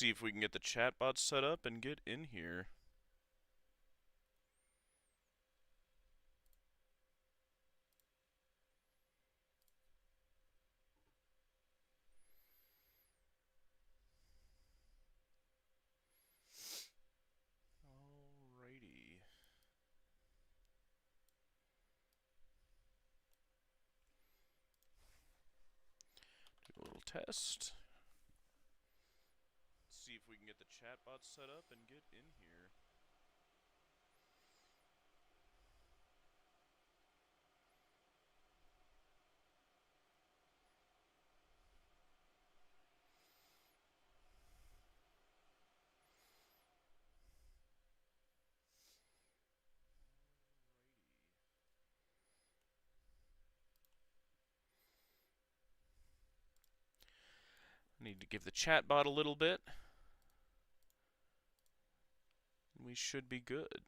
see if we can get the chatbot set up and get in here. Alrighty. Do a little test. See if we can get the chatbot set up and get in here. Need to give the chatbot a little bit. We should be good.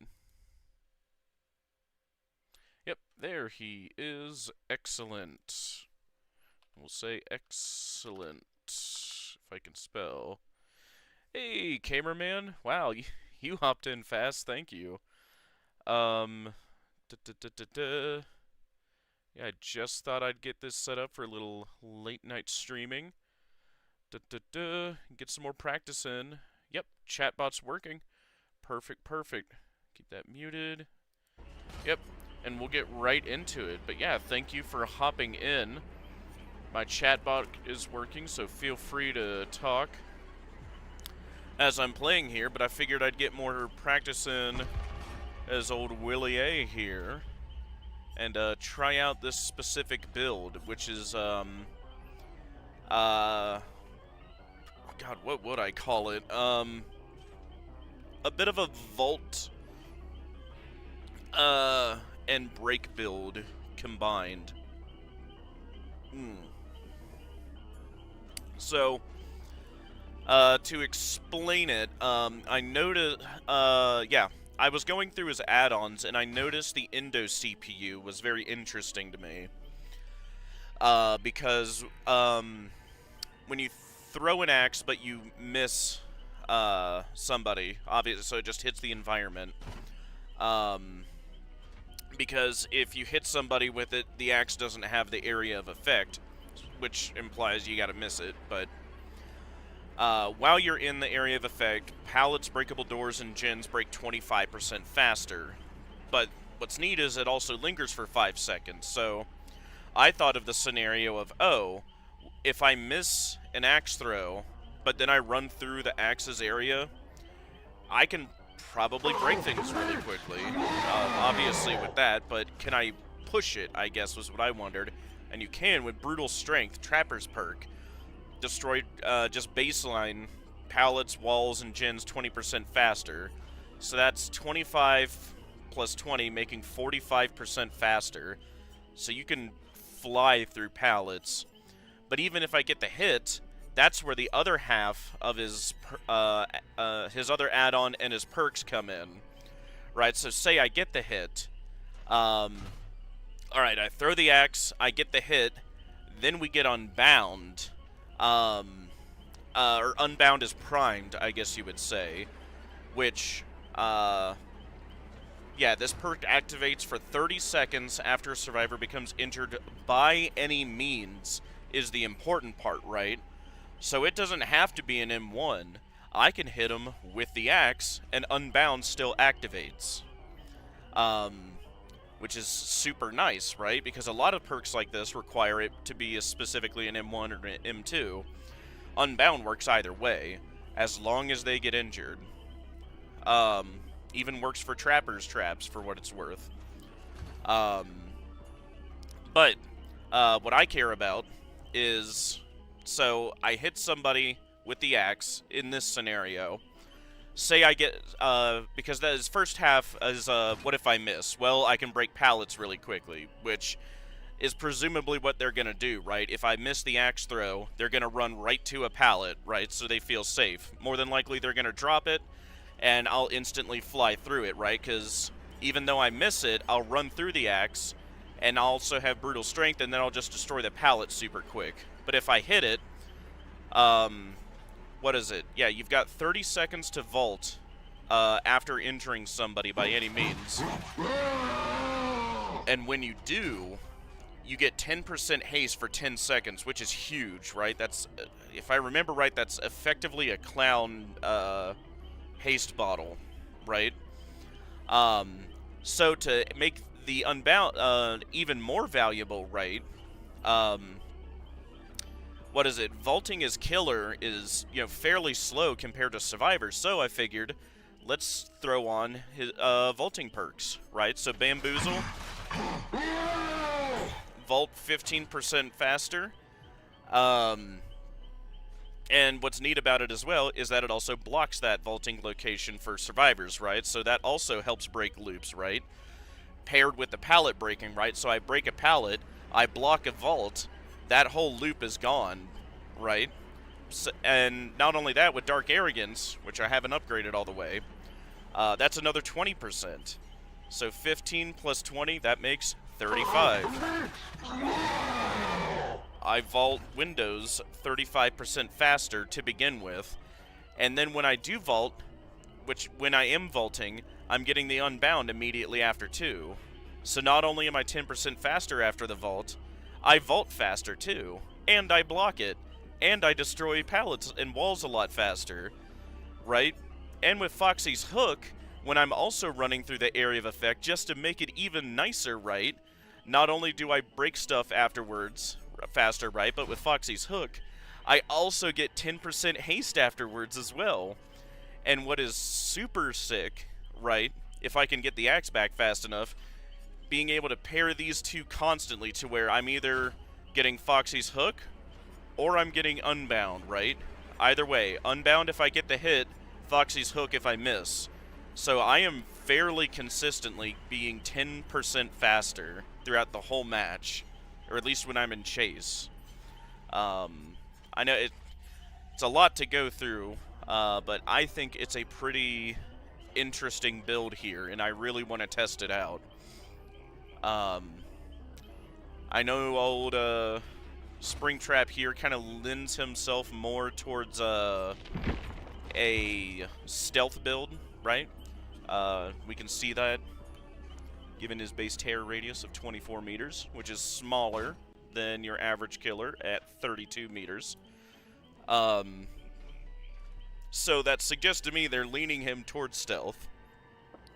Yep, there he is. Excellent. We'll say excellent, if I can spell. Hey, cameraman. Wow, you hopped in fast. Thank you. Yeah, I just thought I'd get this set up for a little late night streaming. Get some more practice in. Yep, chatbot's working. Perfect, perfect. Keep that muted. Yep, and we'll get right into it. But yeah, thank you for hopping in. My chatbot is working, so feel free to talk as I'm playing here, but I figured I'd get more practice in as old Willie A here and try out this specific build, which is God, what would I call it? A bit of a vault and break build combined. So, to explain it, I noticed, yeah, I was going through his add-ons, and I noticed the Indo CPU was very interesting to me. Because, when you throw an axe, but you miss, somebody, obviously, so it just hits the environment. Because if you hit somebody with it, the axe doesn't have the area of effect, which implies you gotta miss it, but while you're in the area of effect, pallets, breakable doors, and gens break 25% faster. But what's neat is it also lingers for 5 seconds, so I thought of the scenario of, oh, if I miss an axe throw, but then I run through the axe's area, I can probably break things really quickly, obviously with that, but can I push it, I guess, was what I wondered. And you can with Brutal Strength, Trapper's perk. Destroy just baseline pallets, walls, and gens 20% faster. So that's 25 plus 20, making 45% faster. So you can fly through pallets. But even if I get the hit, that's where the other half of his other add-on and his perks come in. Right, so say I get the hit. Alright, I throw the axe, I get the hit, then we get Unbound. Or Unbound is primed, I guess you would say. Which, yeah, this perk activates for 30 seconds after a survivor becomes injured by any means, is the important part, right? So it doesn't have to be an M1. I can hit him with the axe, and Unbound still activates. Which is super nice, right? Because a lot of perks like this require it to be specifically an M1 or an M2. Unbound works either way, as long as they get injured. Even works for Trapper's traps, for what it's worth. But what I care about is, so I hit somebody with the axe in this scenario. Say I get, because that is first half is, what if I miss? Well, I can break pallets really quickly, which is presumably what they're going to do, right? If I miss the axe throw, they're going to run right to a pallet, right? So they feel safe. More than likely, they're going to drop it, and I'll instantly fly through it, right? Because even though I miss it, I'll run through the axe, and I'll also have Brutal Strength, and then I'll just destroy the pallet super quick. But if I hit it, what is it? Yeah, you've got 30 seconds to vault after injuring somebody by any means. And when you do, you get 10% haste for 10 seconds, which is huge, right? That's, if I remember right, that's effectively a clown haste bottle, right? So to make the Unbound even more valuable, right? What is it? Vaulting as killer is, fairly slow compared to survivors. So I figured, let's throw on his vaulting perks, right? So bamboozle, vault 15% faster. And what's neat about it as well is that it also blocks that vaulting location for survivors, right? So that also helps break loops, right? Paired with the pallet breaking, right? So I break a pallet, I block a vault, that whole loop is gone, right? So, and not only that, with Dark Arrogance, which I haven't upgraded all the way, that's another 20%. So 15 plus 20, that makes 35. I vault windows 35% faster to begin with, and then when I do vault, which when I am vaulting, I'm getting the Unbound immediately after too. So not only am I 10% faster after the vault, I vault faster too, and I block it, and I destroy pallets and walls a lot faster, right? And with Foxy's Hook, when I'm also running through the area of effect, just to make it even nicer, right? Not only do I break stuff afterwards faster, right, but with Foxy's Hook, I also get 10% haste afterwards as well. And what is super sick, right, if I can get the axe back fast enough, being able to pair these two constantly to where I'm either getting Foxy's Hook or I'm getting Unbound, right? Either way, Unbound if I get the hit, Foxy's Hook if I miss. So I am fairly consistently being 10% faster throughout the whole match, or at least when I'm in chase. I know it's a lot to go through, but I think it's a pretty interesting build here, and I really want to test it out. I know old Springtrap here kind of lends himself more towards a stealth build, right? We can see that given his base terror radius of 24 meters, which is smaller than your average killer at 32 meters. So that suggests to me they're leaning him towards stealth,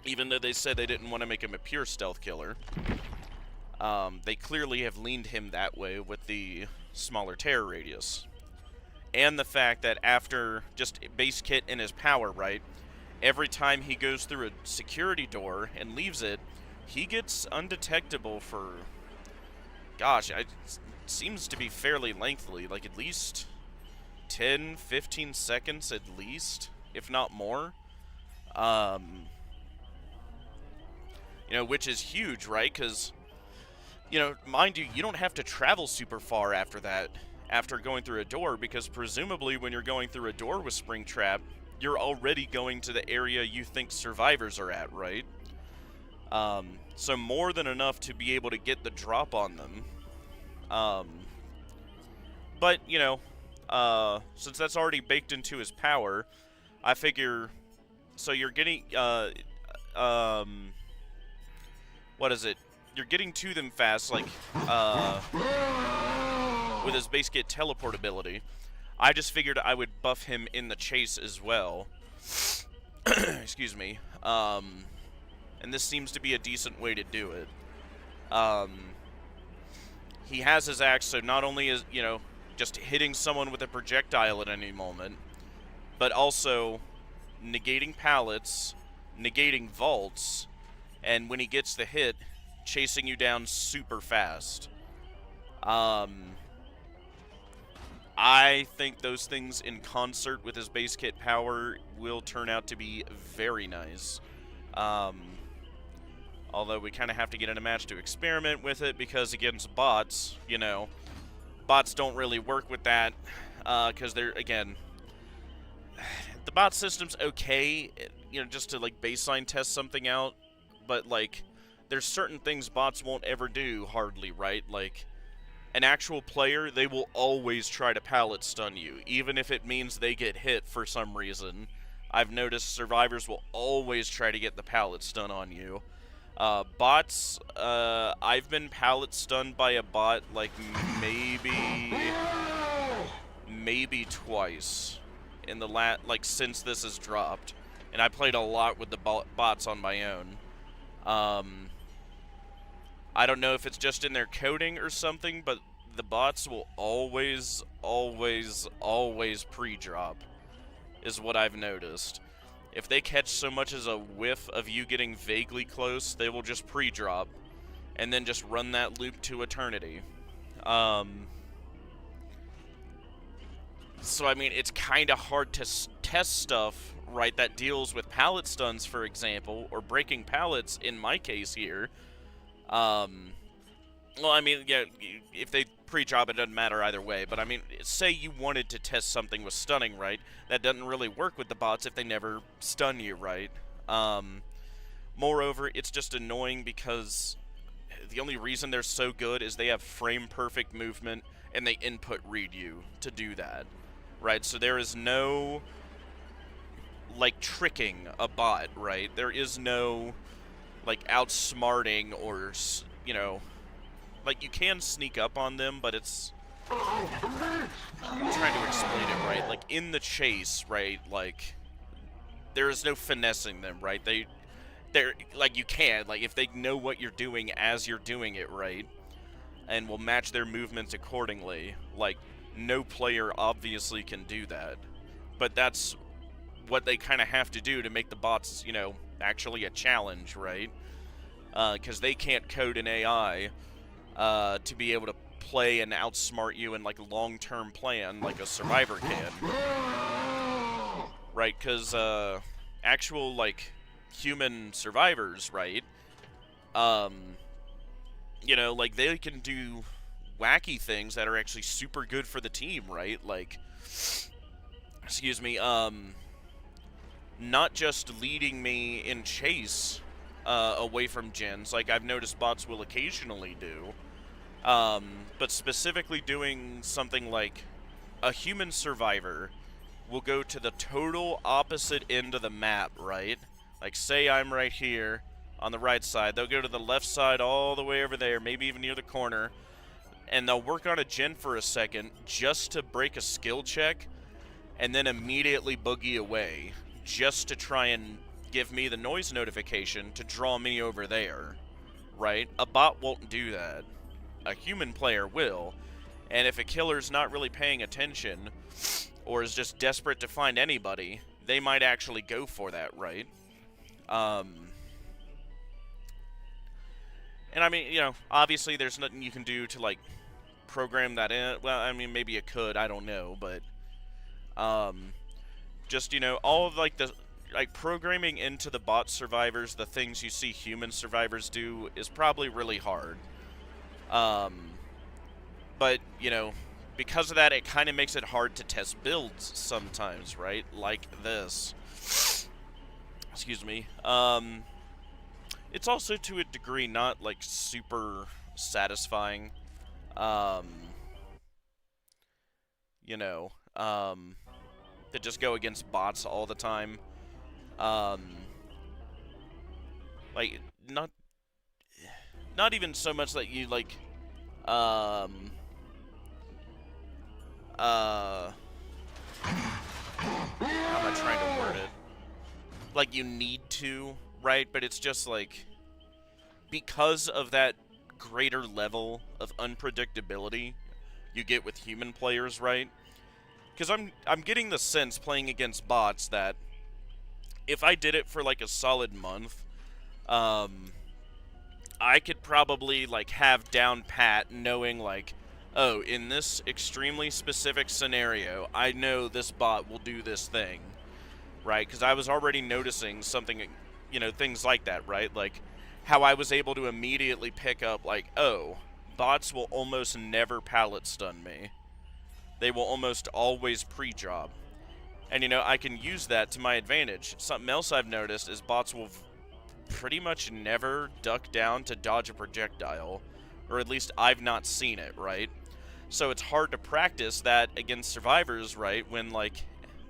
even though they said they didn't want to make him a pure stealth killer. They clearly have leaned him that way with the smaller terror radius. And the fact that after just base kit and his power, right, every time he goes through a security door and leaves it, he gets undetectable for, gosh, it seems to be fairly lengthily, like at least 10, 15 seconds at least, if not more. Which is huge, right? Because, mind you, you don't have to travel super far after that, after going through a door, because presumably when you're going through a door with Springtrap, you're already going to the area you think survivors are at, right? So more than enough to be able to get the drop on them. But, since that's already baked into his power, I figure, so you're getting, what is it? You're getting to them fast, like, with his base kit teleportability. I just figured I would buff him in the chase as well. Excuse me. And this seems to be a decent way to do it. He has his axe, so not only is, just hitting someone with a projectile at any moment, but also negating pallets, negating vaults, and when he gets the hit, chasing you down super fast. I think those things in concert with his base kit power will turn out to be very nice. Although we kind of have to get in a match to experiment with it, because against bots, bots don't really work with that, because they're, again, the bot system's okay, just to, like, baseline test something out, but, like, there's certain things bots won't ever do, hardly, right? Like, an actual player, they will always try to pallet stun you, even if it means they get hit for some reason. I've noticed survivors will always try to get the pallet stun on you. Bots, I've been pallet stunned by a bot like maybe twice in the since this has dropped, and I played a lot with the bots on my own. I don't know if it's just in their coding or something, but the bots will always pre-drop, is what I've noticed. If they catch so much as a whiff of you getting vaguely close, they will just pre-drop, and then just run that loop to eternity. So, I mean, it's kind of hard to test stuff, right, that deals with pallet stuns, for example, or breaking pallets, in my case here. Well, I mean, yeah, if they pre-drop, it doesn't matter either way, but I mean, say you wanted to test something with stunning, right? That doesn't really work with the bots if they never stun you, right? Moreover, it's just annoying because the only reason they're so good is they have frame-perfect movement, and they input read you to do that, right? So there is no, like, tricking a bot, right? There is no, like, outsmarting or, you know, like, you can sneak up on them, but it's, I'm trying to explain it, right? Like, in the chase, right, like, there is no finessing them, right? They're, like, you can, like, if they know what you're doing as you're doing it, right, and will match their movements accordingly, like, no player obviously can do that, but that's what they kind of have to do to make the bots, you know, actually a challenge, right? Because they can't code an AI to be able to play and outsmart you in, like, a long-term plan like a survivor can. Right, because actual, like, human survivors, right, you know, like, they can do wacky things that are actually super good for the team, right? Like, excuse me, not just leading me in chase away from gens, like I've noticed bots will occasionally do, but specifically doing something like a human survivor will go to the total opposite end of the map, right? Like, say I'm right here on the right side, they'll go to the left side all the way over there, maybe even near the corner, and they'll work on a gen for a second just to break a skill check, and then immediately boogie away, just to try and give me the noise notification to draw me over there, right? A bot won't do that. A human player will, and if a killer's not really paying attention, or is just desperate to find anybody, they might actually go for that, right? And I mean, you know, obviously there's nothing you can do to, like, program that in. Well, I mean, maybe it could, I don't know, but, just, you know, all of, like, the, like, programming into the bot survivors the things you see human survivors do is probably really hard. But, you know, because of that, it kind of makes it hard to test builds sometimes, right? Like this. Excuse me. It's also, to a degree, not, like, super satisfying. You know, to just go against bots all the time. Like, not even so much that you, like, how am I trying to word it? Like, you need to, right? But it's just, like, because of that greater level of unpredictability you get with human players, right? Because I'm getting the sense playing against bots that if I did it for, like, a solid month, I could probably, like, have down pat knowing, like, oh, in this extremely specific scenario, I know this bot will do this thing, right? Because I was already noticing something, you know, things like that, right? Like, how I was able to immediately pick up, like, oh, bots will almost never pallet stun me. They will almost always pre-drop. And, you know, I can use that to my advantage. Something else I've noticed is bots will pretty much never duck down to dodge a projectile. Or at least I've not seen it, right? So it's hard to practice that against survivors, right? When, like,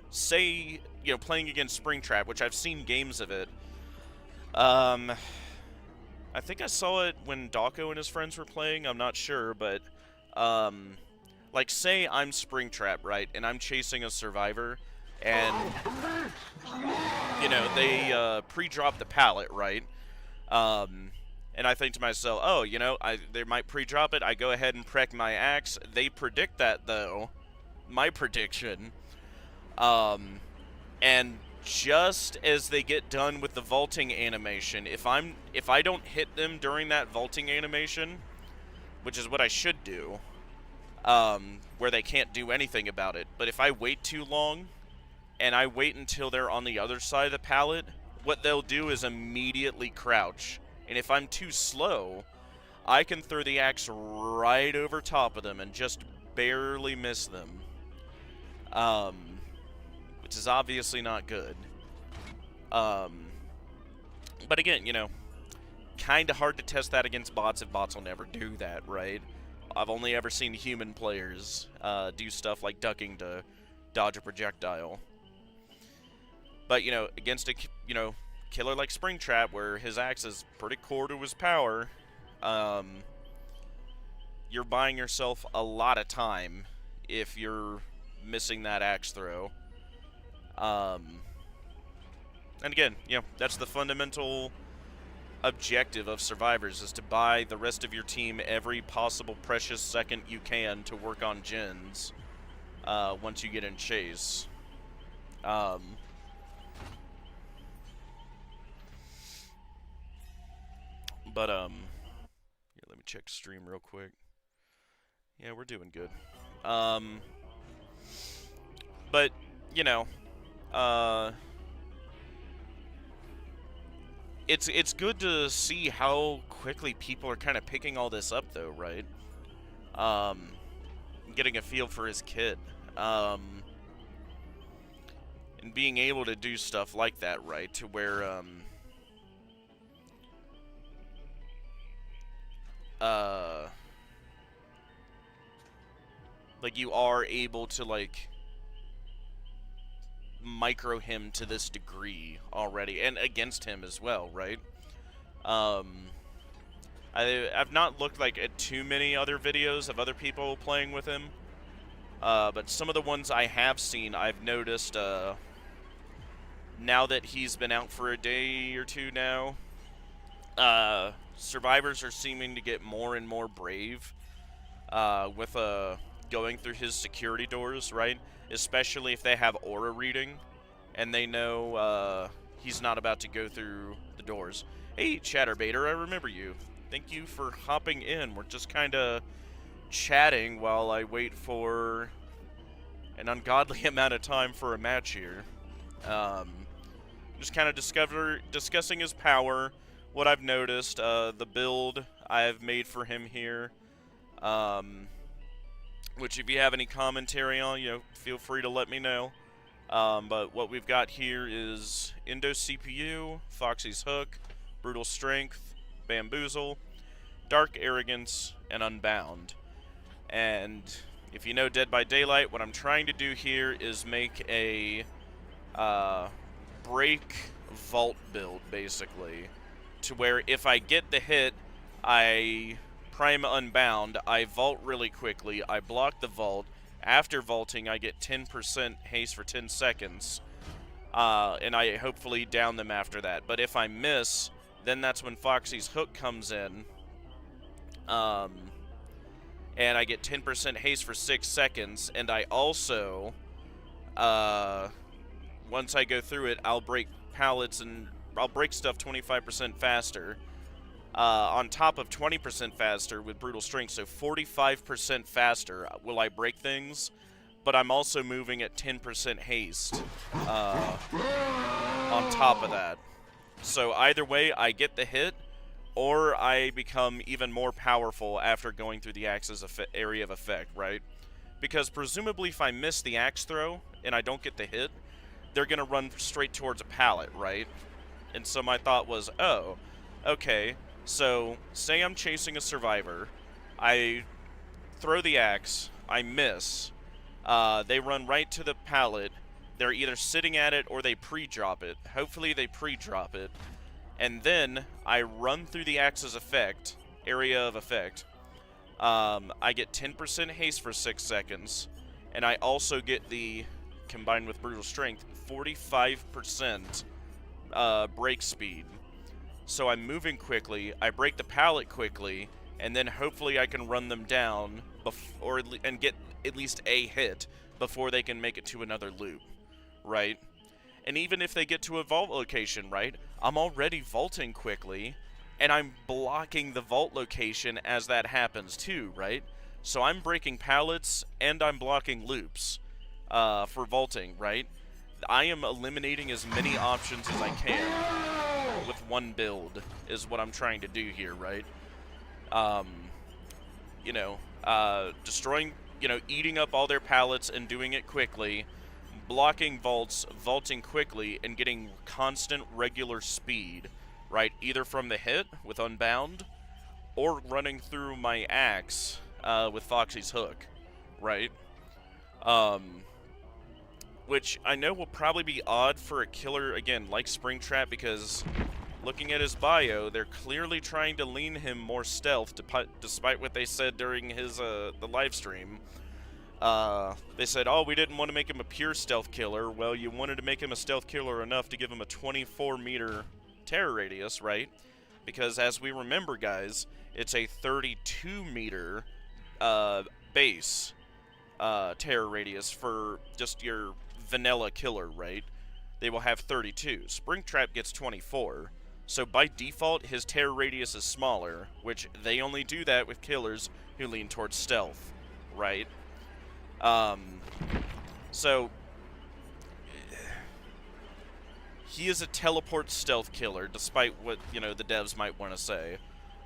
say, you know, playing against Springtrap, which I've seen games of it. I think I saw it when Dawko and his friends were playing. I'm not sure, but, like, say I'm Springtrap, right? And I'm chasing a survivor, and, you know, they pre-drop the pallet, right? And I think to myself, oh, you know, they might pre-drop it. I go ahead and prep my axe. They predict that, though. My prediction. And just as they get done with the vaulting animation, if I don't hit them during that vaulting animation, which is what I should do, where they can't do anything about it. But if I wait too long, and I wait until they're on the other side of the pallet, what they'll do is immediately crouch. And if I'm too slow, I can throw the axe right over top of them and just barely miss them. Which is obviously not good. But again, you know, kind of hard to test that against bots if bots will never do that, right? I've only ever seen human players do stuff like ducking to dodge a projectile. But, you know, against a, you know, killer like Springtrap, where his axe is pretty core to his power, you're buying yourself a lot of time if you're missing that axe throw. And again, you know, that's the fundamental objective of survivors, is to buy the rest of your team every possible precious second you can to work on gens once you get in chase. But, here, let me check stream real quick. Yeah, we're doing good. But, you know, it's good to see how quickly people are kind of picking all this up, though, right? Getting a feel for his kit. And being able to do stuff like that, right? To where, like, you are able to, like, micro him to this degree already, and against him as well, right? I've not looked, like, at too many other videos of other people playing with him, but some of the ones I have seen, I've noticed, now that he's been out for a day or two now, survivors are seeming to get more and more brave with going through his security doors, right? Especially if they have aura reading and they know he's not about to go through the doors. Hey, Chatterbaiter, I remember you. Thank you for hopping in. We're just kind of chatting while I wait for an ungodly amount of time for a match here. Just kind of discussing his power, what I've noticed, the build I've made for him here, which if you have any commentary on, you know, feel free to let me know. But what we've got here is Indo CPU, Foxy's Hook, Brutal Strength, Bamboozle, Dark Arrogance, and Unbound. And if you know Dead by Daylight, what I'm trying to do here is make a break vault build, basically, to where if I get the hit, I prime Unbound, I vault really quickly, I block the vault. After vaulting, I get 10% haste for 10 seconds, and I hopefully down them after that. But if I miss, then that's when Foxy's Hook comes in, and I get 10% haste for 6 seconds, and I also, once I go through it, I'll break pallets and I'll break stuff 25% faster, on top of 20% faster with Brutal Strength, so 45% faster will I break things, but I'm also moving at 10% haste on top of that. So either way, I get the hit, or I become even more powerful after going through the axe's area of effect, right? Because presumably if I miss the axe throw and I don't get the hit, they're going to run straight towards a pallet, right? And so my thought was, oh, okay, so say I'm chasing a survivor, I throw the axe. I miss. They run right to the pallet. They're either sitting at it or they pre-drop it. Hopefully they pre-drop it. And then I run through the axe's effect, area of effect. I get 10% haste for 6 seconds. And I also get the, combined with brutal strength, 45% break speed. So I'm moving quickly, I break the pallet quickly, and then hopefully I can run them down and get at least a hit before they can make it to another loop, right? And even if they get to a vault location, right, I'm already vaulting quickly, and I'm blocking the vault location as that happens too, right? So I'm breaking pallets, and I'm blocking loops for vaulting, right? I am eliminating as many options as I can with one build, is what I'm trying to do here, right? Destroying, eating up all their pallets and doing it quickly, blocking vaults, vaulting quickly, and getting constant regular speed, right? Either from the hit with Unbound, or running through my axe with Foxy's Hook, right? Which I know will probably be odd for a killer, again, like Springtrap, because looking at his bio, they're clearly trying to lean him more stealth, despite what they said during his the live stream. They said, oh, we didn't want to make him a pure stealth killer. Well, you wanted to make him a stealth killer enough to give him a 24-meter terror radius, right? Because as we remember, guys, it's a 32-meter base terror radius for just your vanilla killer, right? They will have 32. Springtrap gets 24. So by default, his terror radius is smaller, which they only do that with killers who lean towards stealth, right? So he is a teleport stealth killer, despite what, the devs might want to say.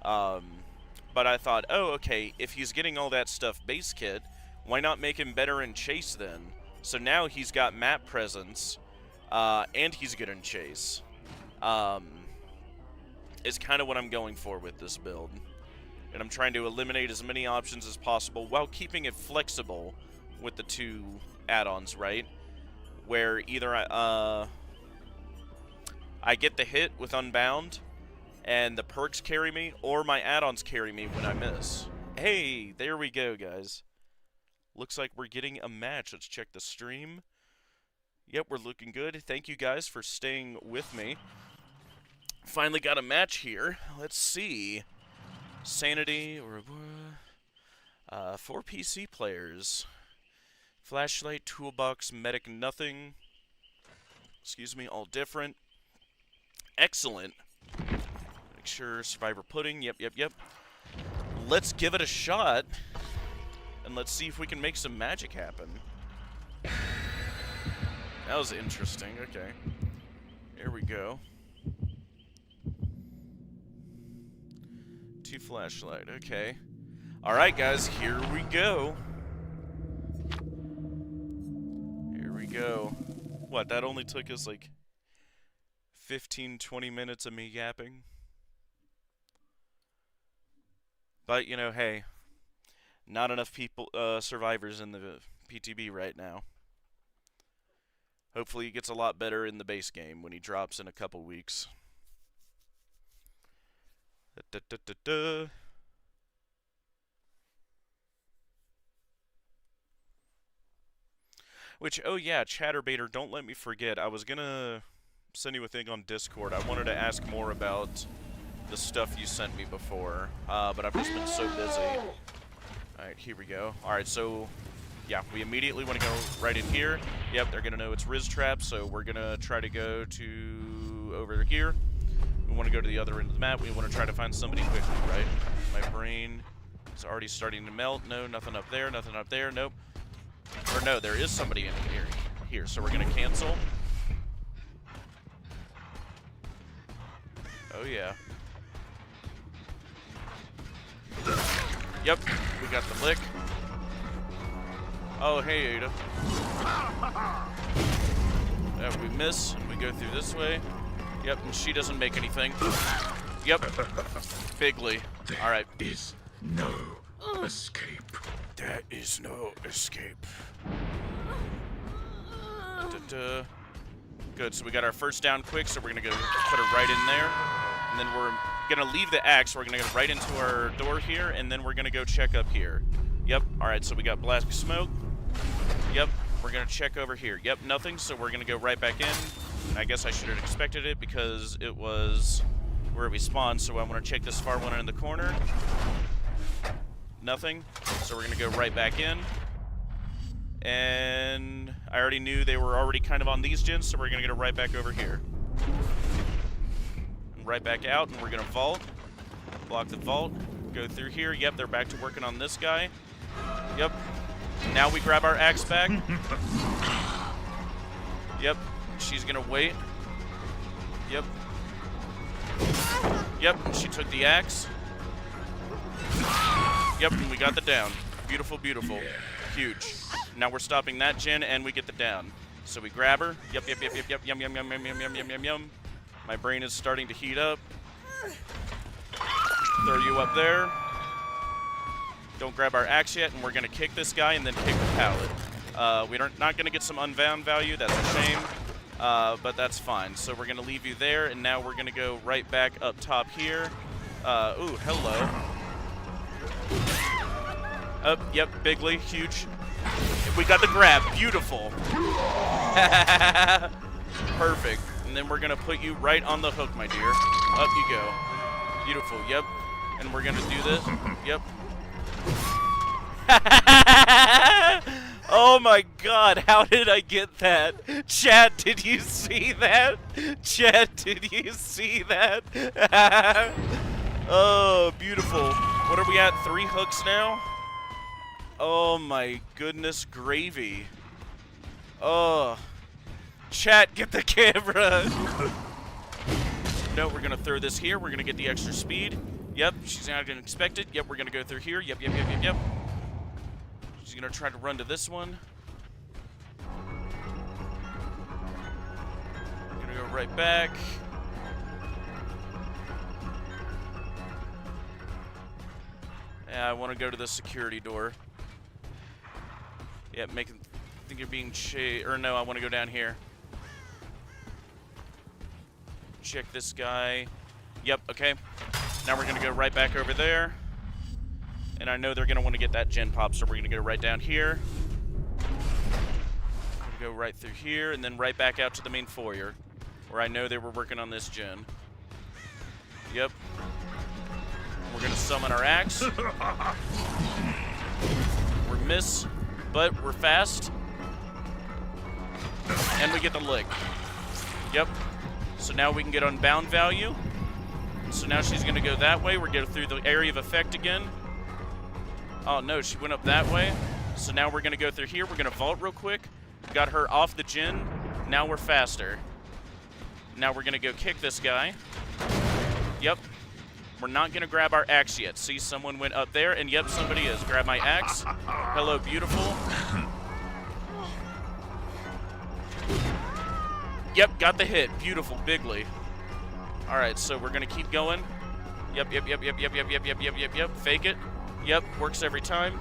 But I thought, oh, okay, if he's getting all that stuff base kit, why not make him better in chase then? So now he's got map presence, and he's good in chase. Is kind of what I'm going for with this build. And I'm trying to eliminate as many options as possible while keeping it flexible with the two add-ons, right? Where either I get the hit with Unbound, and the perks carry me, or my add-ons carry me when I miss. Hey, there we go, guys. Looks like we're getting a match. Let's check the stream. Yep, we're looking good. Thank you guys for staying with me. Finally got a match here. Let's see. Sanity or 4 PC players. Flashlight, toolbox, medic, nothing. Excuse me, all different. Excellent. Make sure survivor pudding. Yep. Let's give it a shot. And let's see if we can make some magic happen. That was interesting. Okay. Here we go. 2 flashlight. Okay. Alright, guys. Here we go. Here we go. What, that only took us like 15-20 minutes of me yapping? But, hey. Not enough people, survivors in the PTB right now. Hopefully he gets a lot better in the base game when he drops in a couple weeks. Which, oh yeah, Chatterbaiter, don't let me forget. I was gonna send you a thing on Discord. I wanted to ask more about the stuff you sent me before, but I've just been so busy. Alright, here we go. Alright, so, yeah, we immediately want to go right in here. Yep, they're going to know it's Riz Trap, so we're going to try to go to over here. We want to go to the other end of the map. We want to try to find somebody quickly, right? My brain is already starting to melt. No, nothing up there, nothing up there, nope. Or no, there is somebody in here. So we're going to cancel. Oh, yeah. Yep, we got the lick. Oh, hey, Ada. We miss, and we go through this way. Yep, and she doesn't make anything. Yep, bigly. Alright. There is no escape. There is no escape. Good, so we got our first down quick, so we're gonna go put her right in there. And then we're gonna leave the axe, we're gonna go right into our door here, and then we're gonna go check up here. Yep, alright, so we got black smoke. Yep, we're gonna check over here. Yep, nothing, so we're gonna go right back in. I guess I should have expected it because it was where we spawned, so I wanna check this far one in the corner. Nothing, so we're gonna go right back in. And I already knew they were already kind of on these gens, so we're gonna get right back over here. And right back out, and we're gonna vault. Block the vault. Go through here. Yep, they're back to working on this guy. Yep. Now we grab our axe back. Yep. She's gonna wait. Yep. Yep, she took the axe. Yep, and we got the down. Beautiful, beautiful. Huge. Now we're stopping that gen, and we get the down. So we grab her. Yep, yep, yep, yep, yep, yum, yum, yum, yum, yum, yum, yum, yum, yum. My brain is starting to heat up. Throw you up there. Don't grab our axe yet, and we're gonna kick this guy and then kick the pallet. We're not gonna get some unbound value, that's a shame. But that's fine. So we're gonna leave you there, and now we're gonna go right back up top here. Ooh, hello. Yep, bigly, huge. We got the grab, beautiful. Perfect. And then we're gonna put you right on the hook, my dear. Up you go. Beautiful, yep. And we're gonna do this, yep. Oh my god, how did I get that? Chat, did you see that? Chat, did you see that? Oh, beautiful. What are we at, 3 hooks now? Oh my goodness gravy. Oh. Chat, get the camera. No, we're gonna throw this here. We're gonna get the extra speed. Yep, she's not gonna expect it. Yep, we're gonna go through here. Yep, yep, yep, yep, yep. She's gonna try to run to this one. We're gonna go right back. Yeah, I wanna go to the security door. Yeah, I think you're being chased, or no, I want to go down here. Check this guy. Yep, okay. Now we're going to go right back over there. And I know they're going to want to get that gen pop, so we're going to go right down here. Go right through here, and then right back out to the main foyer, where I know they were working on this gen. Yep. We're going to summon our axe. We're miss. But we're fast, and we get the lick. Yep. So now we can get unbound value. So now she's gonna go that way. We're going through the area of effect again. Oh no, she went up that way. So now we're gonna go through here. We're gonna vault real quick. Got her off the gen. Now we're faster. Now we're gonna go kick this guy. Yep. We're not going to grab our axe yet. See, someone went up there, and yep, somebody is. Grab my axe. Hello, beautiful. Yep, got the hit. Beautiful, bigly. All right, so we're going to keep going. Yep, yep, yep, yep, yep, yep, yep, yep, yep, yep, yep. Fake it. Yep, works every time.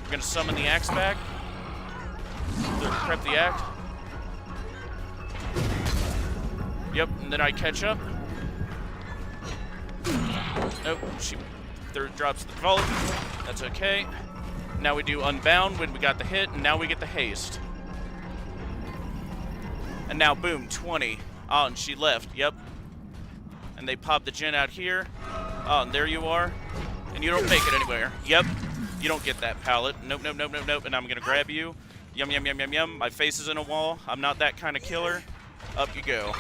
We're going to summon the axe back. Prep the axe. Yep, and then I catch up. Nope, she drops the vault. That's okay. Now we do unbound when we got the hit, and now we get the haste. And now, boom, 20. Oh, and she left, yep. And they pop the gen out here. Oh, and there you are. And you don't make it anywhere. Yep, you don't get that pallet. Nope, nope, nope, nope, nope. And I'm gonna grab you. Yum, yum, yum, yum, yum. My face is in a wall. I'm not that kind of killer. Up you go.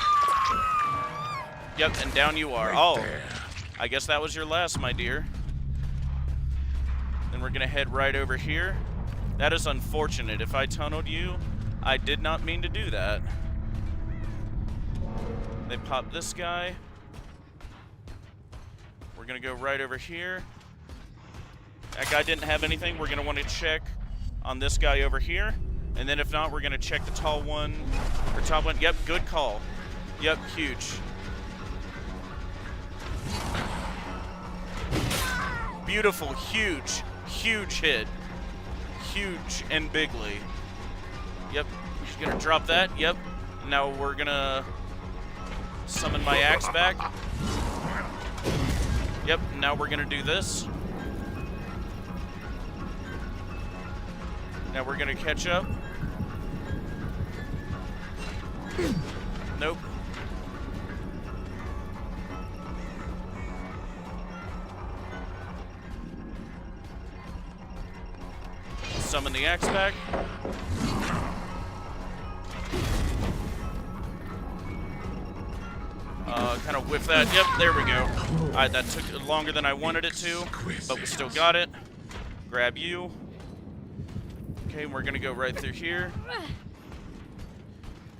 Yep, and down you are. Oh. I guess that was your last, my dear. Then we're gonna head right over here. That is unfortunate. If I tunneled you, I did not mean to do that. They popped this guy. We're gonna go right over here. That guy didn't have anything. We're gonna want to check on this guy over here. And then if not, we're gonna check the tall one, or top one. Yep, good call. Yep, huge. Beautiful, huge, huge hit. huge and bigly. Yep, she's gonna drop that. Yep. Now we're gonna summon my axe back. Yep, now we're gonna do this. Now we're gonna catch up. Nope. Summon the axe back. Kind of whiff that. Yep, there we go. Alright, that took longer than I wanted it to, but we still got it. Grab you. Okay, we're gonna go right through here.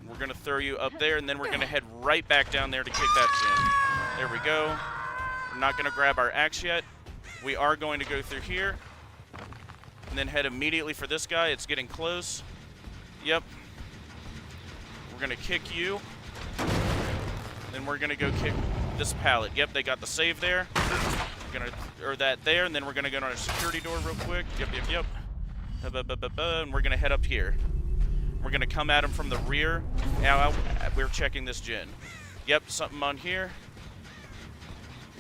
We're gonna throw you up there, and then we're gonna head right back down there to kick that gym. There we go. We're not gonna grab our axe yet. We are going to go through here, and then head immediately for this guy. It's getting close. Yep. We're gonna kick you. Then we're gonna go kick this pallet. Yep, they got the save there. We're gonna, or that there, and then we're gonna go to our security door real quick. Yep. And we're gonna head up here. We're gonna come at him from the rear. Now we're checking this gen. Yep, something on here.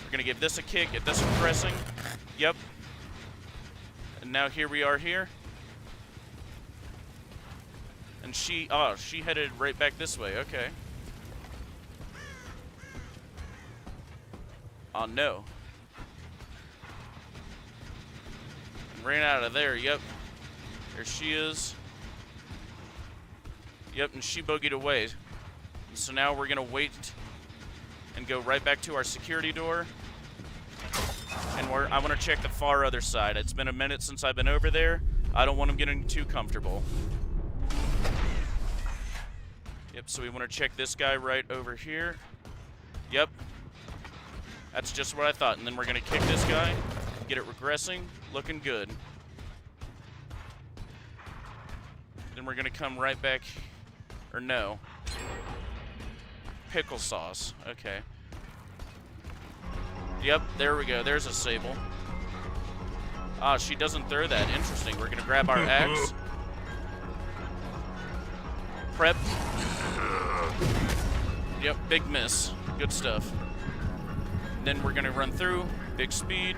We're gonna give this a kick, get this pressing. Yep. And now here we are here. And she headed right back this way. Okay. Oh no. Ran out of there, yep. There she is. Yep, and she boogied away. So now we're gonna wait and go right back to our security door. And I wanna check the far other side. It's been a minute since I've been over there. I don't want them getting too comfortable. Yep, so we wanna check this guy right over here. Yep. That's just what I thought. And then we're gonna kick this guy, get it regressing, looking good. Then we're gonna come right back, or no. Pickle sauce, okay. Yep, there we go, there's a Sable. Ah, she doesn't throw that, interesting. We're gonna grab our axe. Prep. Yep, big miss, good stuff. Then we're gonna run through, big speed.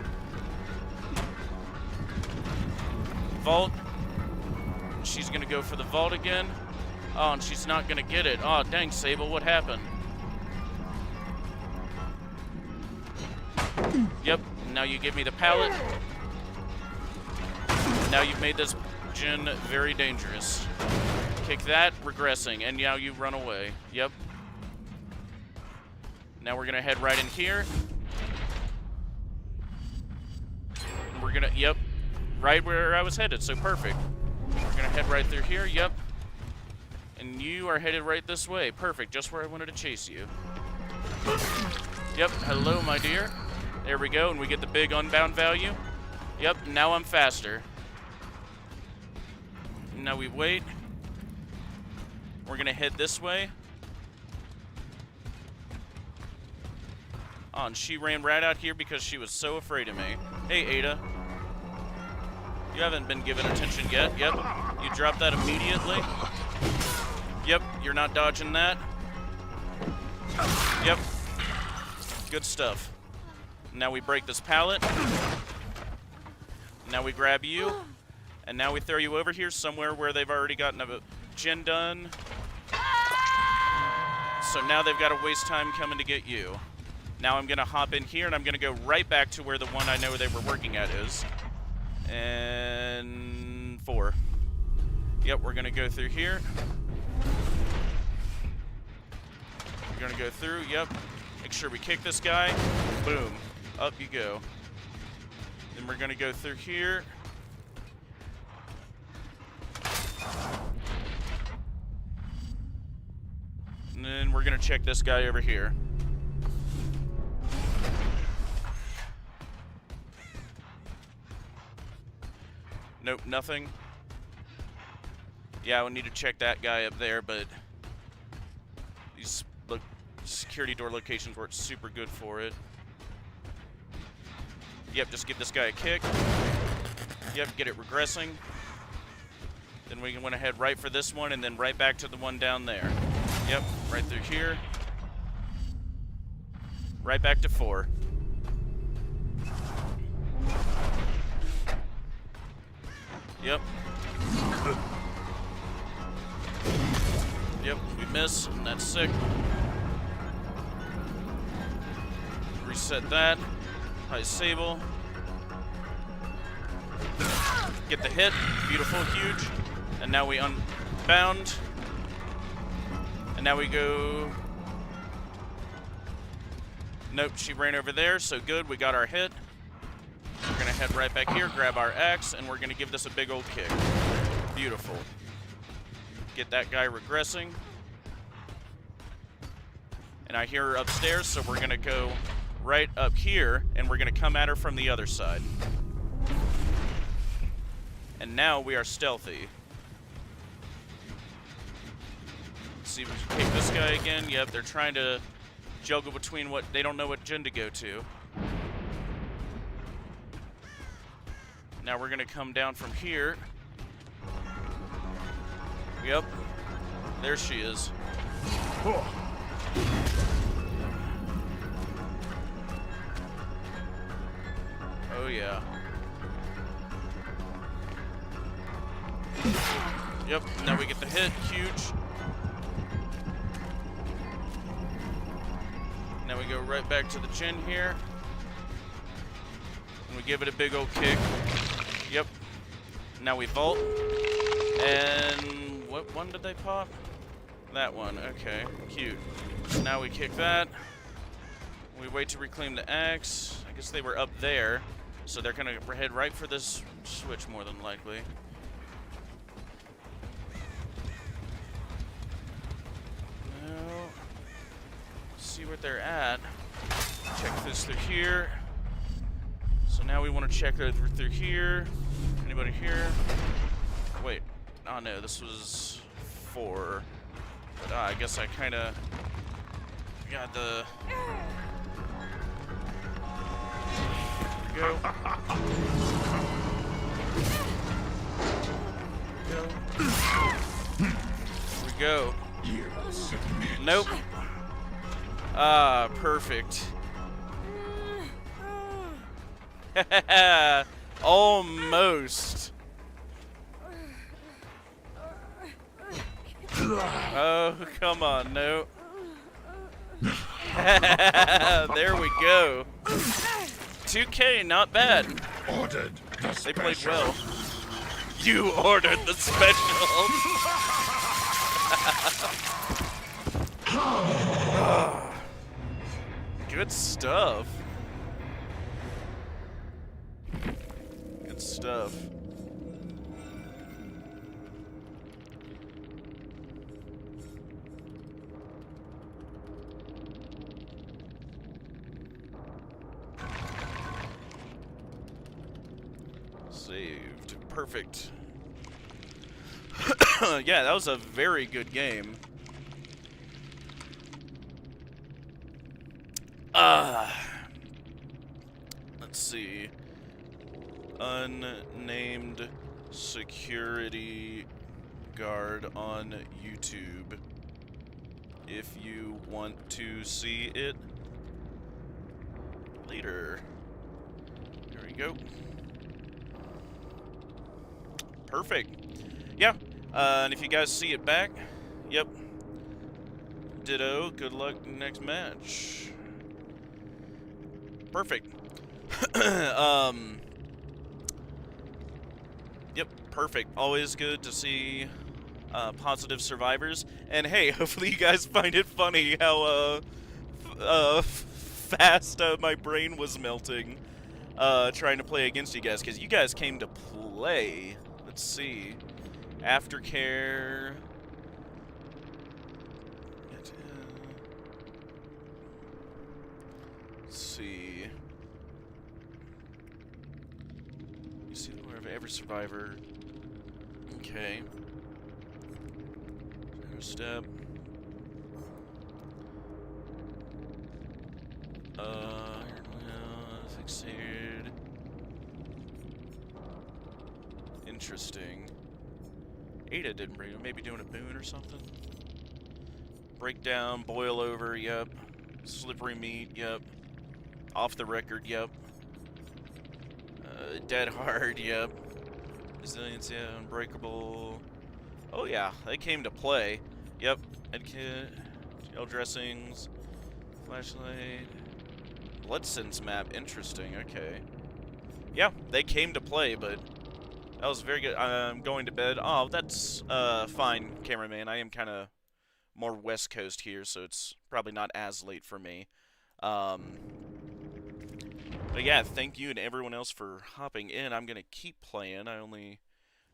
Vault. She's gonna go for the vault again. Oh, and she's not gonna get it. Oh, dang, Sable, what happened? Yep, now you give me the pallet. Now you've made this gen very dangerous. Kick that, regressing, and now you run away. Yep. Now we're gonna head right in here. We're gonna, yep, right where I was headed, so perfect. We're gonna head right through here, yep. And you are headed right this way. Perfect, just where I wanted to chase you. Yep, hello, my dear. There we go, and we get the big unbound value. Yep, now I'm faster. Now we wait. We're gonna head this way. Oh, and she ran right out here because she was so afraid of me. Hey, Ada. You haven't been given attention yet. Yep. You dropped that immediately. Yep, you're not dodging that. Yep. Good stuff. Now we break this pallet. Now we grab you. And now we throw you over here somewhere where they've already gotten a gen done. So now they've got to waste time coming to get you. Now I'm going to hop in here, and I'm going to go right back to where the one I know they were working at is. And 4. Yep, we're going to go through here. We're going to go through, yep. Make sure we kick this guy. Boom. Up you go. Then we're going to go through here. And then we're going to check this guy over here. Nope, nothing. Yeah, I would need to check that guy up there, but these security door locations where it's super good for it. Yep, just give this guy a kick. Yep, get it regressing. Then we went ahead right for this one, and then right back to the one down there. Yep, right through here. Right back to 4. Yep. Yep, we miss, and that's sick. Reset that. High Sable. Get the hit. Beautiful, huge. And now we unbound. And now we go... Nope, she ran over there, so good. We got our hit. We're going to head right back here, grab our axe, and we're going to give this a big old kick. Beautiful. Get that guy regressing. And I hear her upstairs, so we're going to go right up here, and we're going to come at her from the other side. And now we are stealthy. Let's see if we can take this guy again. Yep, they're trying to juggle between what they don't know what gen to go to. Now we're gonna come down from here. Yep. There she is. Oh yeah. Yep, now we get the hit, huge. Now we go right back to the chin here. And we give it a big old kick. Yep. Now we vault. And what one did they pop? That one, okay, cute. So now we kick that. We wait to reclaim the axe. I guess they were up there. So they're gonna head right for this switch more than likely. Now, see what they're at. Check this through here. So now we want to check over through here. Anybody here? Wait. Oh no, this was 4. But I guess I kind of got the... Go. Here we go. Nope. Ah, perfect. Almost. Oh, come on, no. There we go. 2K, not bad. Ordered the They played special. well. You ordered the special. Good stuff. Good stuff. Saved. Perfect. Yeah, that was a very good game. Let's see. Unnamed security guard on YouTube. If you want to see it later. There we go. Perfect. Yeah. And if you guys see it back, yep. Ditto. Good luck next match. Perfect. Yep, perfect. Always good to see positive survivors. And hey, hopefully you guys find it funny how fast my brain was melting trying to play against you guys, because you guys came to play. Let's see. Aftercare. Let's see. You see the of every survivor. Okay. Step. Fixated. Interesting. Ada didn't break it. Maybe doing a boon or something. Breakdown, boil over, yep. Slippery meat, yep. Off the record, yep. Dead hard, yep. Resilience, yeah. Unbreakable. Oh yeah, they came to play. Yep. Ed kit, gel dressings, flashlight, blood sense map. Interesting. Okay. Yeah, they came to play, but that was very good. I'm going to bed. Oh, that's fine, cameraman. I am kind of more West Coast here, so it's probably not as late for me. But yeah, thank you and everyone else for hopping in. I'm gonna keep playing. I only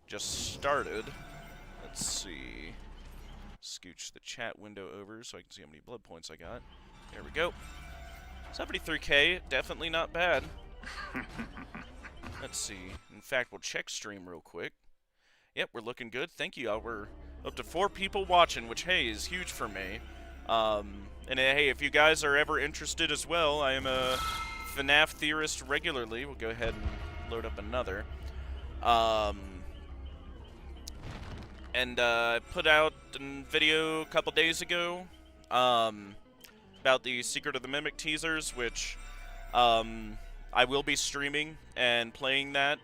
just started. Let's see. Scooch the chat window over so I can see how many blood points I got. There we go. 73k, definitely not bad. Let's see. In fact, we'll check stream real quick. Yep, we're looking good. Thank you, y'all. We're up to 4 people watching, which, hey, is huge for me. And hey, if you guys are ever interested as well, I am a FNAF theorist regularly. We'll go ahead and load up another. And I put out a video a couple days ago about the Secret of the Mimic teasers, which I will be streaming and playing that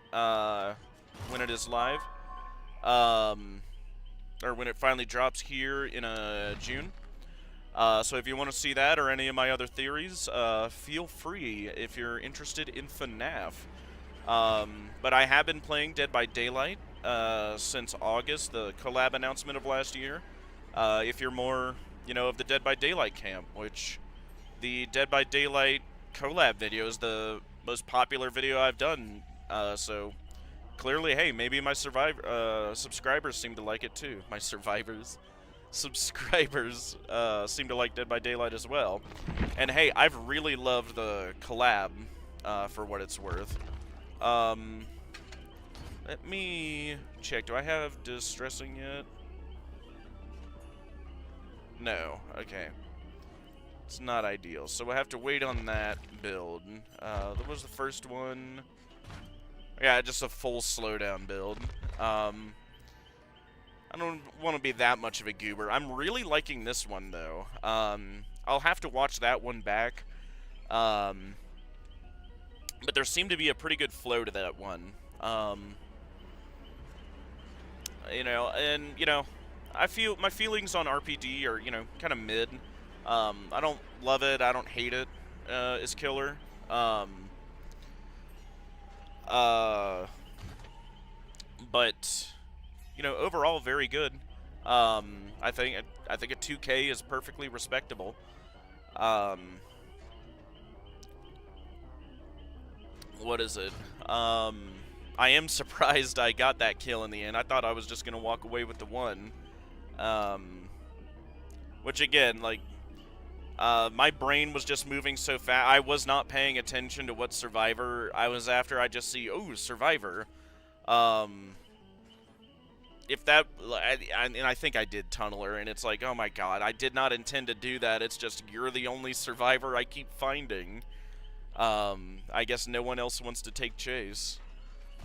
when it is live, or when it finally drops here in June. So if you want to see that or any of my other theories, feel free if you're interested in FNAF. But I have been playing Dead by Daylight since August, the collab announcement of last year. If you're more, of the Dead by Daylight camp, which the Dead by Daylight collab video is the most popular video I've done. So clearly, hey, maybe my subscribers seem to like it too. My subscribers seem to like Dead by Daylight as well. And hey, I've really loved the collab for what it's worth. Let me check. Do I have distressing yet? No. Okay. It's not ideal. So we'll have to wait on that build. That was the first one. Yeah, just a full slowdown build. I don't want to be that much of a goober. I'm really liking this one, though. I'll have to watch that one back. But there seemed to be a pretty good flow to that one. I feel my feelings on RPD are, kind of mid. I don't love it. I don't hate it. As killer. But overall very good. I think a 2K is perfectly respectable. What is it? I am surprised I got that kill in the end. I thought I was just gonna walk away with the one. Which again, my brain was just moving so fast. I was not paying attention to what Survivor I was after. I just see, oh, Survivor. If that, and I think I did Tunneler, and it's like, oh my god, I did not intend to do that. It's just, you're the only Survivor I keep finding. I guess no one else wants to take chase,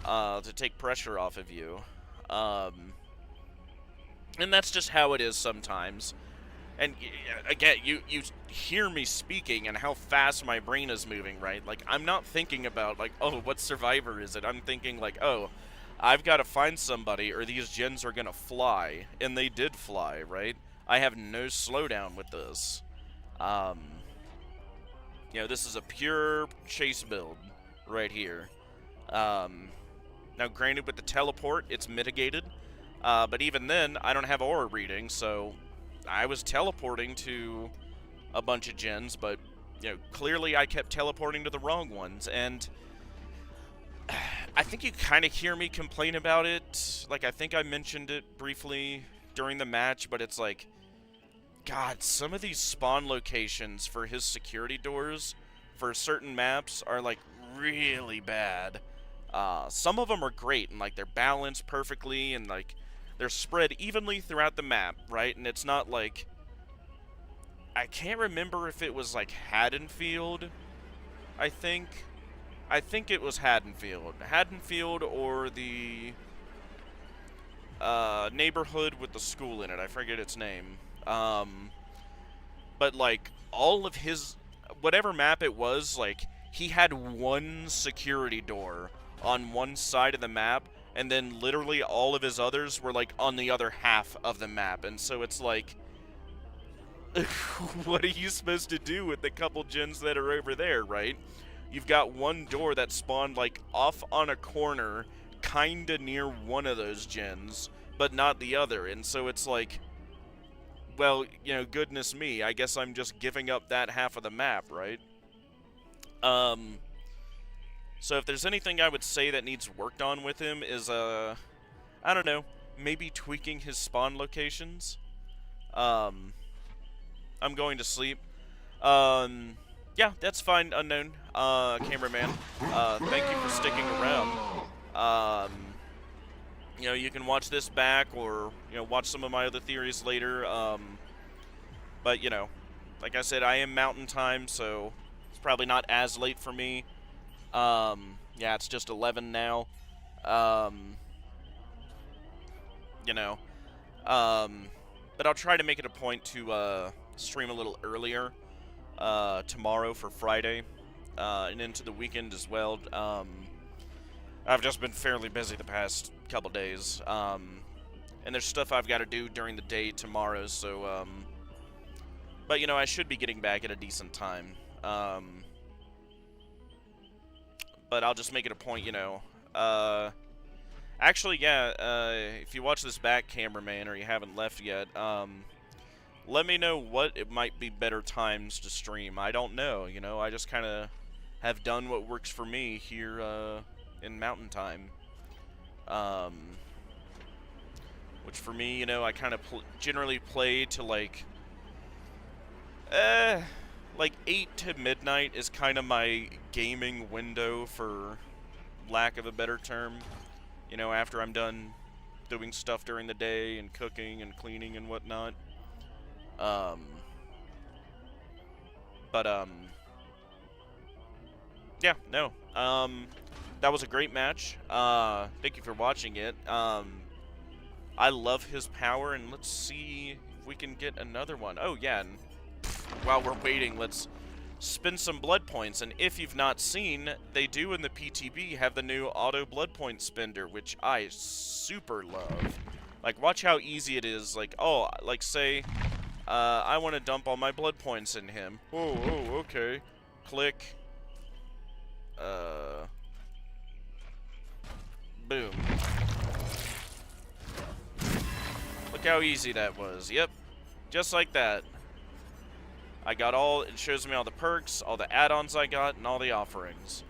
to take pressure off of you. And that's just how it is sometimes. And again, you hear me speaking and how fast my brain is moving, right? Like, I'm not thinking about, oh, what Survivor is it? I'm thinking, oh, I've got to find somebody or these gens are going to fly. And they did fly, right? I have no slowdown with this. This is a pure chase build right here. Now, granted, with the teleport, it's mitigated. But even then, I don't have aura reading, so I was teleporting to a bunch of gens, but, clearly I kept teleporting to the wrong ones, and I think you kind of hear me complain about it. I think I mentioned it briefly during the match, but it's like, God, some of these spawn locations for his security doors for certain maps are, really bad. Some of them are great, and, they're balanced perfectly, and, they're spread evenly throughout the map, right? And it's not I can't remember if it was, Haddonfield, I think. I think it was Haddonfield. Haddonfield or the, neighborhood with the school in it. I forget its name. But like all of his, whatever map it was, like he had one security door on one side of the map, and then literally all of his others were like on the other half of the map. And so it's like, what are you supposed to do with the couple gens that are over there, right? You've got one door that spawned like off on a corner, kinda near one of those gens, but not the other. And so it's like, well, you know, goodness me, I guess I'm just giving up that half of the map, right? So if there's anything I would say that needs worked on with him is, I don't know, maybe tweaking his spawn locations. I'm going to sleep. Yeah, that's fine, Unknown, cameraman. Thank you for sticking around. You know, you can watch this back or, you know, watch some of my other theories later. But, you know, like I said, I am Mountain Time, so it's probably not as late for me. Yeah, it's just 11 now. You know, but I'll try to make it a point to, stream a little earlier, tomorrow for Friday, and into the weekend as well. I've just been fairly busy the past couple days, and there's stuff I've got to do during the day tomorrow, so, but, you know, I should be getting back at a decent time. But I'll just make it a point, you know. Actually, yeah, if you watch this back, cameraman, or you haven't left yet, let me know what it might be better times to stream. I don't know, you know. I just kind of have done what works for me here in Mountain Time. Which for me, you know, I kind of generally play to like 8 to midnight is kind of my gaming window, for lack of a better term. You know, after I'm done doing stuff during the day and cooking and cleaning and whatnot. Yeah, no. That was a great match. Thank you for watching it. I love his power, and let's see if we can get another one. Oh, yeah, and while we're waiting, let's spend some blood points. And if you've not seen, they do in the PTB have the new auto blood point spender, which I super love. Like, watch how easy it is. Like, oh, like, say, I want to dump all my blood points in him. Oh, okay. Click. Boom. Look how easy that was. Yep. Just like that. I got all, it shows me all the perks, all the add-ons I got, and all the offerings.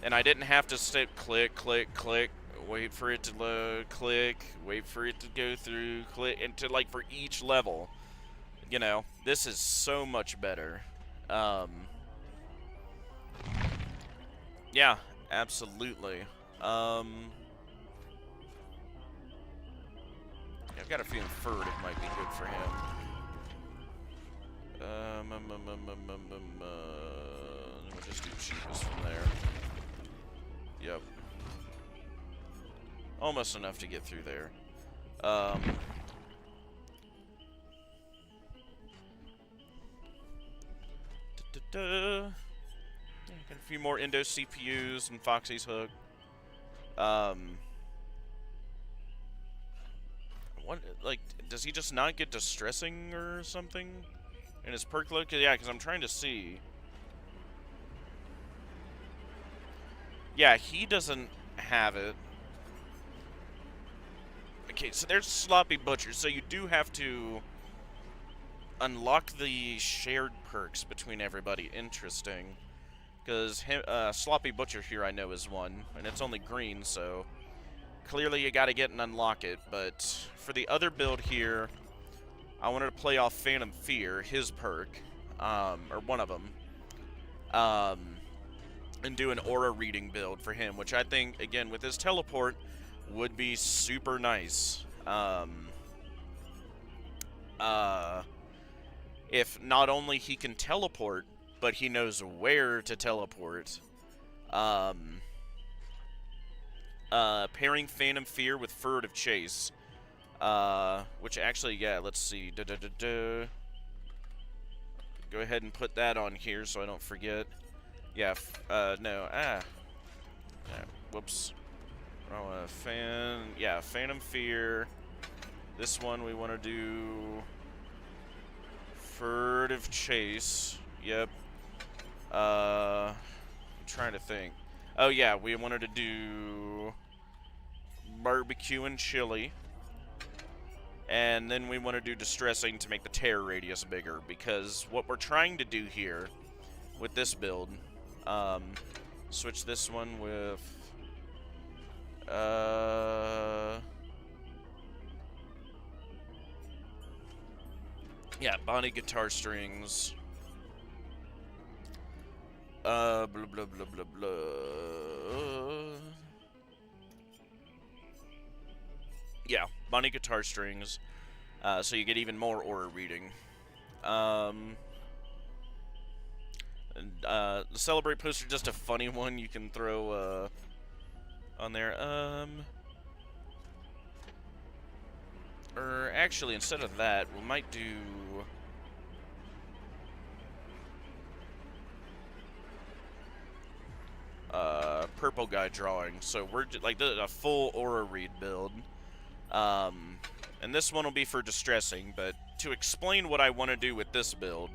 And I didn't have to stay, click, click, click, wait for it to load, click, wait for it to go through, click, and to, like, for each level. You know, this is so much better. Yeah, absolutely. I've got a feeling Ferd might be good for him. We'll just do cheapest from there. Yep. Almost enough to get through there. Yeah, got a few more Indo CPUs and Foxy's hook. What, like, does he just not get distressing or something in his perk look? Yeah, because I'm trying to see. Yeah, he doesn't have it. Okay, so there's Sloppy Butcher. So you do have to unlock the shared perks between everybody. Interesting. Because Sloppy Butcher here I know is one, and it's only green, so clearly you gotta get and unlock it. But for the other build here, I wanted to play off Phantom Fear, his perk, or one of them, and do an aura reading build for him, which I think, again, with his teleport, would be super nice. If not only he can teleport, but he knows where to teleport. Pairing Phantom Fear with Furtive Chase Which actually, yeah, let's see. Go ahead and put that on here so I don't forget. Yeah, no, yeah, whoops. Oh, yeah, Phantom Fear. This one we want to do Furtive Chase. Yep. I'm trying to think. Oh yeah, we wanted to do Barbecue and Chili. And then we want to do Distressing to make the tear radius bigger, because what we're trying to do here with this build, switch this one with, yeah, Bonnie guitar strings, blah, blah, blah, blah, blah. Yeah, Bonnie guitar strings, so you get even more aura reading. The Celebrate poster, just a funny one you can throw on there. Or actually, instead of that, we might do purple guy drawing. So we're like a full aura read build. And this one will be for Distressing, but to explain what I want to do with this build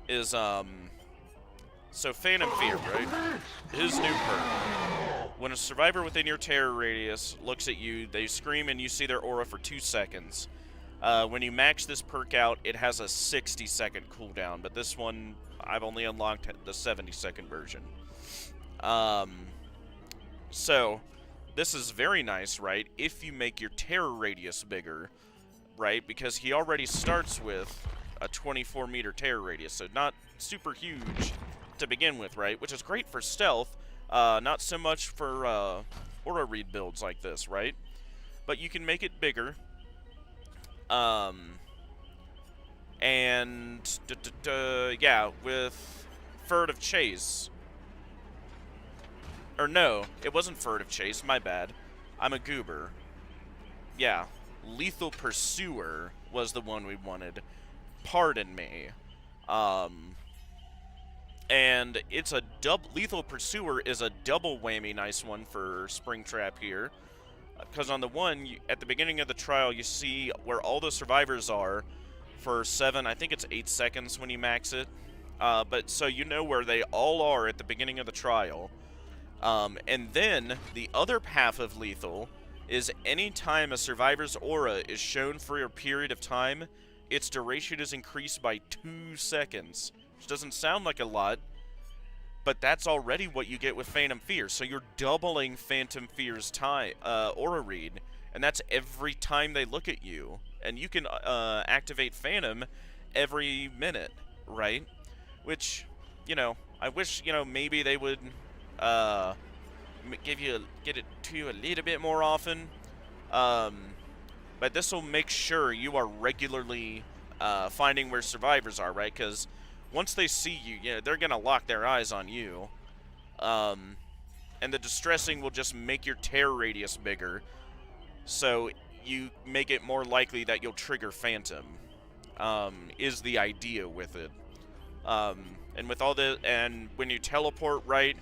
is, so Phantom Fear, right? His new perk. When a survivor within your terror radius looks at you, they scream and you see their aura for 2 seconds. When you max this perk out, it has a 60-second cooldown, but this one, I've only unlocked the 70-second version. So, this is very nice, right, if you make your terror radius bigger, right, because he already starts with a 24-meter terror radius, so not super huge to begin with, right, which is great for stealth, not so much for aura read builds like this, right, but you can make it bigger, and, yeah, with Furtive Chase. Or no, it wasn't Furtive Chase, my bad. I'm a goober. Yeah, Lethal Pursuer was the one we wanted. Pardon me. And it's a Lethal Pursuer is a double whammy nice one for Springtrap here. Because on the one, at the beginning of the trial, you see where all the survivors are for 7, I think it's 8 seconds when you max it. But so you know where they all are at the beginning of the trial. And then the other half of Lethal is anytime a survivor's aura is shown for a period of time, its duration is increased by 2 seconds. Which doesn't sound like a lot, but that's already what you get with Phantom Fear. So you're doubling Phantom Fear's time, aura read, and that's every time they look at you. And you can activate Phantom every minute, right? Which, you know, I wish, you know, maybe they would get it to you a little bit more often. But this will make sure you are regularly finding where survivors are, right? Because once they see you, you know, they're gonna lock their eyes on you. And the Distressing will just make your terror radius bigger, so you make it more likely that you'll trigger Phantom. Is the idea with it. And with all the, and when you teleport, right,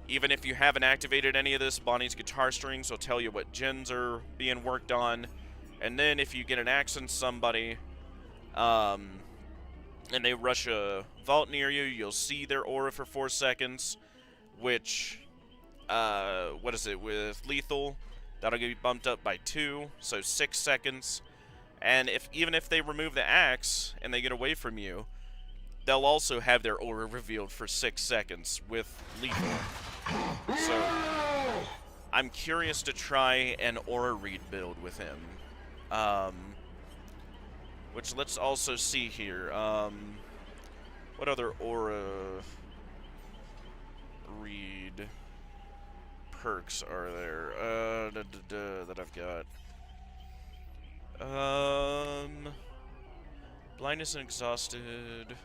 even if you haven't activated any of this, Bonnie's guitar strings will tell you what gens are being worked on. And then if you get an axe on somebody, and they rush a vault near you, you'll see their aura for 4 seconds, which, what is it, with Lethal, that'll get bumped up by 2, so 6 seconds. And even if they remove the axe and they get away from you, they'll also have their aura revealed for 6 seconds with Lethal. So, I'm curious to try an aura read build with him. Which, let's also see here. What other aura read perks are there? That I've got. Blindness and Exhausted.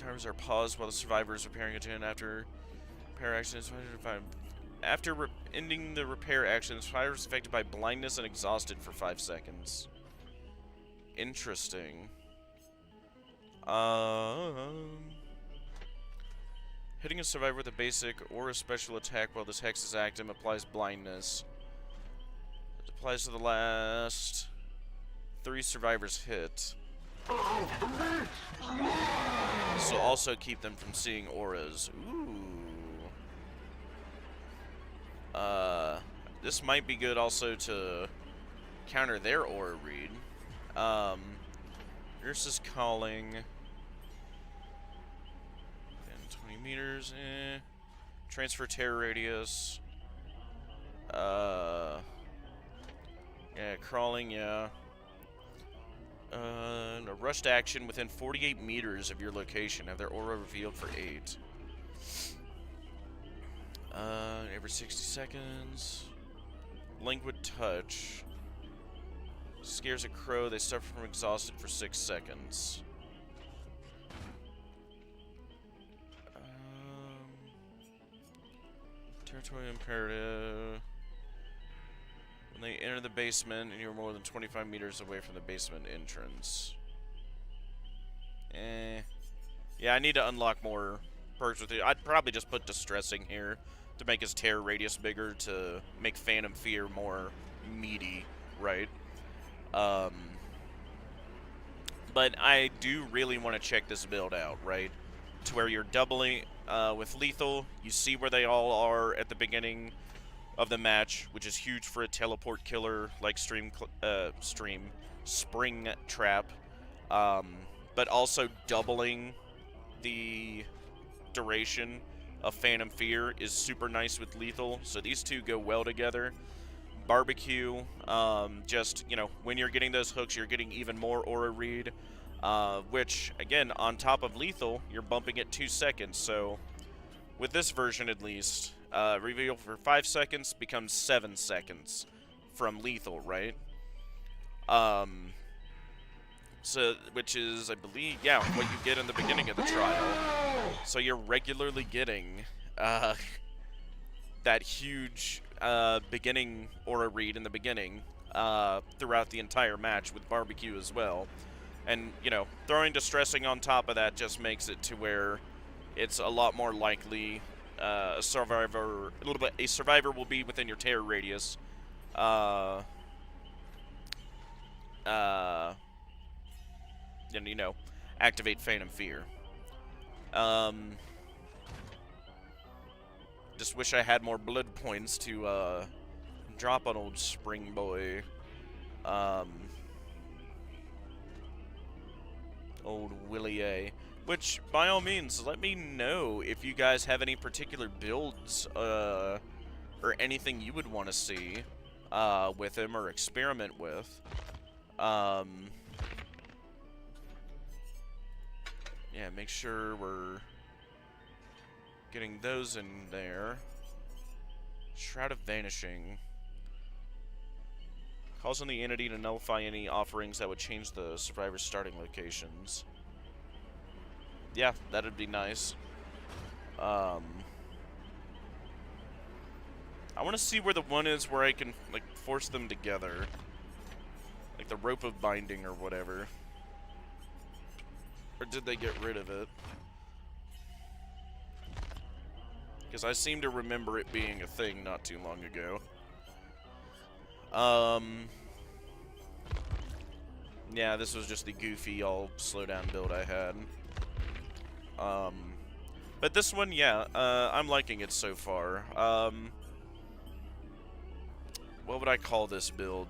Survivors are paused while the survivor is repairing again after repair actions. After ending the repair action, the survivor is affected by blindness and exhausted for 5 seconds. Interesting. Hitting a survivor with a basic or a special attack while this hex is active applies blindness. It applies to the last 3 survivors hit. So also keep them from seeing auras. Ooh. This might be good also to counter their aura read. Nurse is calling. 20 meters, Transfer terror radius. Yeah, crawling, yeah. A rushed action within 48 meters of your location. Have their aura revealed for 8. Every 60 seconds. Languid touch. Scares a crow. They suffer from exhausted for 6 seconds. Territory imperative. When they enter the basement and you're more than 25 meters away from the basement entrance. Yeah, I need to unlock more perks with it. I'd probably just put distressing here to make his terror radius bigger, to make Phantom Fear more meaty, right? But I do really want to check this build out, right? To where you're doubling with lethal. You see where they all are at the beginning of the match, which is huge for a teleport killer like Springtrap. But also doubling the duration of Phantom Fear is super nice with lethal. So these two go well together. Barbecue, just, you know, when you're getting those hooks, you're getting even more aura read. Which, again, on top of lethal, you're bumping it 2 seconds. So, with this version at least, reveal for 5 seconds becomes 7 seconds from lethal, right? So, which is, I believe, yeah, what you get in the beginning of the trial. So you're regularly getting that huge beginning aura read in the beginning throughout the entire match with barbecue as well. And, you know, throwing distressing on top of that just makes it to where it's a lot more likely a survivor will be within your terror radius. And, you know, activate Phantom Fear. Just wish I had more blood points to drop on old Spring Boy. Old Willie A. Which, by all means, let me know if you guys have any particular builds or anything you would want to see with him or experiment with. Yeah, make sure we're getting those in there. Shroud of Vanishing. Calls on the entity to nullify any offerings that would change the survivor's starting locations. Yeah, that'd be nice. I want to see where the one is where I can, like, force them together. Like the rope of binding or whatever. Or did they get rid of it? Because I seem to remember it being a thing not too long ago. Yeah, this was just the goofy all slow down build I had. But this one, yeah, I'm liking it so far. What would I call this build?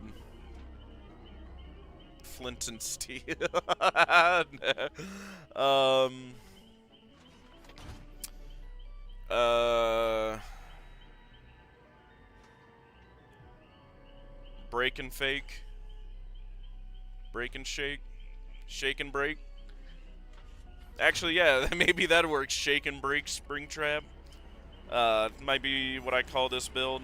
Flint and Steel. Break and fake. Break and shake. Shake and break. Actually, yeah, maybe that works. Shake and break Springtrap. Might be what I call this build.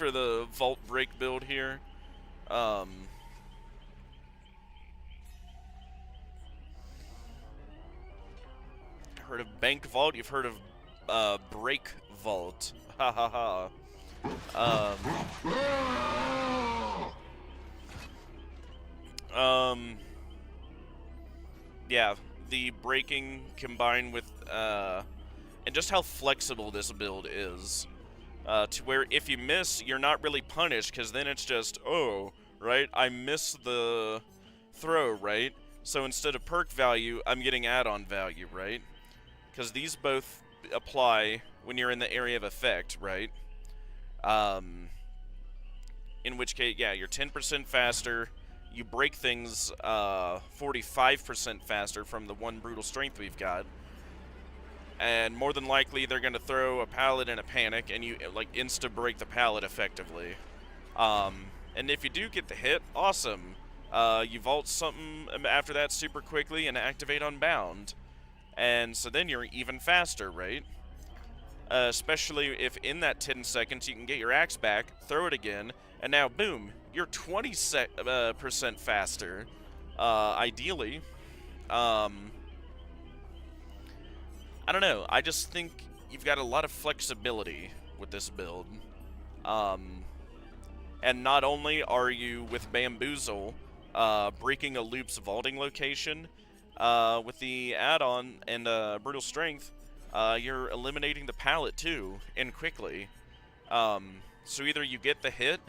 for the vault break build here. Heard of bank vault? You've heard of break vault. Ha ha ha. Yeah, the breaking combined with and just how flexible this build is, to where if you miss, you're not really punished, because then it's just, oh, right, I missed the throw, right? So instead of perk value, I'm getting add-on value, right? Because these both apply when you're in the area of effect, right? In which case, yeah, you're 10% faster. You break things 45% faster from the one brutal strength we've got. And more than likely, they're going to throw a pallet in a panic, and you, like, insta-break the pallet effectively. And if you do get the hit, awesome. You vault something after that super quickly and activate Unbound. And so then you're even faster, right? Especially if in that 10 seconds you can get your axe back, throw it again, and now, boom, you're 20% faster, ideally. I don't know, I just think you've got a lot of flexibility with this build. And not only are you, with Bamboozle, breaking a loop's vaulting location, with the add-on and Brutal Strength, you're eliminating the pallet too, and quickly. So either you get the hit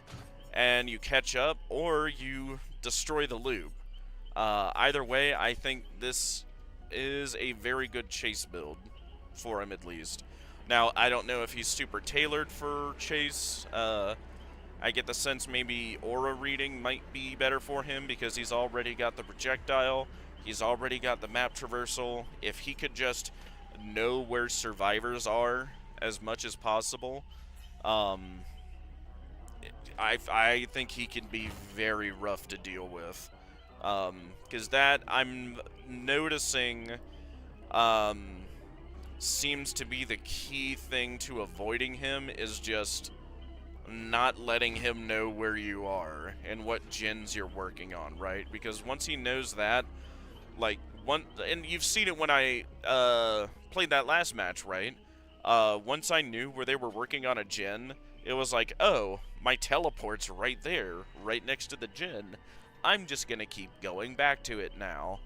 and you catch up, or you destroy the loop. Either way, I think this is a very good chase build for him, at least. Now, I don't know if he's super tailored for chase. I get the sense maybe aura reading might be better for him, because he's already got the projectile, he's already got the map traversal. If he could just know where survivors are as much as possible, I think he can be very rough to deal with. Because that, I'm noticing, seems to be the key thing to avoiding him, is just not letting him know where you are and what gens you're working on, right? Because once he knows that, like, and you've seen it when I played that last match, right? Once I knew where they were working on a gen, it was like, oh, my teleport's right there, right next to the gen. I'm just gonna keep going back to it now.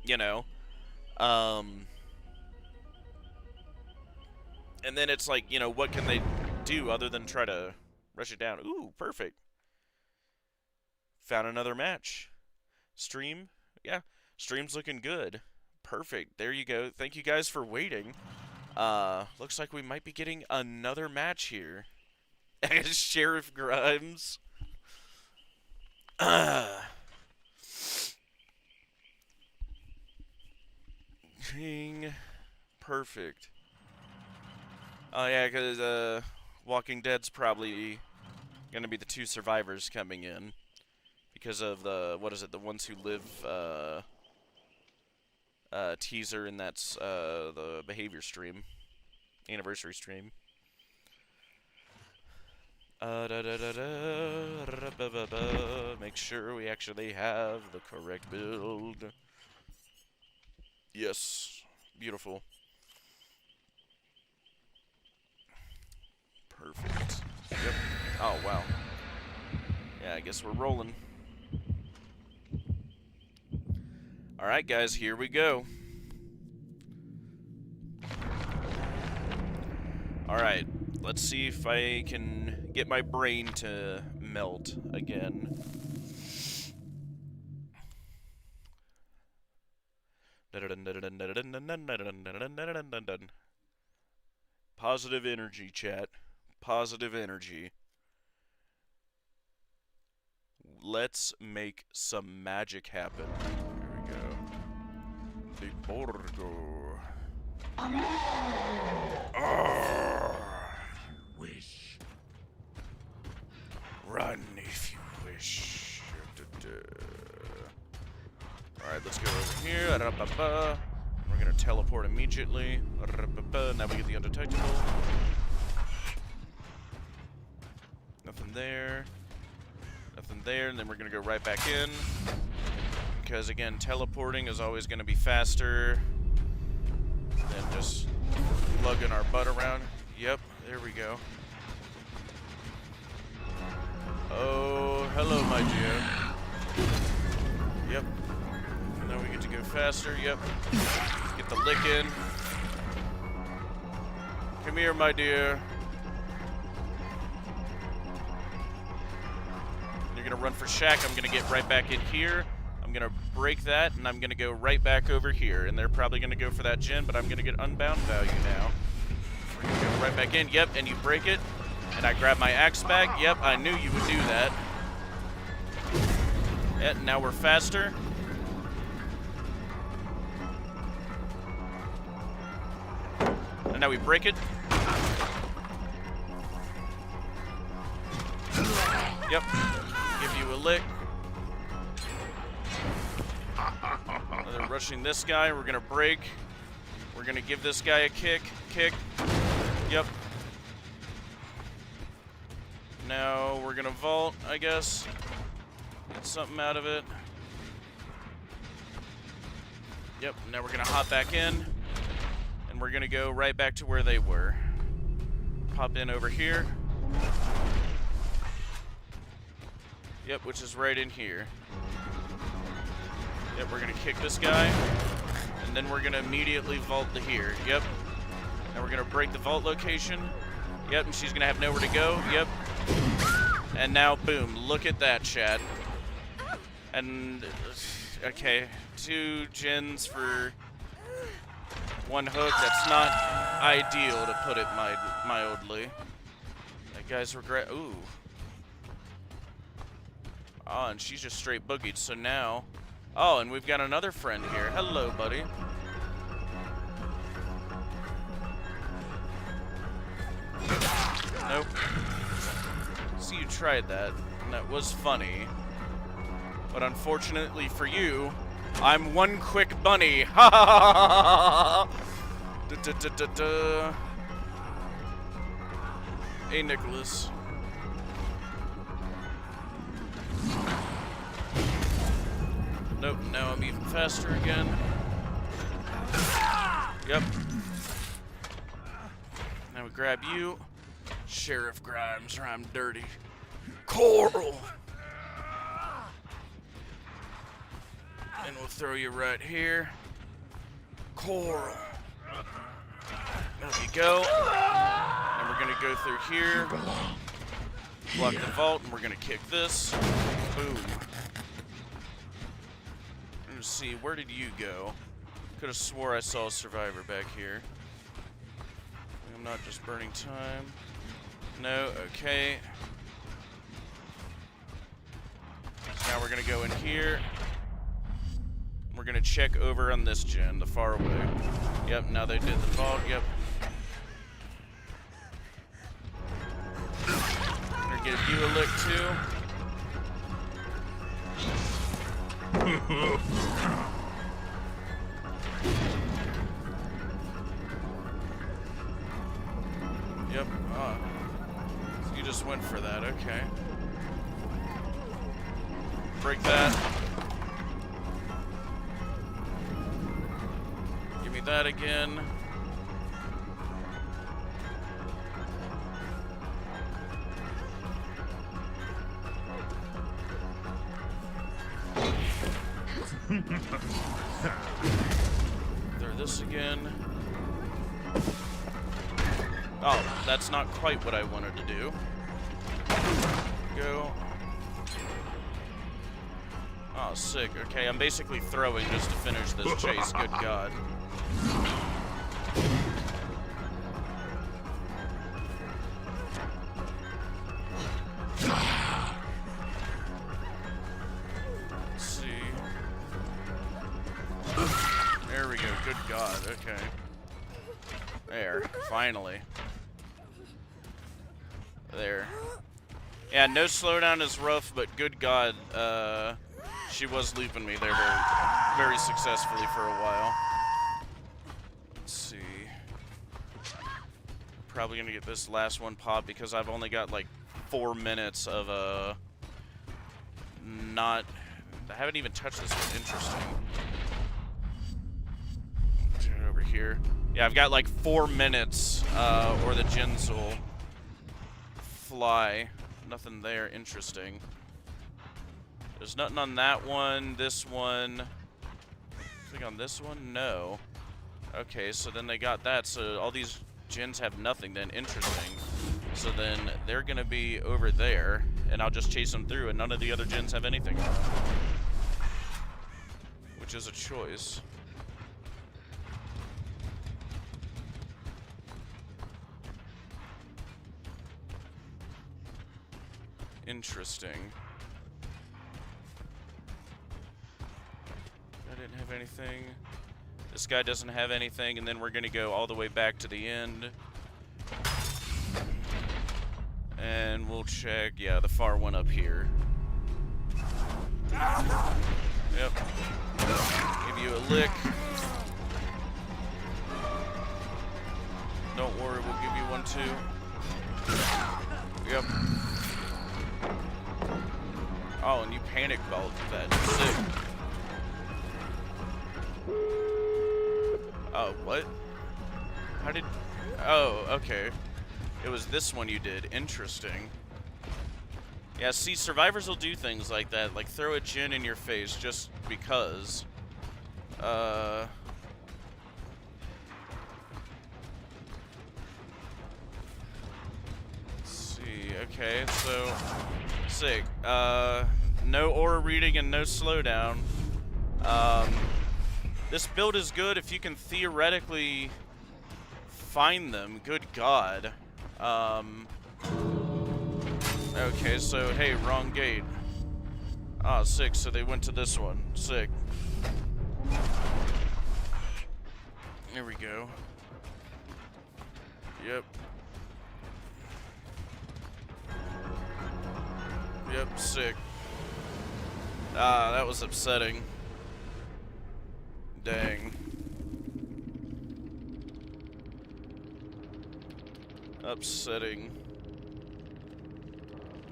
You know? And then it's like, you know, what can they do other than try to rush it down? Ooh, perfect. Found another match. Stream? Yeah, stream's looking good. Perfect. There you go. Thank you guys for waiting. Looks like we might be getting another match here. Sheriff Grimes. King. Perfect. Oh yeah, because Walking Dead's probably gonna be the two survivors coming in. Because of the, what is it, the ones who live, teaser, and that's, the behavior stream. Anniversary stream. Make sure we actually have the correct build. Yes. Beautiful. Perfect. Yep. Oh, wow. Yeah, I guess we're rolling. Alright, guys, here we go. Alright, let's see if I can get my brain to melt again. Positive energy, chat. Positive energy. Let's make some magic happen. Here we go. Borgo. Wish. Run if you wish. Alright, let's go over here. We're gonna teleport immediately. Now we get the undetectable. there. Nothing there, and then we're gonna go right back in. Because again, teleporting is always gonna be faster than just lugging our butt around. Yep, there we go. Oh, hello, my dear. Yep. Now we get to go faster. Yep. Get the lick in. Come here, my dear. You're gonna run for Shack. I'm gonna get right back in here. I'm gonna break that, and I'm gonna go right back over here. And they're probably gonna go for that gen, but I'm gonna get unbound value now. We're gonna go right back in. Yep, and you break it. And I grab my axe back. Yep, I knew you would do that. Yeah, now we're faster. And now we break it. Yep. Give you a lick. They're rushing this guy. We're gonna break. We're gonna give this guy a kick. Kick. Yep. Now we're gonna vault, I guess. Get something out of it. Yep, now we're gonna hop back in. And we're gonna go right back to where they were. Pop in over here. Yep, which is right in here. Yep, we're gonna kick this guy. And then we're gonna immediately vault to here. Yep. Now we're gonna break the vault location. Yep, and she's gonna have nowhere to go. Yep. And now, boom, look at that, chat. And, okay, 2 gens for 1 hook. That's not ideal, to put it mildly. That guy's regret. Ooh. Oh, and she's just straight boogied, so now... Oh, and we've got another friend here. Hello, buddy. Nope. See, you tried that, and that was funny. But unfortunately for you, I'm one quick bunny. Ha ha ha ha ha. Hey, Nicholas. Nope, now I'm even faster again. Yep. Now we grab you. Sheriff Grimes, or I'm dirty. Coral! And we'll throw you right here. Coral. There you go. And we're gonna go through here. Block the vault, and we're gonna kick this. Boom. Let's see, where did you go? Could have swore I saw a survivor back here. I'm not just burning time. No, okay. So now we're gonna go in here. We're gonna check over on this gen, the far away. Yep, now they did the vault, yep. Gonna give you a lick too. Yep, so you just went for that, okay. Break that. Give me that again. Throw this again. Oh, that's not quite what I wanted to do. Go. Oh, sick. Okay, I'm basically throwing just to finish this chase. Good God. Let's see. There we go. Good God. Okay. There. Finally. There. Yeah, no slowdown is rough, but good God, she was looping me there very successfully for a while. Let's see. Probably gonna get this last one popped because I've only got like 4 minutes of not. I haven't even touched this one. Interesting. Turn it over here. Yeah, I've got like 4 minutes, or the gens will fly. Nothing there. Interesting. There's nothing on that one. This one. Anything on this one? No. Okay, so then they got that. So all these gens have nothing then. Interesting. So then they're going to be over there, and I'll just chase them through, and none of the other gens have anything. Which is a choice. Interesting. I didn't have anything. This guy doesn't have anything, and then we're going to go all the way back to the end. And we'll check, yeah, the far one up here. Yep. Give you a lick. Don't worry, we'll give you one too. Yep. Oh, and you panic balled that. Sick. Oh, what? How did... Oh, okay. It was this one you did. Interesting. Yeah, see, survivors will do things like that. Like, throw a gin in your face just because. Let's see. Okay, so... Sick. No aura reading and no slowdown. This build is good if you can theoretically find them. Good God. Okay, so, hey, wrong gate. Ah, sick, so they went to this one. Sick. There we go. Yep. Yep, sick. Ah, that was upsetting. Dang. Upsetting.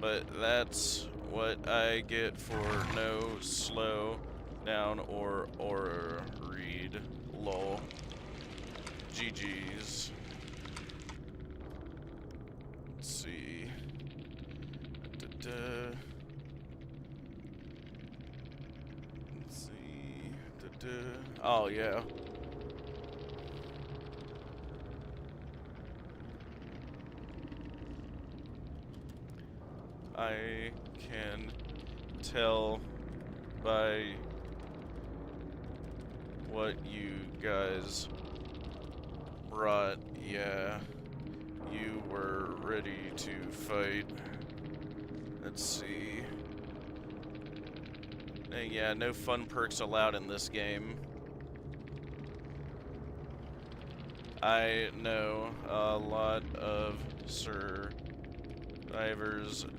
But that's what I get for no slow down or read. Lol. GG's. Let's see. Let's see. Oh, yeah. I can tell by what you guys brought. Yeah, you were ready to fight. Let's see. Yeah, no fun perks allowed in this game. I know a lot of survivors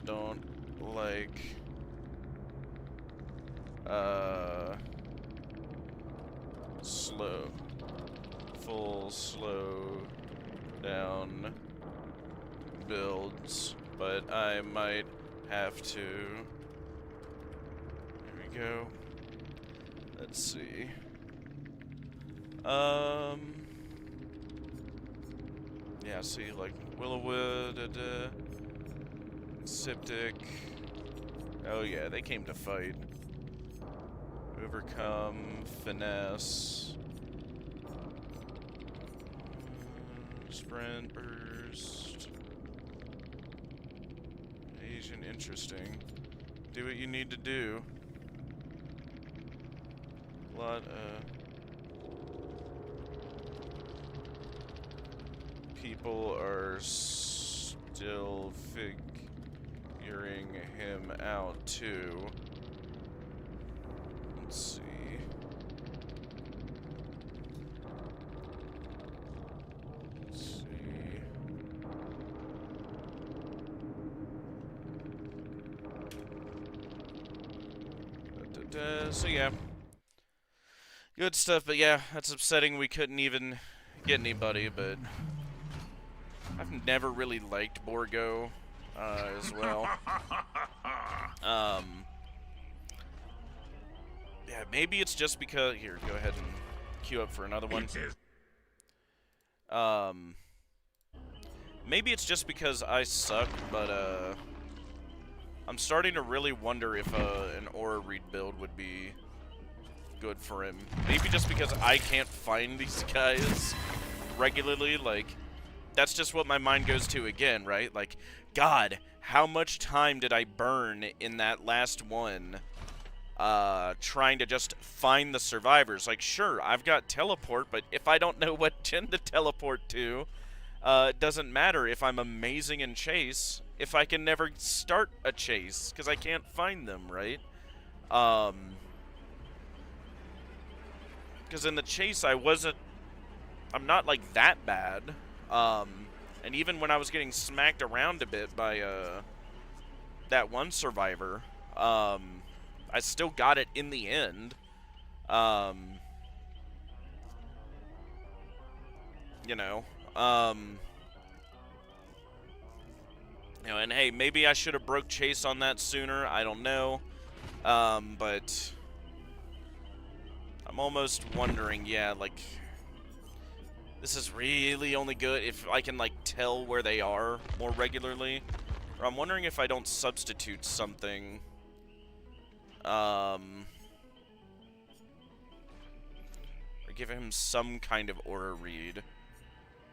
don't like full slow down builds, but I might have to. There we go. Let's see. Yeah, see, like Willowwood, Septic. Oh yeah, they came to fight. Overcome, finesse, sprint, burst, Asian, interesting. Do what you need to do. A lot of people are still figuring him out too. Let's see. Let's see. So yeah. Good stuff, but yeah, that's upsetting we couldn't even get anybody, but I've never really liked Borgo. as well. Yeah, maybe it's just because... Here, go ahead and queue up for another one. Maybe it's just because I suck, but, I'm starting to really wonder if, an Aura Reed build would be good for him. Maybe just because I can't find these guys regularly, like... That's just what my mind goes to again, right? Like, God, how much time did I burn in that last one trying to just find the survivors? Like, sure, I've got teleport, but if I don't know what gen to teleport to, it doesn't matter if I'm amazing in chase, if I can never start a chase, because I can't find them, right? Because in the chase, I'm not, like, that bad. And even when I was getting smacked around a bit by, that one survivor, I still got it in the end. You know, and hey, maybe I should have broke chase on that sooner, I don't know. But I'm almost wondering, yeah, like... This is really only good if I can, like, tell where they are more regularly. Or I'm wondering if I don't substitute something. Or give him some kind of Aura Reed.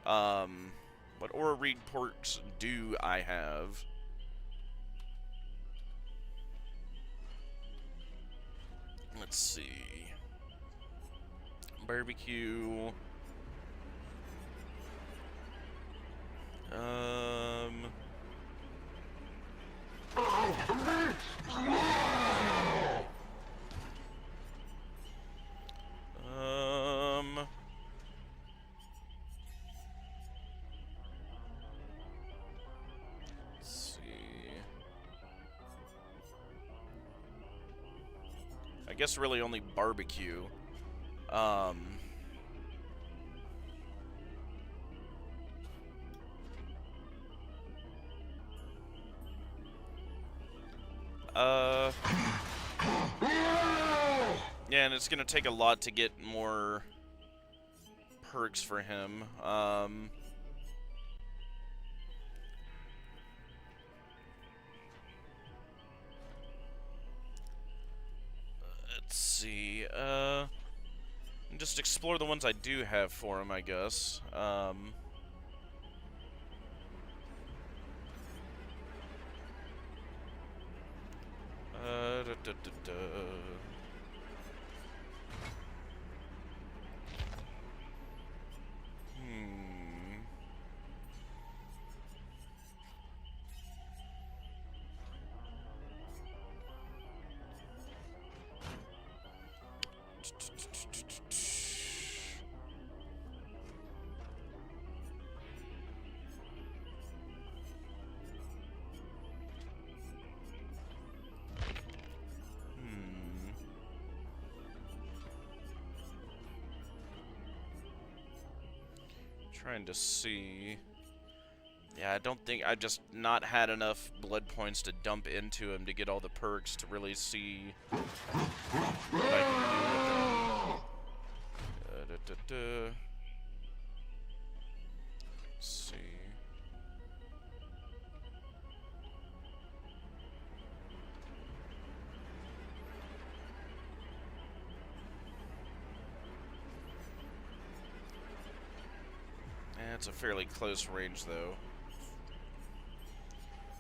What Aura Reed perks do I have? Let's see. Barbecue... Let's see. I guess really only barbecue. Yeah, and it's gonna take a lot to get more perks for him. Let's see, just explore the ones I do have for him, I guess. Trying to see. Yeah, I don't think I've just not had enough blood points to dump into him to get all the perks to really see what I can do with him. Let's see. It's a fairly close range, though.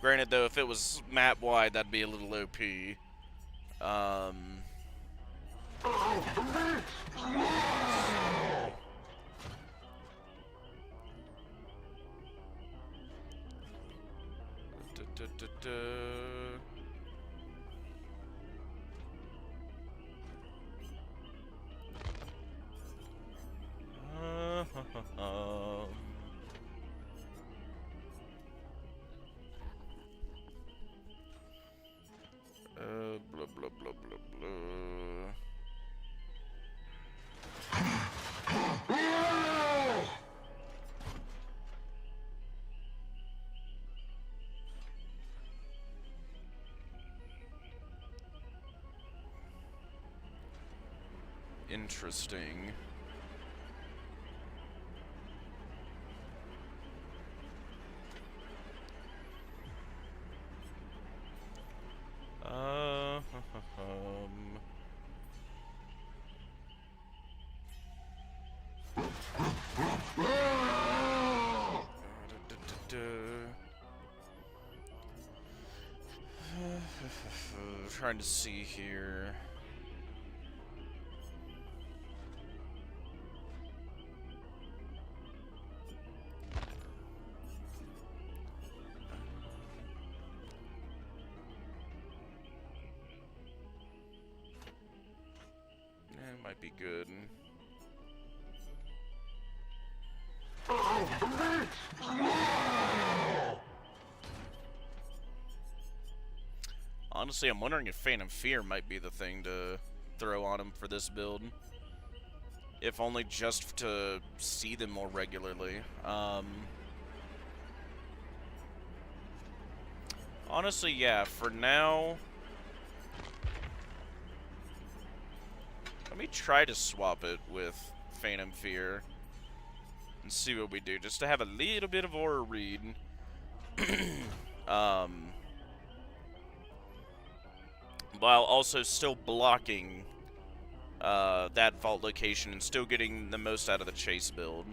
Granted, though, if it was map-wide, that'd be a little OP. Blah, blah, blah, blah, blah. interesting. Trying to see here. It might be good. Honestly, I'm wondering if Phantom Fear might be the thing to throw on him for this build. If only just to see them more regularly. Honestly, yeah, for now... Let me try to swap it with Phantom Fear and see what we do, just to have a little bit of aura read. While also still blocking that vault location and still getting the most out of the chase build.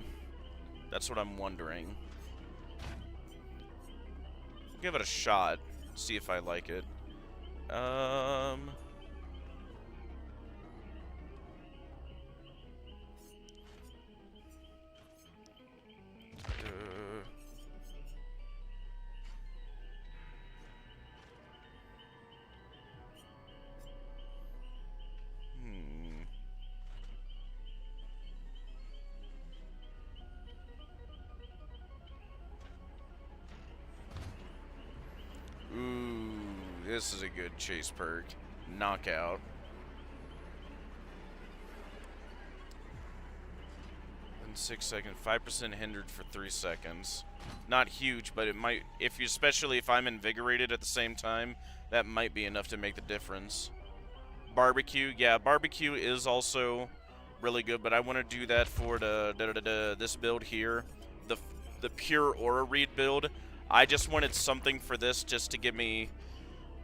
That's what I'm wondering. Give it a shot, see if I like it. Ooh, this is a good chase perk. Knockout. In 6 seconds, 5% hindered for 3 seconds. Not huge, but it might, if you, especially if I'm invigorated at the same time, that might be enough to make the difference. Barbecue, yeah, barbecue is also really good, but I want to do that for this build here, the pure aura read build. I just wanted something for this just to give me,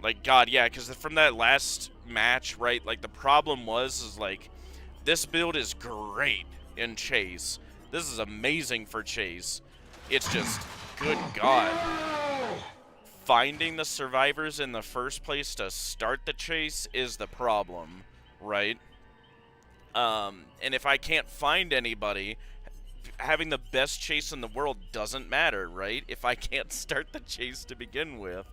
like, God, yeah, because from that last match, right, like, the problem is, like, this build is great in chase. This is amazing for chase. It's just, good God. Finding the survivors in the first place to start the chase is the problem, right? And if I can't find anybody, having the best chase in the world doesn't matter, right? If I can't start the chase to begin with.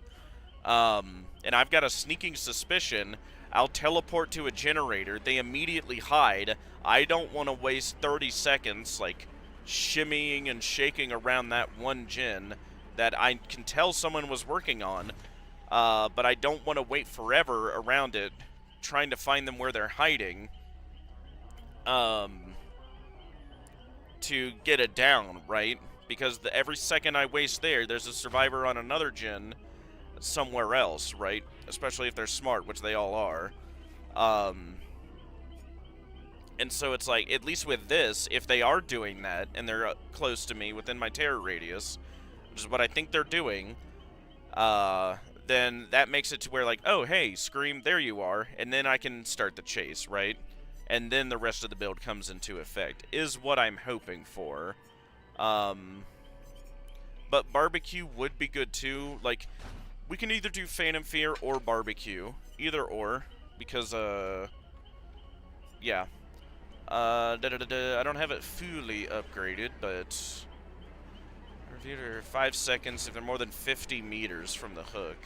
And I've got a sneaking suspicion I'll teleport to a generator, they immediately hide. I don't want to waste 30 seconds, like, shimmying and shaking around that one gen that I can tell someone was working on, but I don't want to wait forever around it, trying to find them where they're hiding, to get it down, right? Because every second I waste there's a survivor on another gen somewhere else, right? Especially if they're smart, which they all are. And so it's like, at least with this, if they are doing that, and they're close to me, within my terror radius, which is what I think they're doing, then that makes it to where, like, oh, hey, Scream, there you are, and then I can start the chase, right? And then the rest of the build comes into effect, is what I'm hoping for. But Barbecue would be good, too. Like, we can either do Phantom Fear or Barbecue. Either or, because, yeah. I don't have it fully upgraded, but... 5 seconds if they're more than 50 meters from the hook.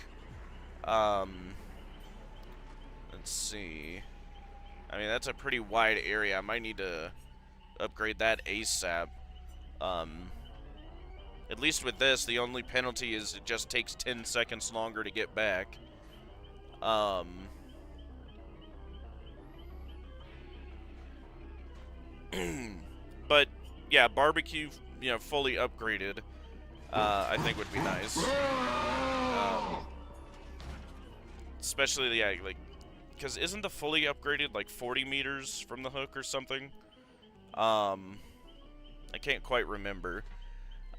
Let's see. I mean, that's a pretty wide area. I might need to upgrade that ASAP. At least with this, the only penalty is it just takes 10 seconds longer to get back. But, yeah, Barbecue, you know, fully upgraded, I think would be nice. Especially, yeah, like, because isn't the fully upgraded like 40 meters from the hook or something? I can't quite remember.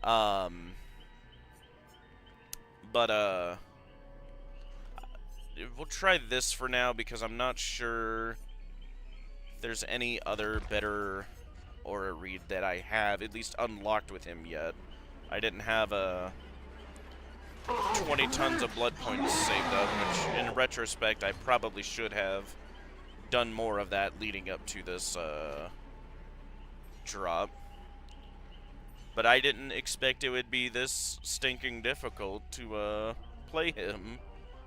But we'll try this for now because I'm not sure if there's any other better aura read that I have, at least unlocked with him yet. I didn't have 20 tons of blood points saved up, which in retrospect I probably should have done more of that leading up to this drop. But I didn't expect it would be this stinking difficult to play him,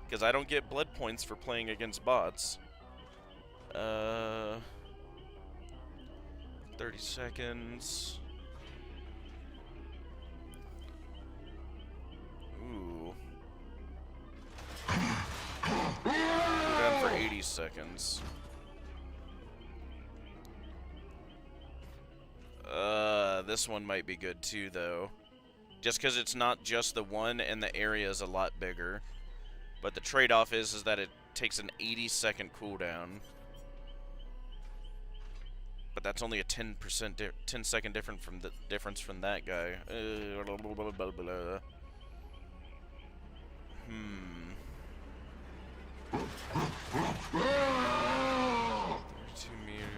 because I don't get blood points for playing against bots. 30 seconds. Ooh. We're done for 80 seconds. This one might be good too, though. Just because it's not just the one and the area is a lot bigger. But the trade-off is that it takes an 80-second cooldown. But that's only a 10-second difference from that guy. 32 meters.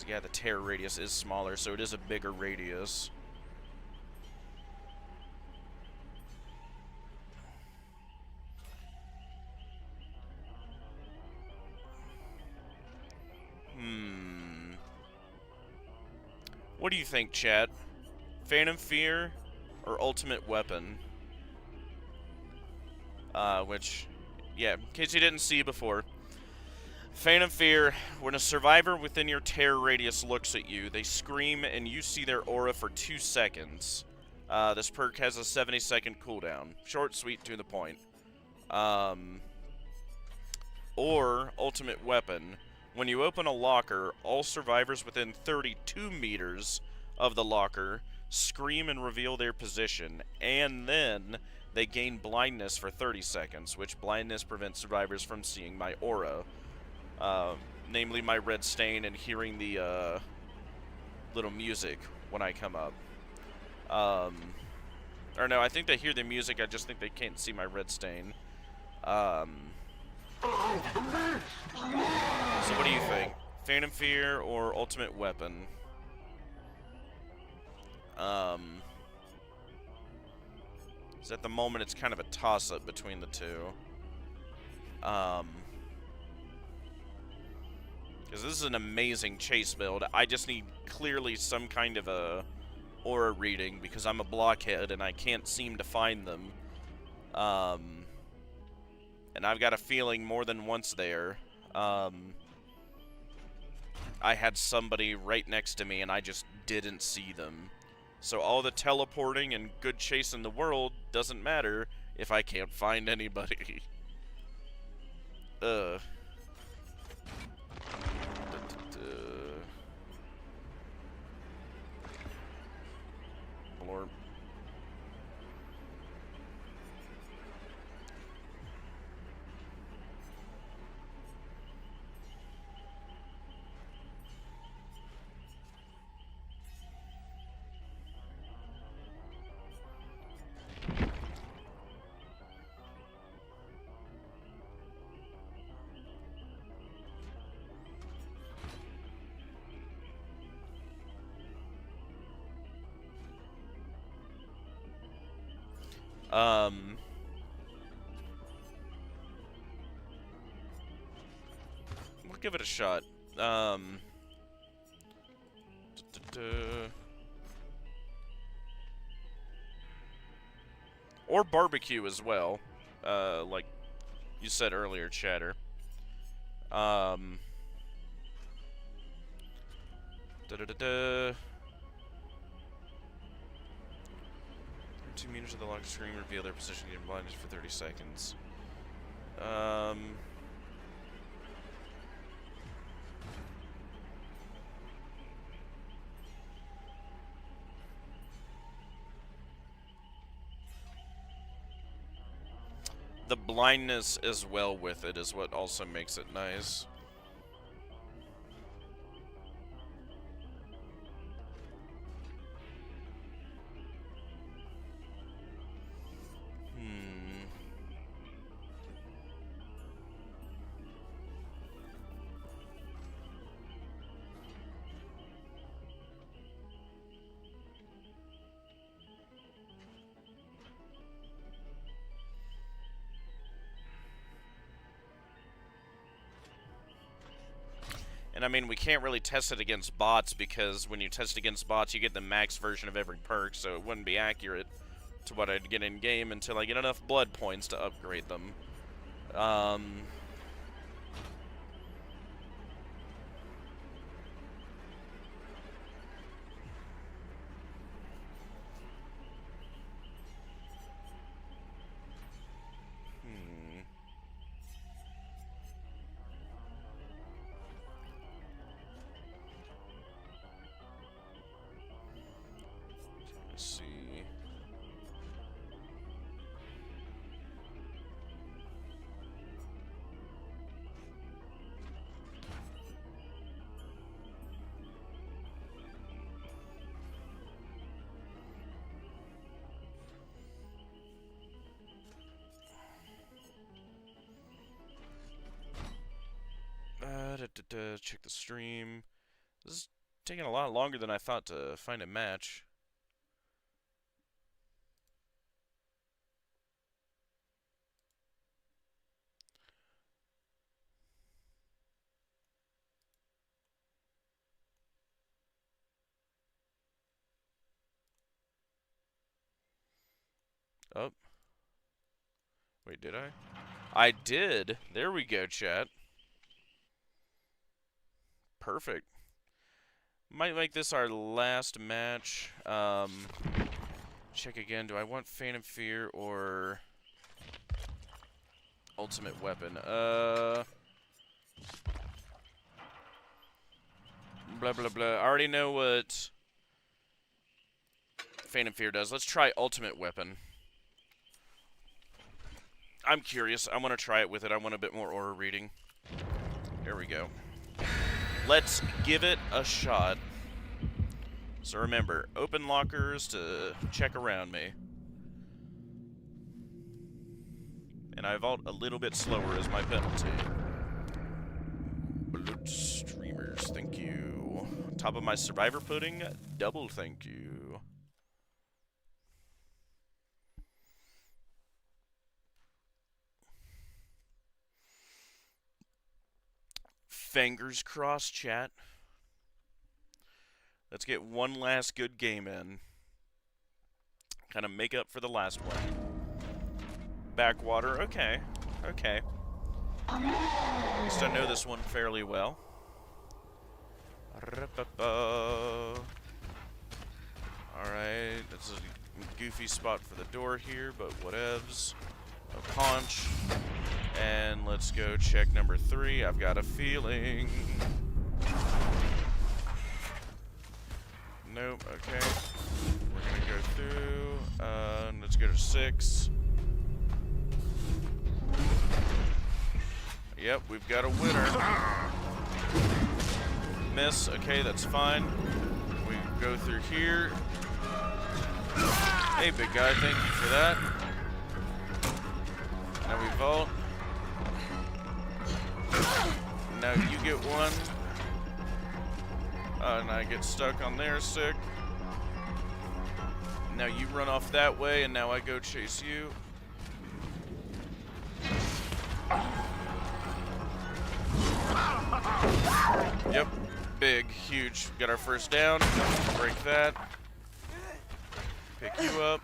Yeah, the tear radius is smaller, so it is a bigger radius. What do you think, chat? Phantom Fear or Ultimate Weapon? Which, yeah, in case you didn't see before. Phantom Fear, when a survivor within your tear radius looks at you, they scream and you see their aura for 2 seconds. This perk has a 70-second cooldown. Short, sweet, to the point. Or Ultimate Weapon. When you open a locker, all survivors within 32 meters of the locker scream and reveal their position, and then they gain blindness for 30 seconds, which blindness prevents survivors from seeing my aura. Namely my red stain and hearing the little music when I come up. Or no, I think they hear the music, I just think they can't see my red stain. So what do you think? Phantom Fear or Ultimate Weapon? So at the moment it's kind of a toss-up between the two. Because this is an amazing chase build. I just need clearly some kind of a aura reading because I'm a blockhead and I can't seem to find them. And I've got a feeling more than once there, I had somebody right next to me and I just didn't see them. So all the teleporting and good chase in the world doesn't matter if I can't find anybody. Blorp. We'll give it a shot. Or barbecue as well, like you said earlier, Chatter. 2 meters of the lock screen reveal their position getting blinded for 30 seconds. The blindness as well with it is what also makes it nice. And I mean, we can't really test it against bots because when you test against bots, you get the max version of every perk, so it wouldn't be accurate to what I'd get in game until I get enough blood points to upgrade them. Let's see. Check the stream. This is taking a lot longer than I thought to find a match. Oh. Wait, did I? I did. There we go, chat. Perfect. Might make this our last match. Check again. Do I want Phantom Fear or Ultimate Weapon? Blah, blah, blah. I already know what Phantom Fear does. Let's try Ultimate Weapon. I'm curious. I want to try it with it. I want a bit more aura reading. There we go. Let's give it a shot. So remember, open lockers to check around me. And I vault a little bit slower as my penalty. Blood streamers, thank you. Top of my survivor pudding, double thank you. Fingers crossed, chat. Let's get one last good game in. Kind of make up for the last one. Backwater, okay. Okay. At least I know this one fairly well. Alright, that's a goofy spot for the door here, but whatevs. No punch. And let's go check number 3. I've got a feeling. Nope, okay. We're gonna go through. Let's go to 6. Yep, we've got a winner. Miss, okay, that's fine. We go through here. Hey, big guy, thank you for that. Now we vault. Now you get one. And I get stuck on there, sick. Now you run off that way, and now I go chase you. Yep, big, huge. Got our first down. Break that. Pick you up.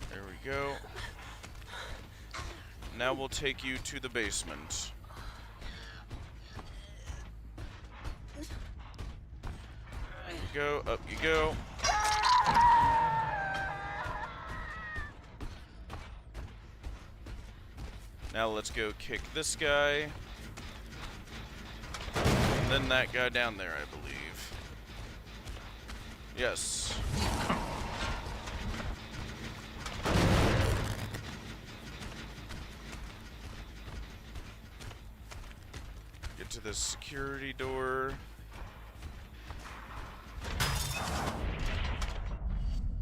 There we go. Now we'll take you to the basement. There you go, up you go. Now let's go kick this guy. And then that guy down there, I believe. Yes. this security door.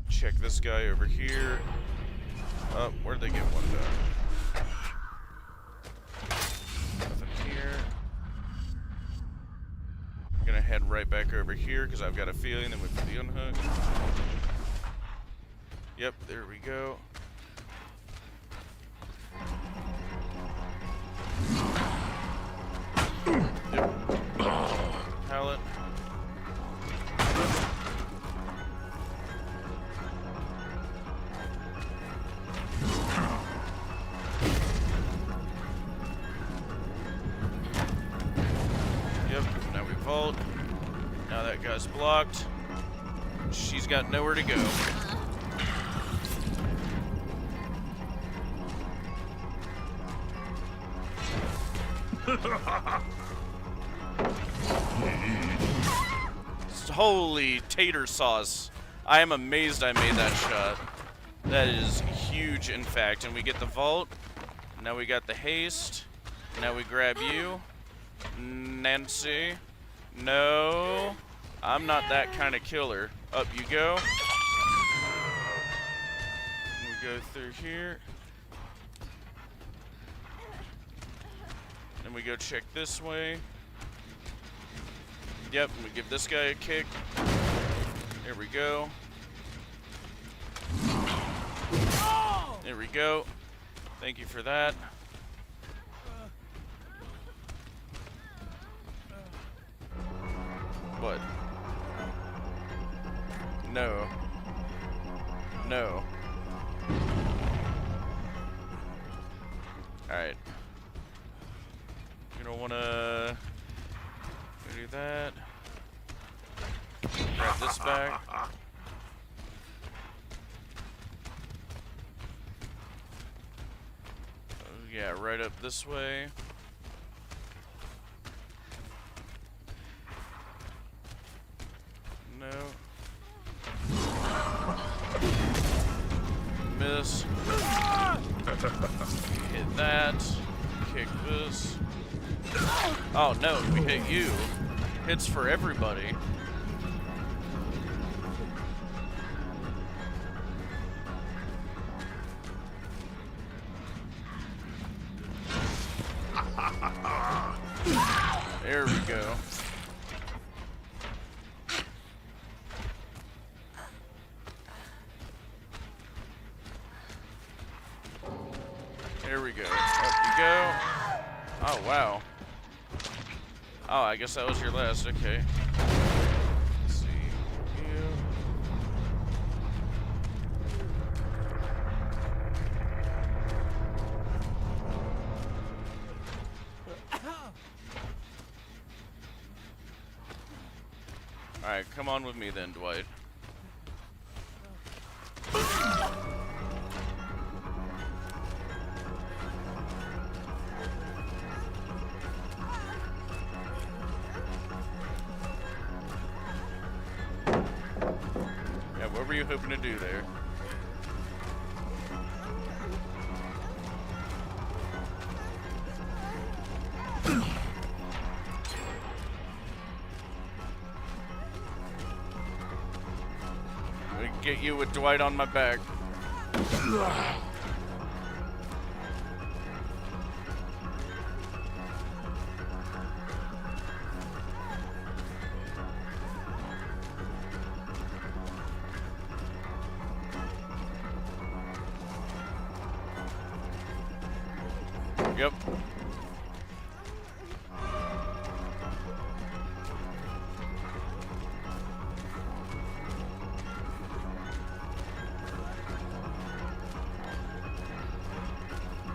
Check this guy over here. Oh, where'd they get one done? Nothing here. I'm gonna head right back over here because I've got a feeling that we put the unhook. Yep, there we go. Yep. Pallet. Yep, now we vault. Now that guy's blocked. She's got nowhere to go. Holy tater sauce. I am amazed I made that shot. That is huge, in fact. And we get the vault. Now we got the haste. Now we grab you. Nancy. No. I'm not that kind of killer. Up you go. We go through here. Then we go check this way. Yep, and we give this guy a kick. There we go. There we go. Thank you for that. What? No. No. Alright. You don't wanna do that. Grab this back. Oh, yeah, right up this way. No. Miss. Hit that. Kick this. Oh no, we hit you. Hits for everybody. There we go. There we go. Up you go. Oh, wow. Oh, I guess that was your last. Okay. Let's see. You. Alright, come on with me then, Dwight. What were you hoping to do there? We get you with Dwight on my back. Yep.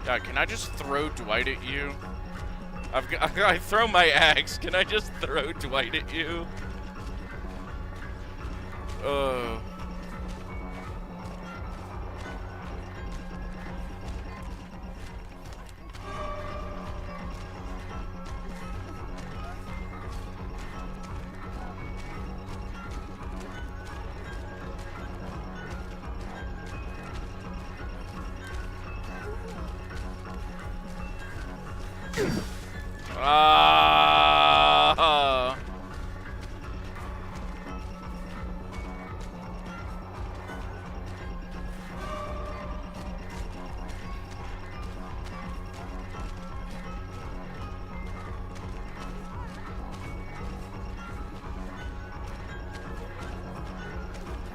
God, can I just throw Dwight at you? I throw my axe. Can I just throw Dwight at you? Oh. Ah!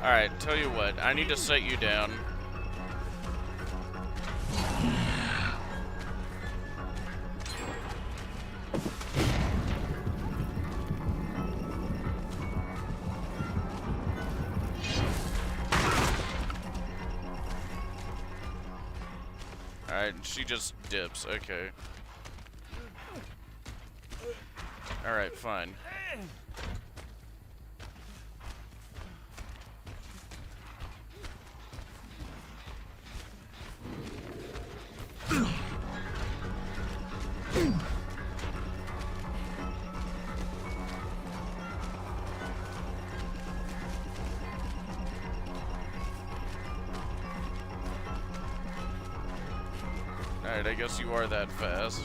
Alright, tell you what, I need to set you down. Alright, she just dips, okay. Alright, fine. Alright, I guess you are that fast.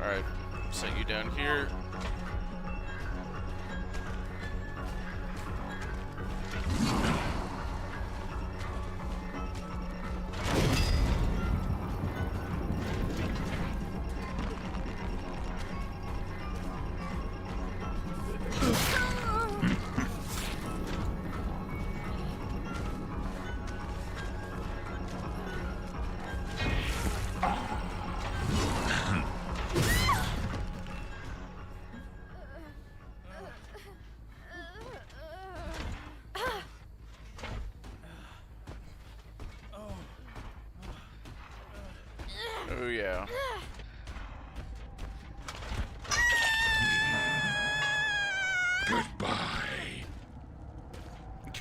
Alright, set you down here. Oh yeah. Goodbye.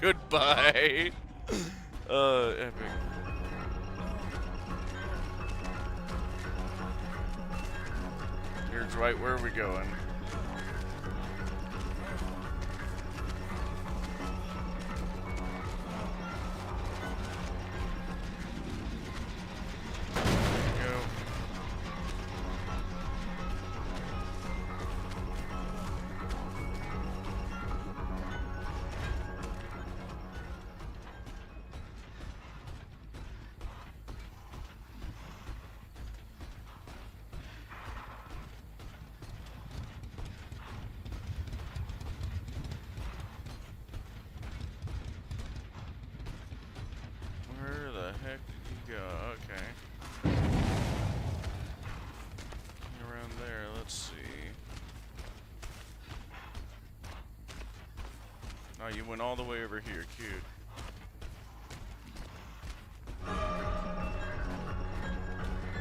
Goodbye. Epic. Here's right where are we going? Where the heck did you go? Okay. Around there, let's see. Oh, you went all the way over here, cute.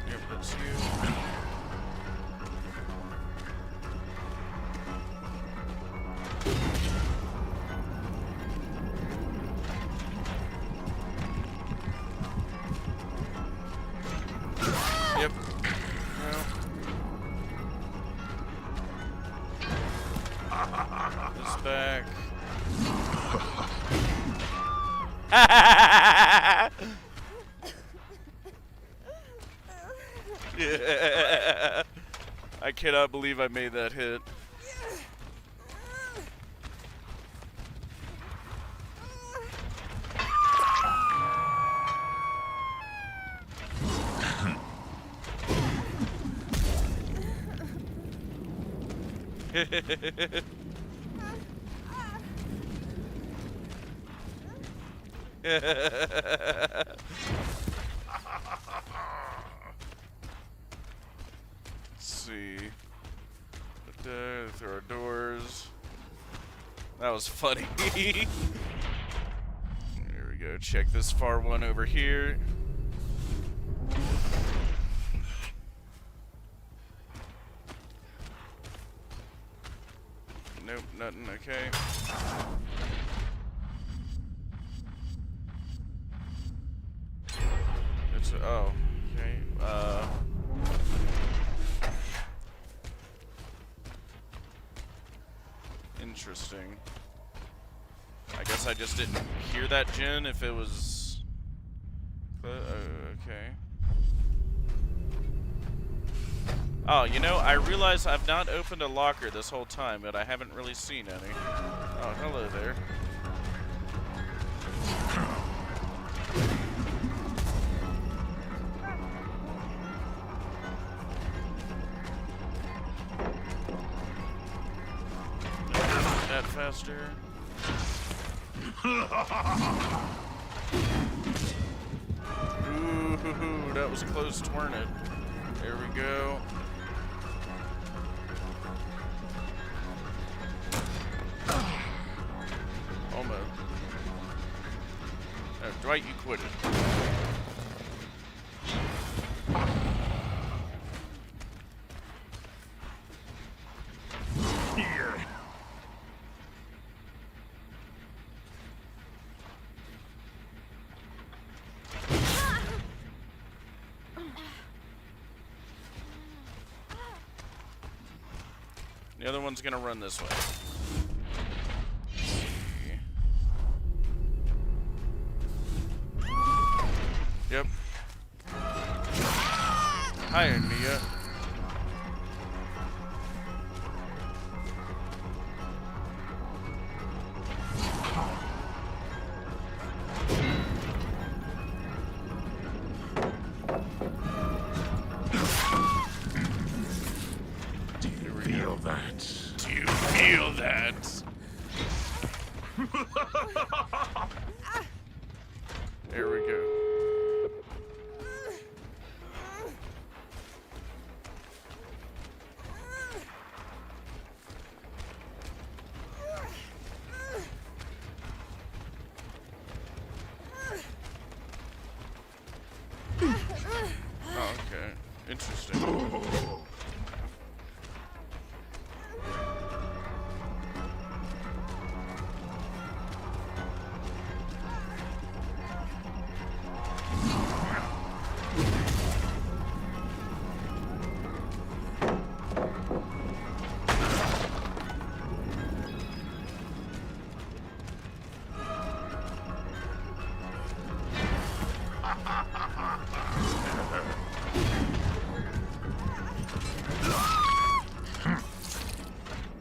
Yep, that's you. Yep. Well. This back. Yeah. I cannot believe I made that hit. Let's see. Through our doors. That was funny. There we go. Check this far one over here. Nope, nothing. Okay. It's oh, okay. Interesting. I guess I just didn't hear that gen if it was. Okay. Oh, you know, I realize I've not opened a locker this whole time, but I haven't really seen any. Oh, hello there. faster. Ooh, that was close, weren't it? There we go. Almost. Oh, Dwight, you quit it. Here. The other one's gonna run this way. Yep. Hi, Mia. Feel that. Do you feel that? There we go. Oh, okay. Interesting.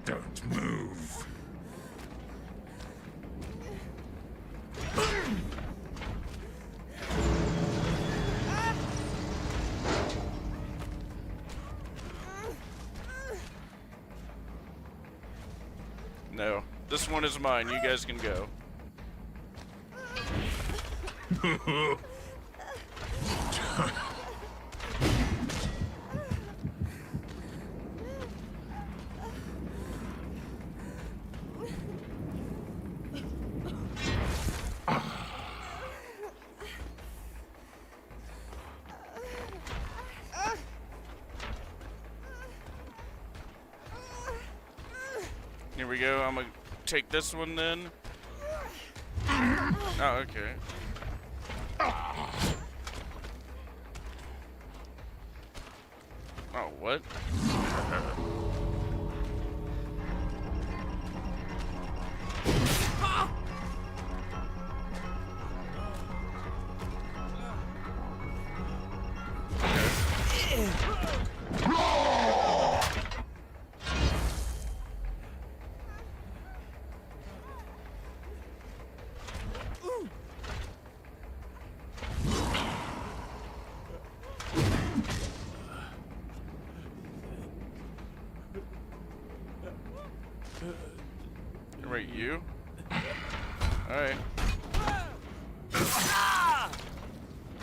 Don't move. No, this one is mine. You guys can go. Here we go. I'm gonna take this one then. Oh, okay. Oh, what? Right, you? Alright.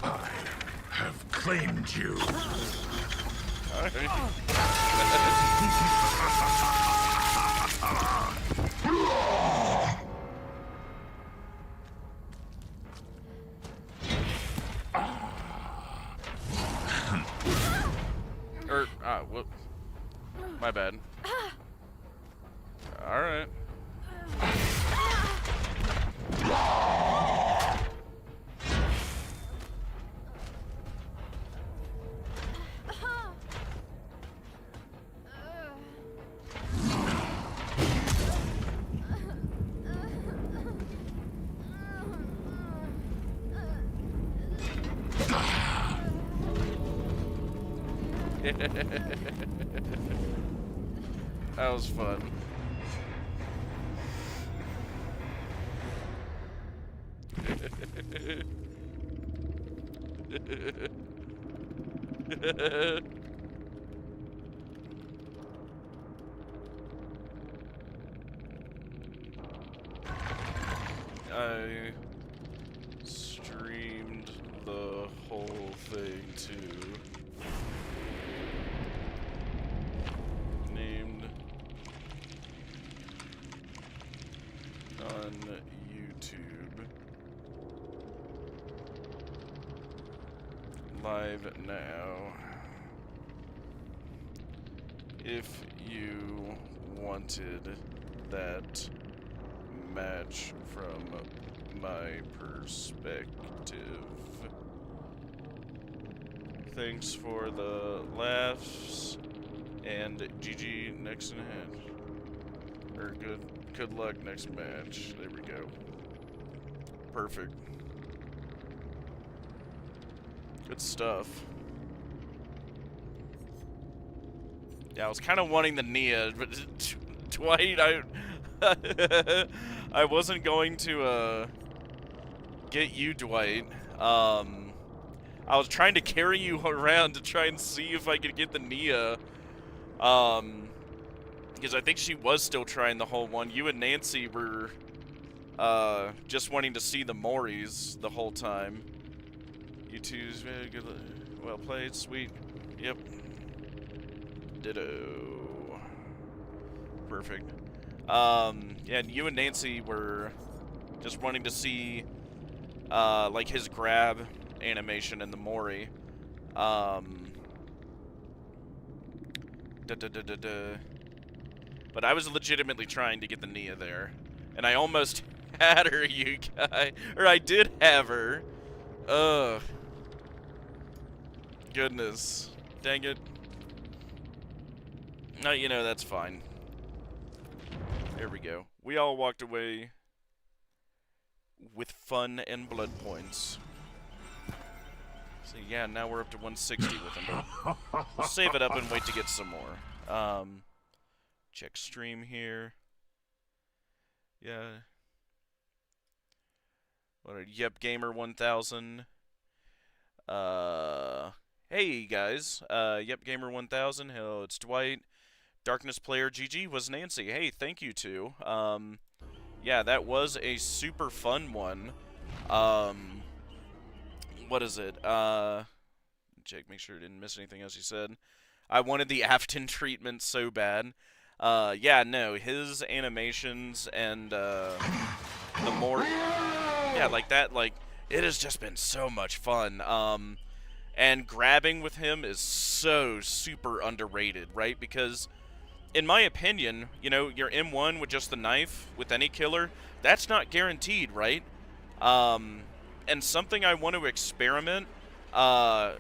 I have claimed you. Alright. Whoop. My bad. Alright. That was fun. I streamed the whole thing too. Named on YouTube. Live now. If you wanted that match from my perspective. Thanks for the laughs and GG next match. Or good luck next match. There we go. Perfect. Good stuff. Yeah, I was kind of wanting the Nia, but Dwight, I wasn't going to get you, Dwight. I was trying to carry you around to try and see if I could get the Nia. Because I think she was still trying the whole one. You and Nancy were just wanting to see the Moris the whole time. You two's very good. Well played, sweet. Yep. Ditto. Perfect. Yeah, and you and Nancy were just wanting to see, like, his grab animation in the Mori. But I was legitimately trying to get the Nia there. And I almost had her, you guy. Or I did have her. Ugh. Goodness. Dang it. No, you know, that's fine. There we go. We all walked away with fun and blood points. So yeah, now we're up to 160 with him. We'll save it up and wait to get some more. Check stream here. Yeah. What are Yep Gamer 1000? Hey guys. Yep Gamer 1000. Hello, it's Dwight. Darkness Player GG was Nancy. Hey, thank you too. Yeah, that was a super fun one. What is it? Check, make sure I didn't miss anything else you said. I wanted the Afton treatment so bad. Yeah, no, his animations and, the more, yeah, like that, like, it has just been so much fun. And grabbing with him is so super underrated, right? Because, in my opinion, you know, your M1 with just the knife, with any killer, that's not guaranteed, right? And something I want to experiment, I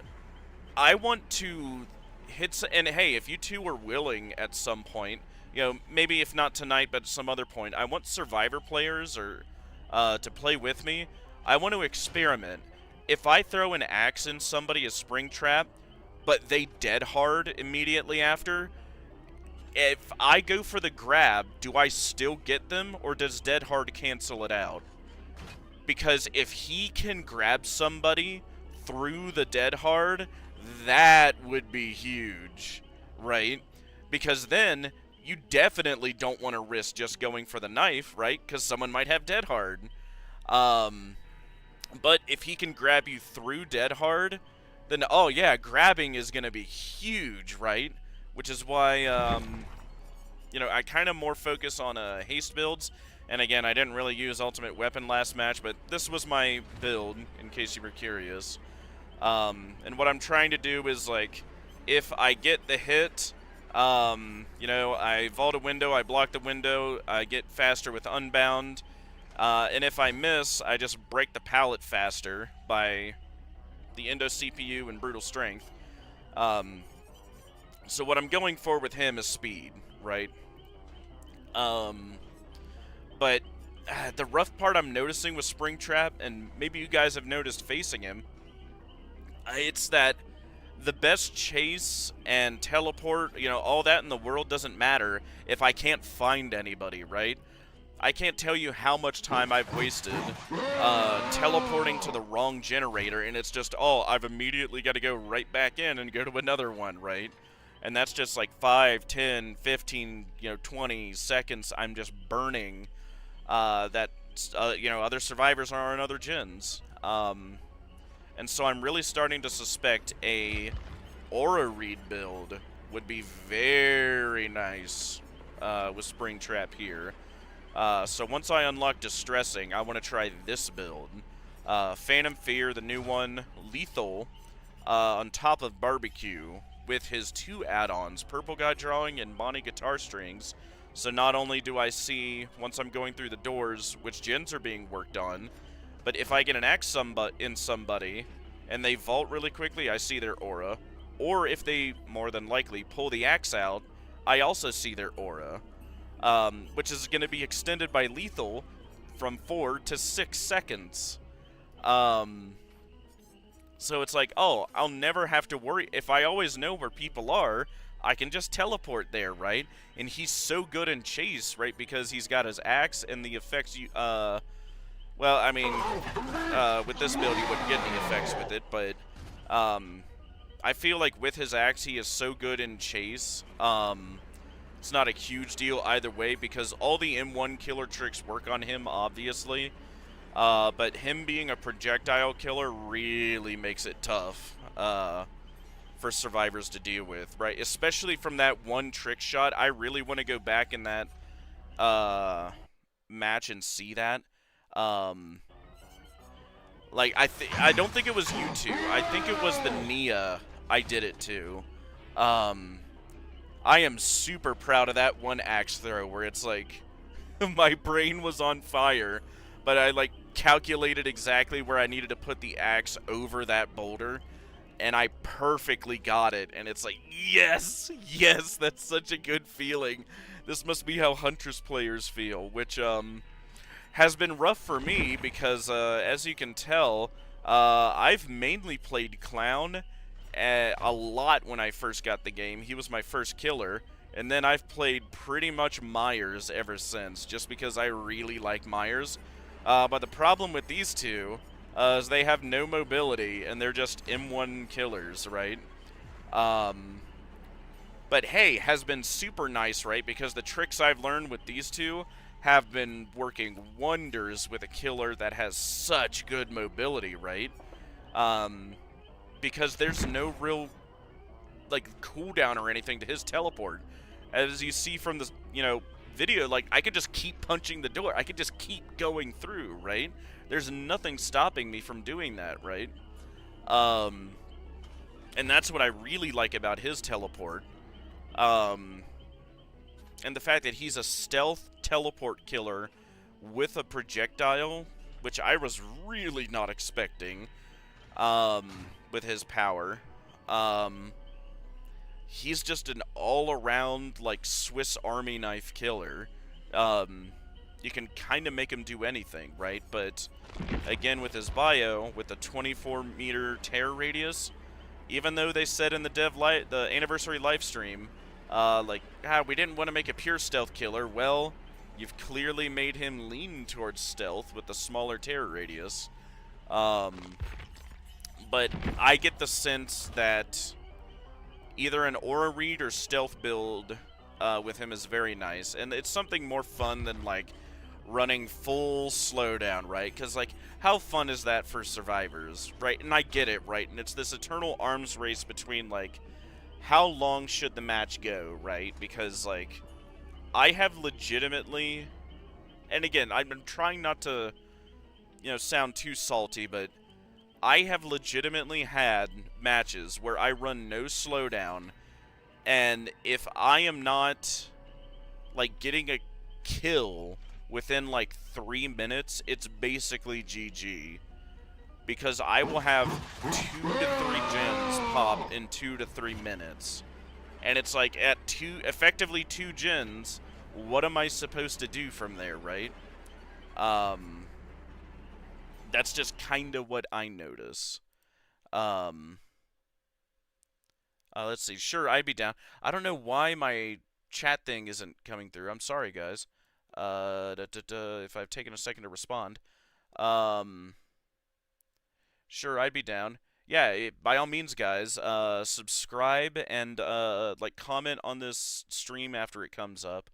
want to hit, and hey, if you two are willing at some point, you know, maybe if not tonight, but some other point, I want Survivor players or to play with me. I want to experiment. If I throw an axe in somebody as Springtrap, but they dead hard immediately after, if I go for the grab, do I still get them, or does dead hard cancel it out? Because if he can grab somebody through the dead hard, that would be huge, right? Because then you definitely don't want to risk just going for the knife, right? Because someone might have dead hard. But if he can grab you through dead hard, then, oh yeah, grabbing is going to be huge, right? Which is why, you know, I kind of more focus on haste builds. And again, I didn't really use ultimate weapon last match, but this was my build, in case you were curious. And what I'm trying to do is, like, if I get the hit, you know, I vault a window, I block the window, I get faster with Unbound. And if I miss, I just break the pallet faster by the Endo CPU and Brutal Strength. So what I'm going for with him is speed, right? But the rough part I'm noticing with Springtrap, and maybe you guys have noticed facing him, it's that the best chase and teleport, you know, all that in the world doesn't matter if I can't find anybody, right? I can't tell you how much time I've wasted teleporting to the wrong generator, and it's just, oh, I've immediately got to go right back in and go to another one, right? And that's just like 5, 10, 15, you know, 20 seconds I'm just burning that other survivors are on other gens. And so I'm really starting to suspect a aura read build would be very nice with Springtrap here. So once I unlock Distressing, I want to try this build. Phantom Fear, the new one, Lethal, on top of Barbecue, with his 2 add-ons, Purple Guy Drawing and Bonnie Guitar Strings. So not only do I see, once I'm going through the doors, which gens are being worked on, but if I get an axe in somebody, and they vault really quickly, I see their aura. Or if they, more than likely, pull the axe out, I also see their aura. Which is going to be extended by Lethal from 4 to 6 seconds. So it's like, oh, I'll never have to worry. If I always know where people are, I can just teleport there, right? And he's so good in chase, right? Because he's got his axe and the effects you, well, I mean, with this build, he wouldn't get any effects with it, but, I feel like with his axe, he is so good in chase. It's not a huge deal either way because all the M1 killer tricks work on him, obviously. But him being a projectile killer really makes it tough for survivors to deal with, right? Especially from that one trick shot. I really want to go back in that match and see that. Like, I don't think it was you two. I think it was the Nia I did it to. I am super proud of that one axe throw where it's like my brain was on fire, but I like calculated exactly where I needed to put the axe over that boulder, and I perfectly got it. And it's like, yes, yes, that's such a good feeling. This must be how Huntress players feel, which has been rough for me because as you can tell, I've mainly played Clown a lot when I first got the game. He was my first killer, and then I've played pretty much Myers ever since, just because I really like Myers. But the problem with these two is they have no mobility, and they're just M1 killers, right? But hey, has been super nice, right? Because the tricks I've learned with these two have been working wonders with a killer that has such good mobility, right? Because there's no real, like, cooldown or anything to his teleport. As you see from this, video, like, I could just keep punching the door. I could just keep going through, right? There's nothing stopping me from doing that, right? And that's what I really like about his teleport. And the fact that he's a stealth teleport killer with a projectile, which I was really not expecting, with his power. He's just an all-around, like, Swiss Army knife killer. You can kind of make him do anything, right? But, again, with his bio, with the 24-meter tear radius, even though they said in the anniversary livestream, we didn't want to make a pure stealth killer, well, you've clearly made him lean towards stealth with the smaller tear radius. But I get the sense that either an aura read or stealth build with him is very nice, and it's something more fun than, like, running full slowdown, right? Because, like, how fun is that for survivors, right? And I get it, right? And it's this eternal arms race between, like, how long should the match go, right? Because, like, I have legitimately, and again, I'm trying not to, sound too salty, but I have legitimately had matches where I run no slowdown, and if I am not, like, getting a kill within, like, 3 minutes, it's basically GG. Because I will have 2 to 3 gens pop in 2 to 3 minutes. And it's like, at effectively 2 gens, what am I supposed to do from there, right? That's just kind of what I notice. Let's see. Sure, I'd be down. I don't know why my chat thing isn't coming through. I'm sorry, guys. If I've taken a second to respond. Sure, I'd be down. Yeah, by all means, guys, subscribe and, like, comment on this stream after it comes up.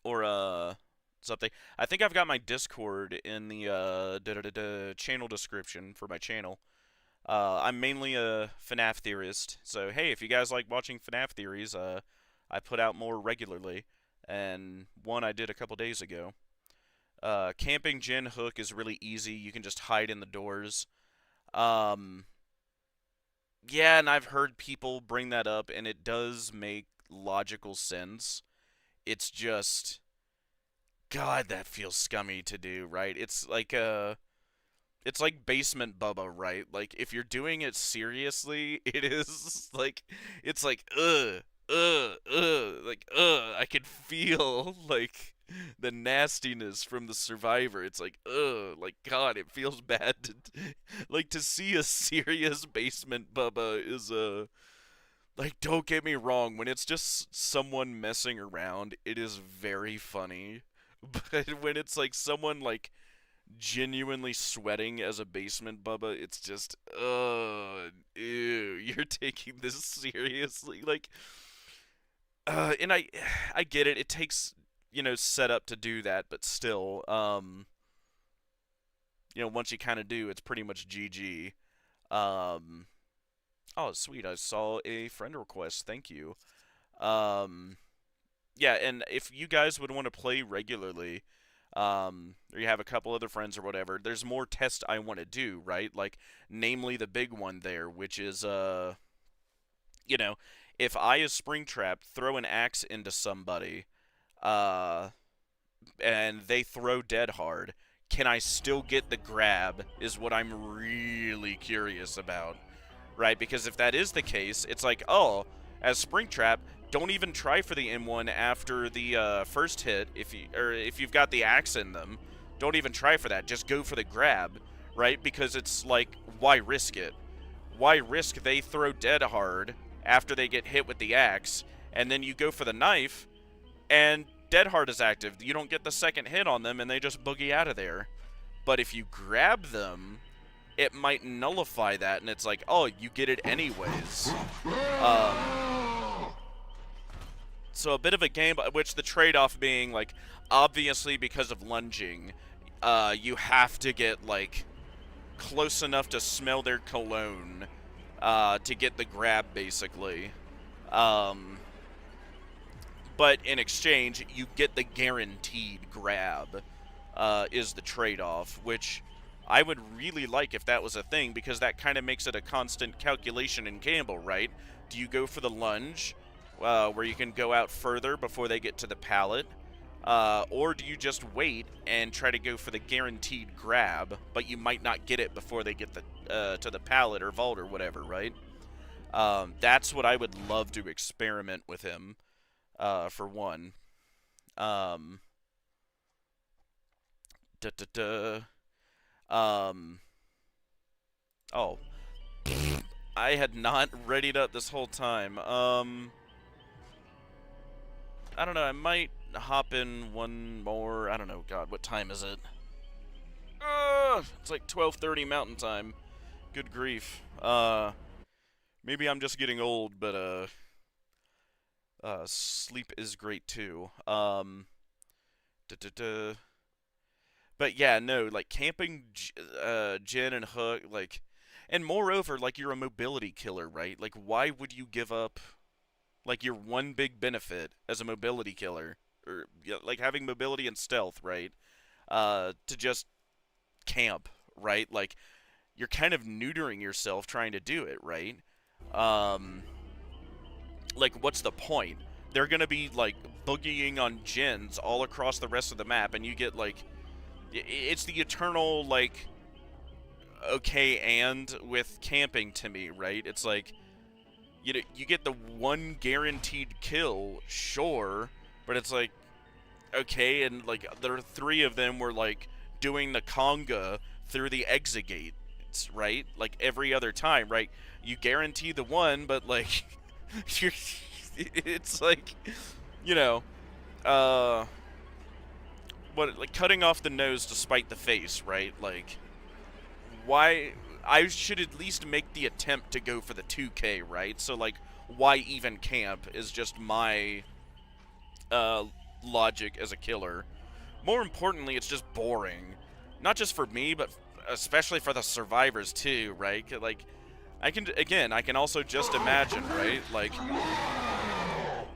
Or, something. I think I've got my Discord in the channel description for my channel. I'm mainly a FNAF theorist, so hey, if you guys like watching FNAF theories, I put out more regularly, and one I did a couple days ago. Camping Gen Hook is really easy. You can just hide in the doors. Um, yeah, and I've heard people bring that up, and it does make logical sense. It's just, God, that feels scummy to do, right? It's like basement Bubba, right? Like if you're doing it seriously, it is like it's like like I can feel like the nastiness from the survivor. It's like like God, it feels bad to like to see a serious basement Bubba is like, don't get me wrong, when it's just someone messing around, it is very funny. But when it's like someone like genuinely sweating as a basement Bubba, it's just, ew, you're taking this seriously. Like, and I get it. It takes, setup to do that, but still, once you kind of do, it's pretty much GG. Um, oh, sweet. I saw a friend request. Thank you. Um, yeah, and if you guys would want to play regularly, or you have a couple other friends or whatever, there's more tests I want to do, right? Like, namely the big one there, which is, you know, if I, as Springtrap, throw an axe into somebody, uh, and they throw dead hard, can I still get the grab, is what I'm really curious about, right? Because if that is the case, it's like, oh, as Springtrap, don't even try for the M1 after the first hit. If you've got the axe in them, don't even try for that. Just go for the grab, right? Because it's like, why risk it? Why risk they throw dead hard after they get hit with the axe, and then you go for the knife, and dead hard is active. You don't get the second hit on them, and they just boogie out of there. But if you grab them, it might nullify that, and it's like, oh, you get it anyways. So a bit of a game, which the trade-off being, like, obviously because of lunging, you have to get, like, close enough to smell their cologne to get the grab, basically. But in exchange, you get the guaranteed grab, is the trade-off, which I would really like if that was a thing, because that kind of makes it a constant calculation and gamble, right? Do you go for the lunge, where you can go out further before they get to the pallet, or do you just wait and try to go for the guaranteed grab, but you might not get it before they get to the pallet or vault or whatever, right? That's what I would love to experiment with him, for one. Oh. I had not readied up this whole time. I don't know, I might hop in one more. I don't know, God, what time is it? It's like 12:30 Mountain Time. Good grief. Maybe I'm just getting old, but, sleep is great too. But yeah, no, like, camping, Jen and Hook, like, and moreover, like, you're a mobility killer, right? Like, why would you give up, like, your one big benefit as a mobility killer, or, like, having mobility and stealth, right? To just camp, right? Like, you're kind of neutering yourself trying to do it, right? Like, what's the point? They're gonna be, like, boogieing on gens all across the rest of the map, and you get, like, it's the eternal, like, okay and with camping to me, right? It's like, you get the one guaranteed kill, sure, but it's like, okay, and, like, there are three of them were, like, doing the conga through the exit gates, right? Like, every other time, right? You guarantee the one, but, like, it's like, like, cutting off the nose to spite the face, right? Like, why? I should at least make the attempt to go for the 2K, right? So, like, why even camp is just my logic as a killer. more importantly, it's just boring. Not just for me, but especially for the survivors too, right? Like, I can also just imagine, right? Like,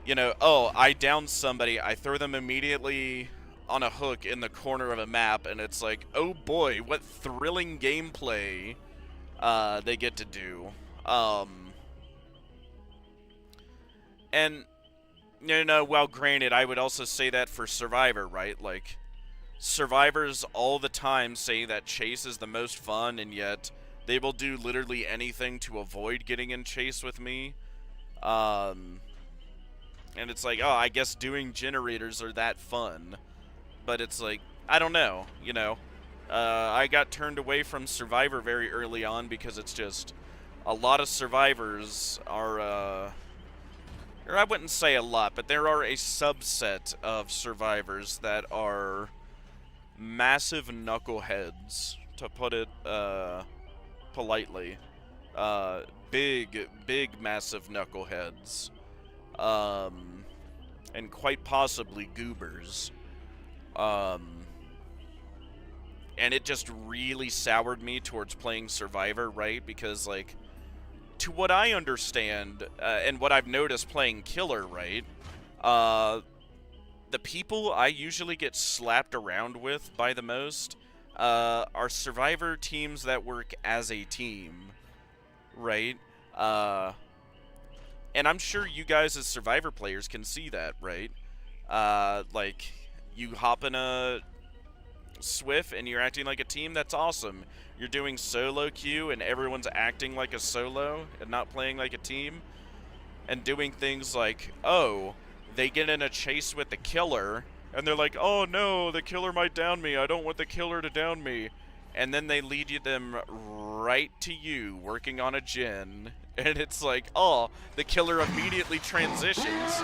you know, oh, I down somebody, I throw them immediately on a hook in the corner of a map, and it's like, oh boy, what thrilling gameplay they get to do. And, you know, well, granted, I would also say that for Survivor, right? Like, survivors all the time say that chase is the most fun, and yet they will do literally anything to avoid getting in chase with me. And it's like, oh, I guess doing generators are that fun. But it's like, I don't know, you know. I got turned away from Survivor very early on because it's just a lot of survivors are, or I wouldn't say a lot, but there are a subset of survivors that are massive knuckleheads, to put it politely. Big, massive knuckleheads. And quite possibly goobers. And it just really soured me towards playing Survivor, right? Because, like, to what I understand, and what I've noticed playing Killer, right? The people I usually get slapped around with by the most are Survivor teams that work as a team, right? And I'm sure you guys as Survivor players can see that, right? Like, you hop in a Swift and you're acting like a team, that's awesome. You're doing solo queue and everyone's acting like a solo and not playing like a team. And doing things like, oh, they get in a chase with the killer, and they're like, oh no, the killer might down me, I don't want the killer to down me. And then they lead them right to you, working on a gen, and it's like, oh, the killer immediately transitions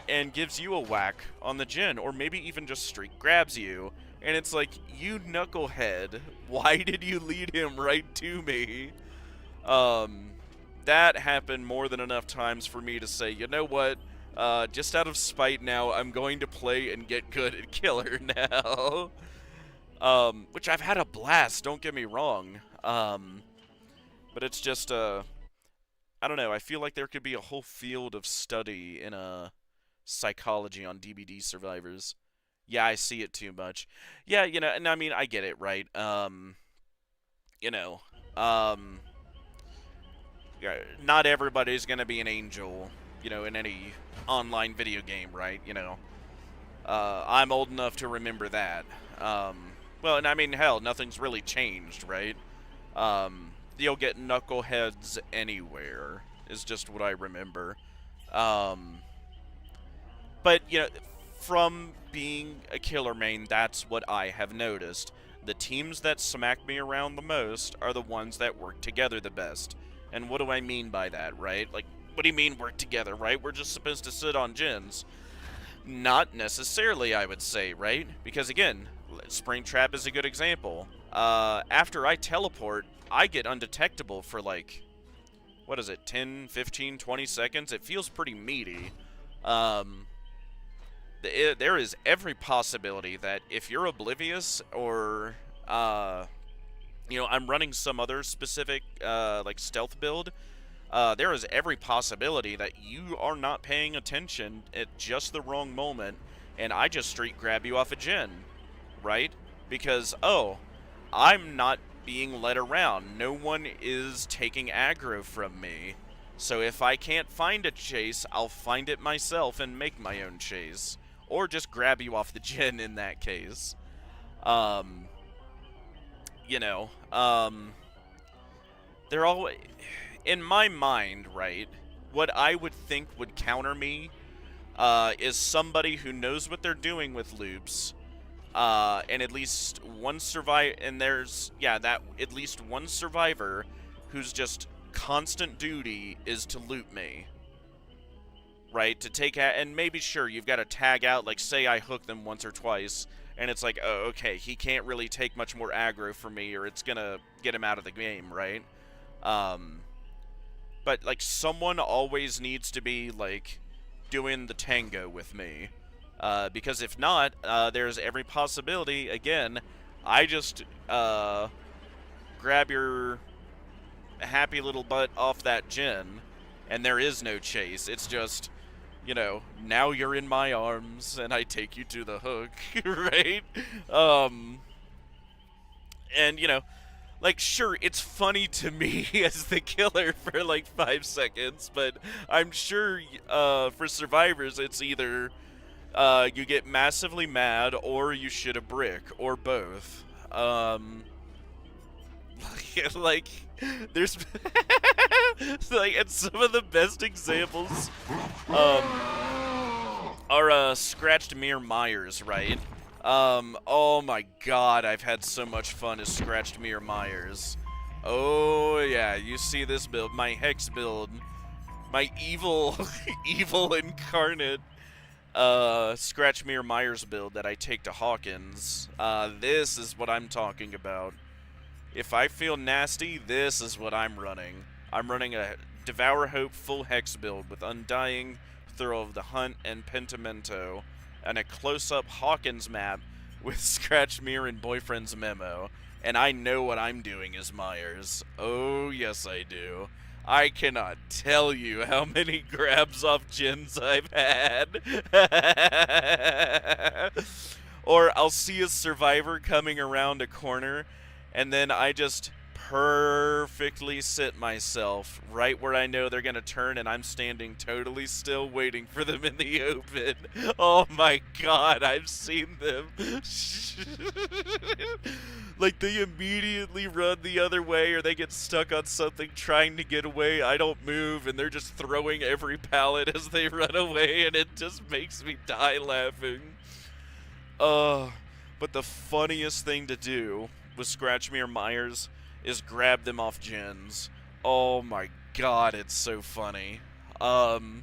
and gives you a whack on the gen, or maybe even just straight grabs you. And it's like, you knucklehead, why did you lead him right to me? That happened more than enough times for me to say, you know what, just out of spite now, I'm going to play and get good at Killer now. Which I've had a blast, don't get me wrong. But it's just, I don't know, I feel like there could be a whole field of study in, psychology on DBD survivors. Yeah, I see it too much. Yeah, you know, and I mean, I get it, right? You know, yeah, not everybody's gonna be an angel, you know, in any online video game, right? You know, I'm old enough to remember that. Well, and I mean, hell, nothing's really changed, right? You'll get knuckleheads anywhere, is just what I remember. But, you know, from being a killer main, that's what I have noticed. The teams that smack me around the most are the ones that work together the best. And what do I mean by that, right? Like, what do you mean work together, right? We're just supposed to sit on gens. Not necessarily, I would say, right? Because, again, Springtrap is a good example. After I teleport, I get undetectable for, like, what is it, 10, 15, 20 seconds? It feels pretty meaty. There is every possibility that if you're oblivious or, you know, I'm running some other specific, like, stealth build, there is every possibility that you are not paying attention at just the wrong moment, and I just straight grab you off a gen, right? Because, oh, I'm not being led around. No one is taking aggro from me. So if I can't find a chase, I'll find it myself and make my own chase. Or just grab you off the gen in that case. You know, they're all... In my mind, right, what I would think would counter me is somebody who knows what they're doing with loops, and at least one at least one survivor whose just constant duty is to loop me. Right, to take out, and maybe sure, you've got to tag out, like, say I hook them once or twice, and it's like, oh, okay, he can't really take much more aggro from me, or it's gonna get him out of the game, right? But, like, someone always needs to be, like, doing the tango with me. Because if not, there's every possibility, again, I just grab your happy little butt off that gen, and there is no chase. It's just, you know, now you're in my arms, and I take you to the hook, right? And, you know, like, sure, it's funny to me as the killer for like 5 seconds, but I'm sure for survivors it's either you get massively mad or you shit a brick or both. Like there's like, and some of the best examples are Scratched Mirror Myers, right? Oh my god, I've had so much fun as Scratched Mirror Myers. Oh yeah, you see this build, my Hex build, my evil, evil incarnate, Scratch Mirror Myers build that I take to Hawkins. This is what I'm talking about. If I feel nasty, this is what I'm running. I'm running a Devour Hope full Hex build with Undying, Throw of the Hunt, and Pentimento, and a close-up Hawkins map with Scratch Mirror and Boyfriend's Memo. And I know what I'm doing as Myers. Oh, yes I do. I cannot tell you how many grabs off gens I've had. Or I'll see a survivor coming around a corner, and then I just perfectly sit myself right where I know they're going to turn, and I'm standing totally still waiting for them in the open. Oh my god, I've seen them. Like, they immediately run the other way, or they get stuck on something trying to get away. I don't move, and they're just throwing every pallet as they run away, and it just makes me die laughing. But the funniest thing to do with Scratch Mirror Myers is grab them off gens. Oh my god, it's so funny. And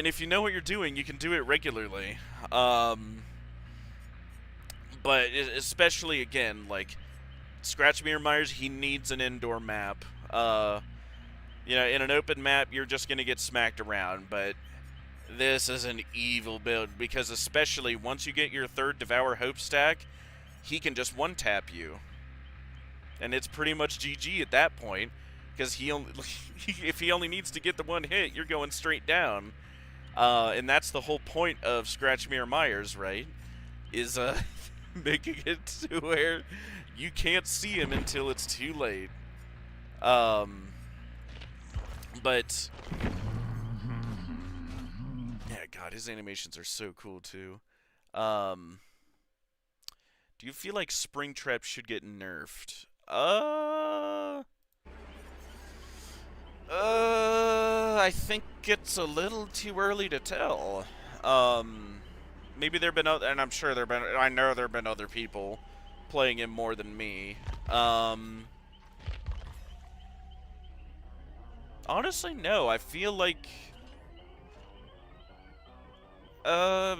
if you know what you're doing, you can do it regularly. But especially, again, like, Scratch Mirror Myers, he needs an indoor map. You know, in an open map, you're just going to get smacked around, but this is an evil build, because especially once you get your third Devour Hope stack, he can just one-tap you. And it's pretty much GG at that point, because if he only needs to get the one hit, you're going straight down. And that's the whole point of Scratch Mirror Myers, right? Is making it to where you can't see him until it's too late. But yeah, god, his animations are so cool too. Do you feel like Springtrap should get nerfed? I think it's a little too early to tell. Maybe there've been other, and I'm sure there've been, I know there've been other people playing him more than me. Honestly, no. I feel like, no.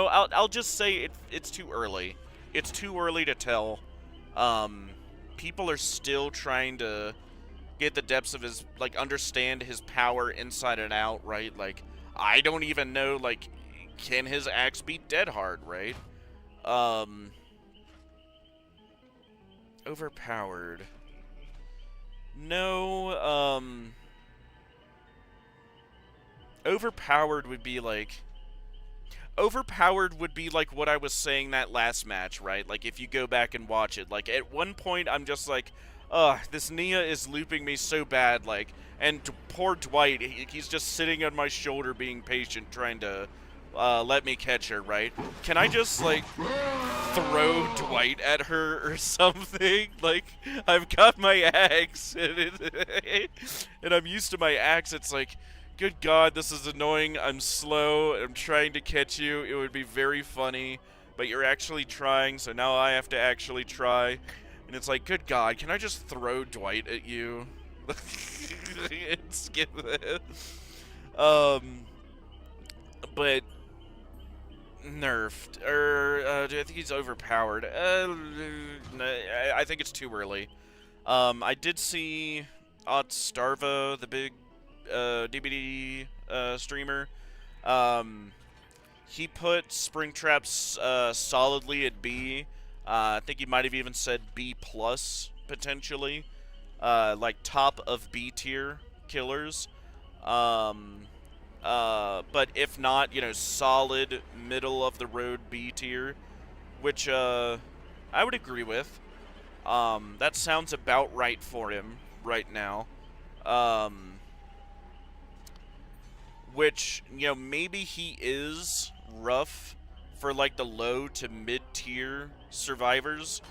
I'll just say it's too early. It's too early to tell. People are still trying to get the depths of his, like, understand his power inside and out, right? Like, I don't even know, like, can his axe be dead hard, right? Overpowered. No, overpowered would be like... Overpowered would be like what I was saying that last match, right? Like, if you go back and watch it. Like, at one point, I'm just like, ugh, this Nia is looping me so bad, like, and poor Dwight, he's just sitting on my shoulder being patient, trying to let me catch her, right? Can I just, like, throw Dwight at her or something? Like, I've got my axe, and I'm used to my axe. It's like, good god, this is annoying. I'm slow. I'm trying to catch you. It would be very funny, but you're actually trying, so now I have to actually try. And it's like, good god, can I just throw Dwight at you? And skip it. But nerfed, or I think he's overpowered. I think it's too early. I did see Starva, the big DBD streamer. He put Springtrap's solidly at B. I think he might have even said B plus potentially, like top of B tier killers. But if not, solid middle of the road B tier, which I would agree with. That sounds about right for him right now. Which, maybe he is rough for like the low to mid tier survivors,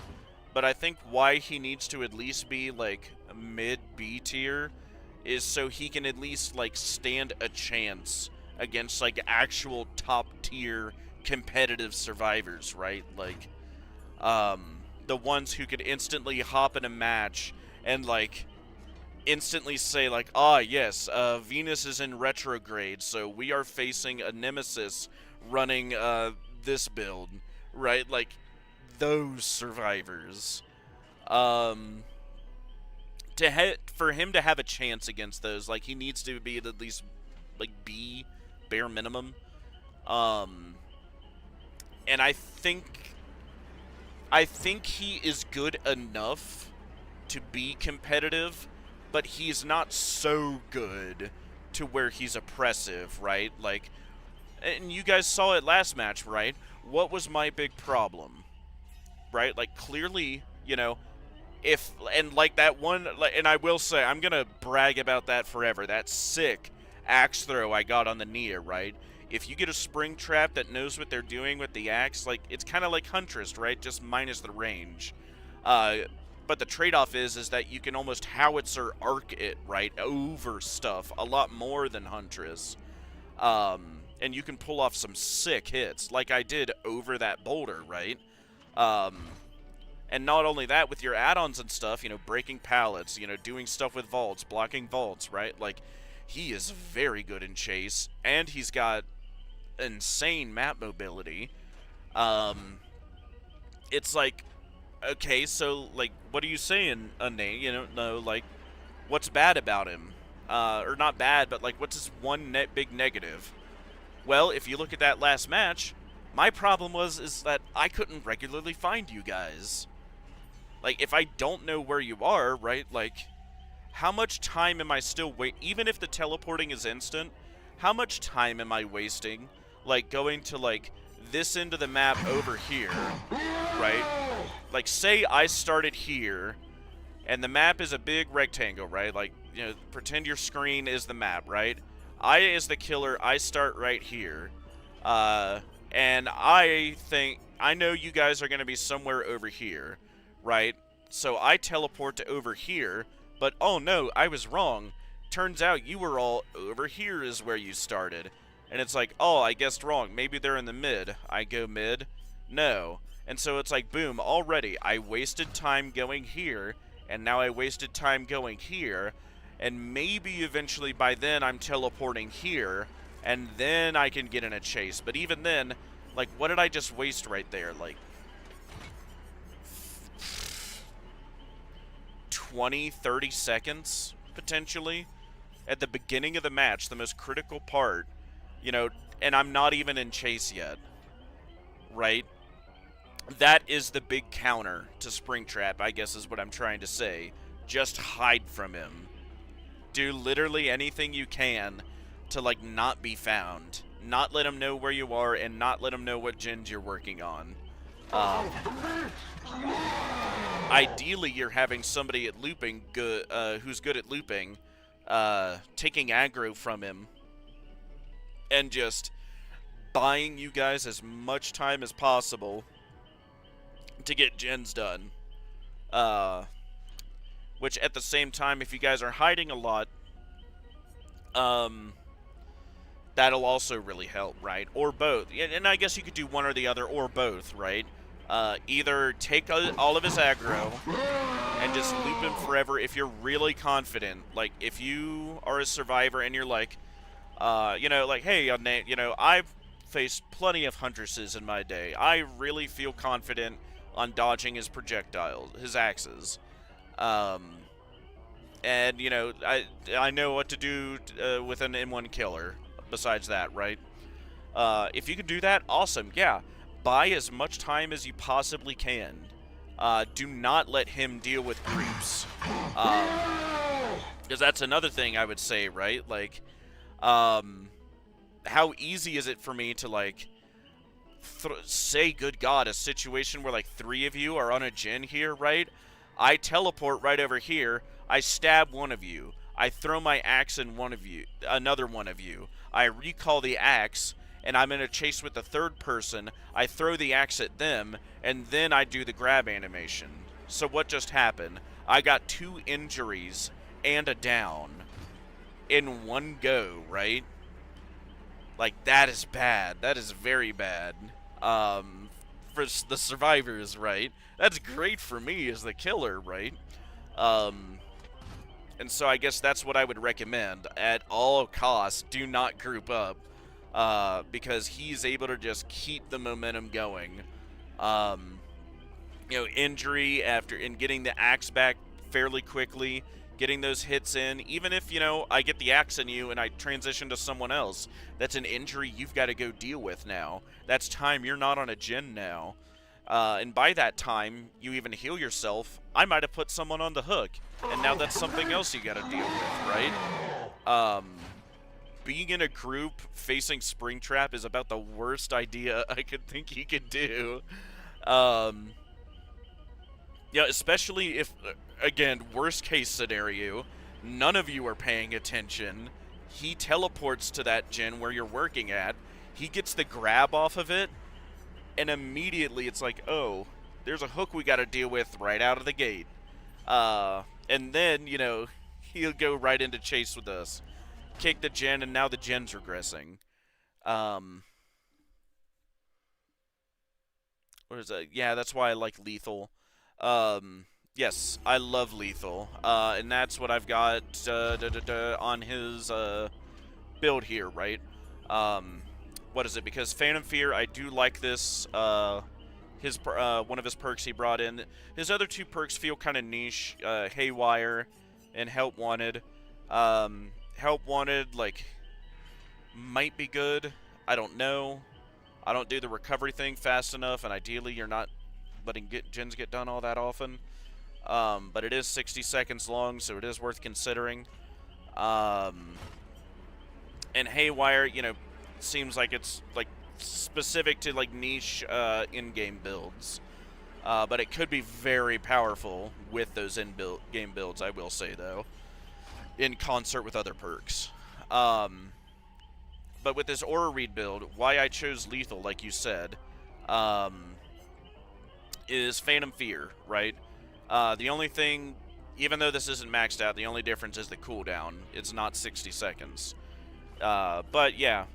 but I think why he needs to at least be like mid B tier is so he can at least like stand a chance against like actual top tier competitive survivors, right? Like the ones who could instantly hop in a match and like instantly say like, ah yes, Venus is in retrograde, so we are facing a nemesis running this build, right? Like those survivors. For him to have a chance against those, like he needs to be at least like B, bare minimum. And I think he is good enough to be competitive, but he's not so good to where he's oppressive, right? Like, and you guys saw it last match, right? What was my big problem, right? Like, clearly, like that one, and I will say, I'm gonna brag about that forever. That sick axe throw I got on the Nia, right? If you get a Springtrap that knows what they're doing with the axe, like, it's kind of like Huntress, right? Just minus the range. But the trade-off is that you can almost howitzer arc it, right, over stuff a lot more than Huntress. And you can pull off some sick hits, like I did over that boulder, right? And not only that, with your add-ons and stuff, breaking pallets, doing stuff with vaults, blocking vaults, right? Like, he is very good in chase, and he's got insane map mobility. It's like, okay, so, like, what are you saying, Unnamed? No, like, what's bad about him? Or not bad, but, like, what's his one big negative? Well, if you look at that last match, my problem is that I couldn't regularly find you guys. Like, if I don't know where you are, right, like, how much time am I still even if the teleporting is instant, how much time am I wasting, like, going to, like, this end of the map over here, right? Like, say I started here, and the map is a big rectangle, right? Like, pretend your screen is the map, right? I, as the killer, I start right here, and I know you guys are going to be somewhere over here, right? So I teleport to over here, but oh no, I was wrong. Turns out you were all over here is where you started. And it's like, oh, I guessed wrong. Maybe they're in the mid. I go mid. No. And so it's like, boom, already I wasted time going here, and now I wasted time going here, and maybe eventually by then I'm teleporting here, and then I can get in a chase. But even then, like, what did I just waste right there? Like, 20, 30 seconds, potentially, at the beginning of the match, the most critical part, and I'm not even in chase yet, right? That is the big counter to Springtrap, I guess is what I'm trying to say. Just hide from him. Do literally anything you can to, like, not be found. Not let him know where you are, and not let him know what gens you're working on. Ideally, you're having somebody at looping who's good at looping, taking aggro from him, and just buying you guys as much time as possible to get gens done. Which at the same time, if you guys are hiding a lot, that'll also really help, right? Or both. And I guess you could do one or the other, or both, right? Either take all of his aggro and just loop him forever if you're really confident. Like, if you are a survivor and you're like, like, hey, I've faced plenty of Huntresses in my day. I really feel confident on dodging his projectiles, his axes. and you know, I know what to do with an M1 killer. Besides that, right? If you can do that, awesome. Yeah, buy as much time as you possibly can. Do not let him deal with creeps, because that's another thing I would say, right? Like, how easy is it for me to like say, good God, a situation where like 3 of you are on a gen here, right? I teleport right over here. I stab one of you. I throw my axe in another one of you. I recall the axe, and I'm in a chase with the third person. I throw the axe at them, and then I do the grab animation. So what just happened? I got 2 injuries and a down in one go, right? Like, that is bad. That is very bad. For the survivors, right? That's great for me as the killer, right? And so I guess that's what I would recommend. At all costs, do not group up. Because he's able to just keep the momentum going. You know, injury and getting the axe back fairly quickly, getting those hits in, even if, you know, I get the axe in you and I transition to someone else, that's an injury you've got to go deal with now. That's time you're not on a gen now. And by that time, you even heal yourself. I might have put someone on the hook, and now that's something else you got to deal with, right? Being in a group facing Springtrap is about the worst idea I could think he could do. Yeah, especially if, again, worst case scenario, none of you are paying attention. He teleports to that gen where you're working at. He gets the grab off of it, and immediately it's like, oh, there's a hook we got to deal with right out of the gate. And then, you know, he'll go right into chase with us. Kick the gen, and now the gen's regressing. What is that? Yeah, that's why I like lethal. Yes, I love lethal. And that's what I've got on his build here, right? What is it? Because Phantom Fear, I do like this. His one of his perks he brought in. His other 2 perks feel kind of niche. Haywire and Help Wanted. Help Wanted, like, might be good. I don't know. I don't do the recovery thing fast enough, and ideally you're not letting gens get done all that often. But it is 60 seconds long, so it is worth considering. And Haywire, you know, seems like it's like specific to like niche in-game builds. But it could be very powerful with those in-game builds, I will say, though, in concert with other perks. But with this Aura Read build, why I chose lethal, like you said, is Phantom Fear, right? The only thing, even though this isn't maxed out, the only difference is the cooldown. It's not 60 seconds. But yeah,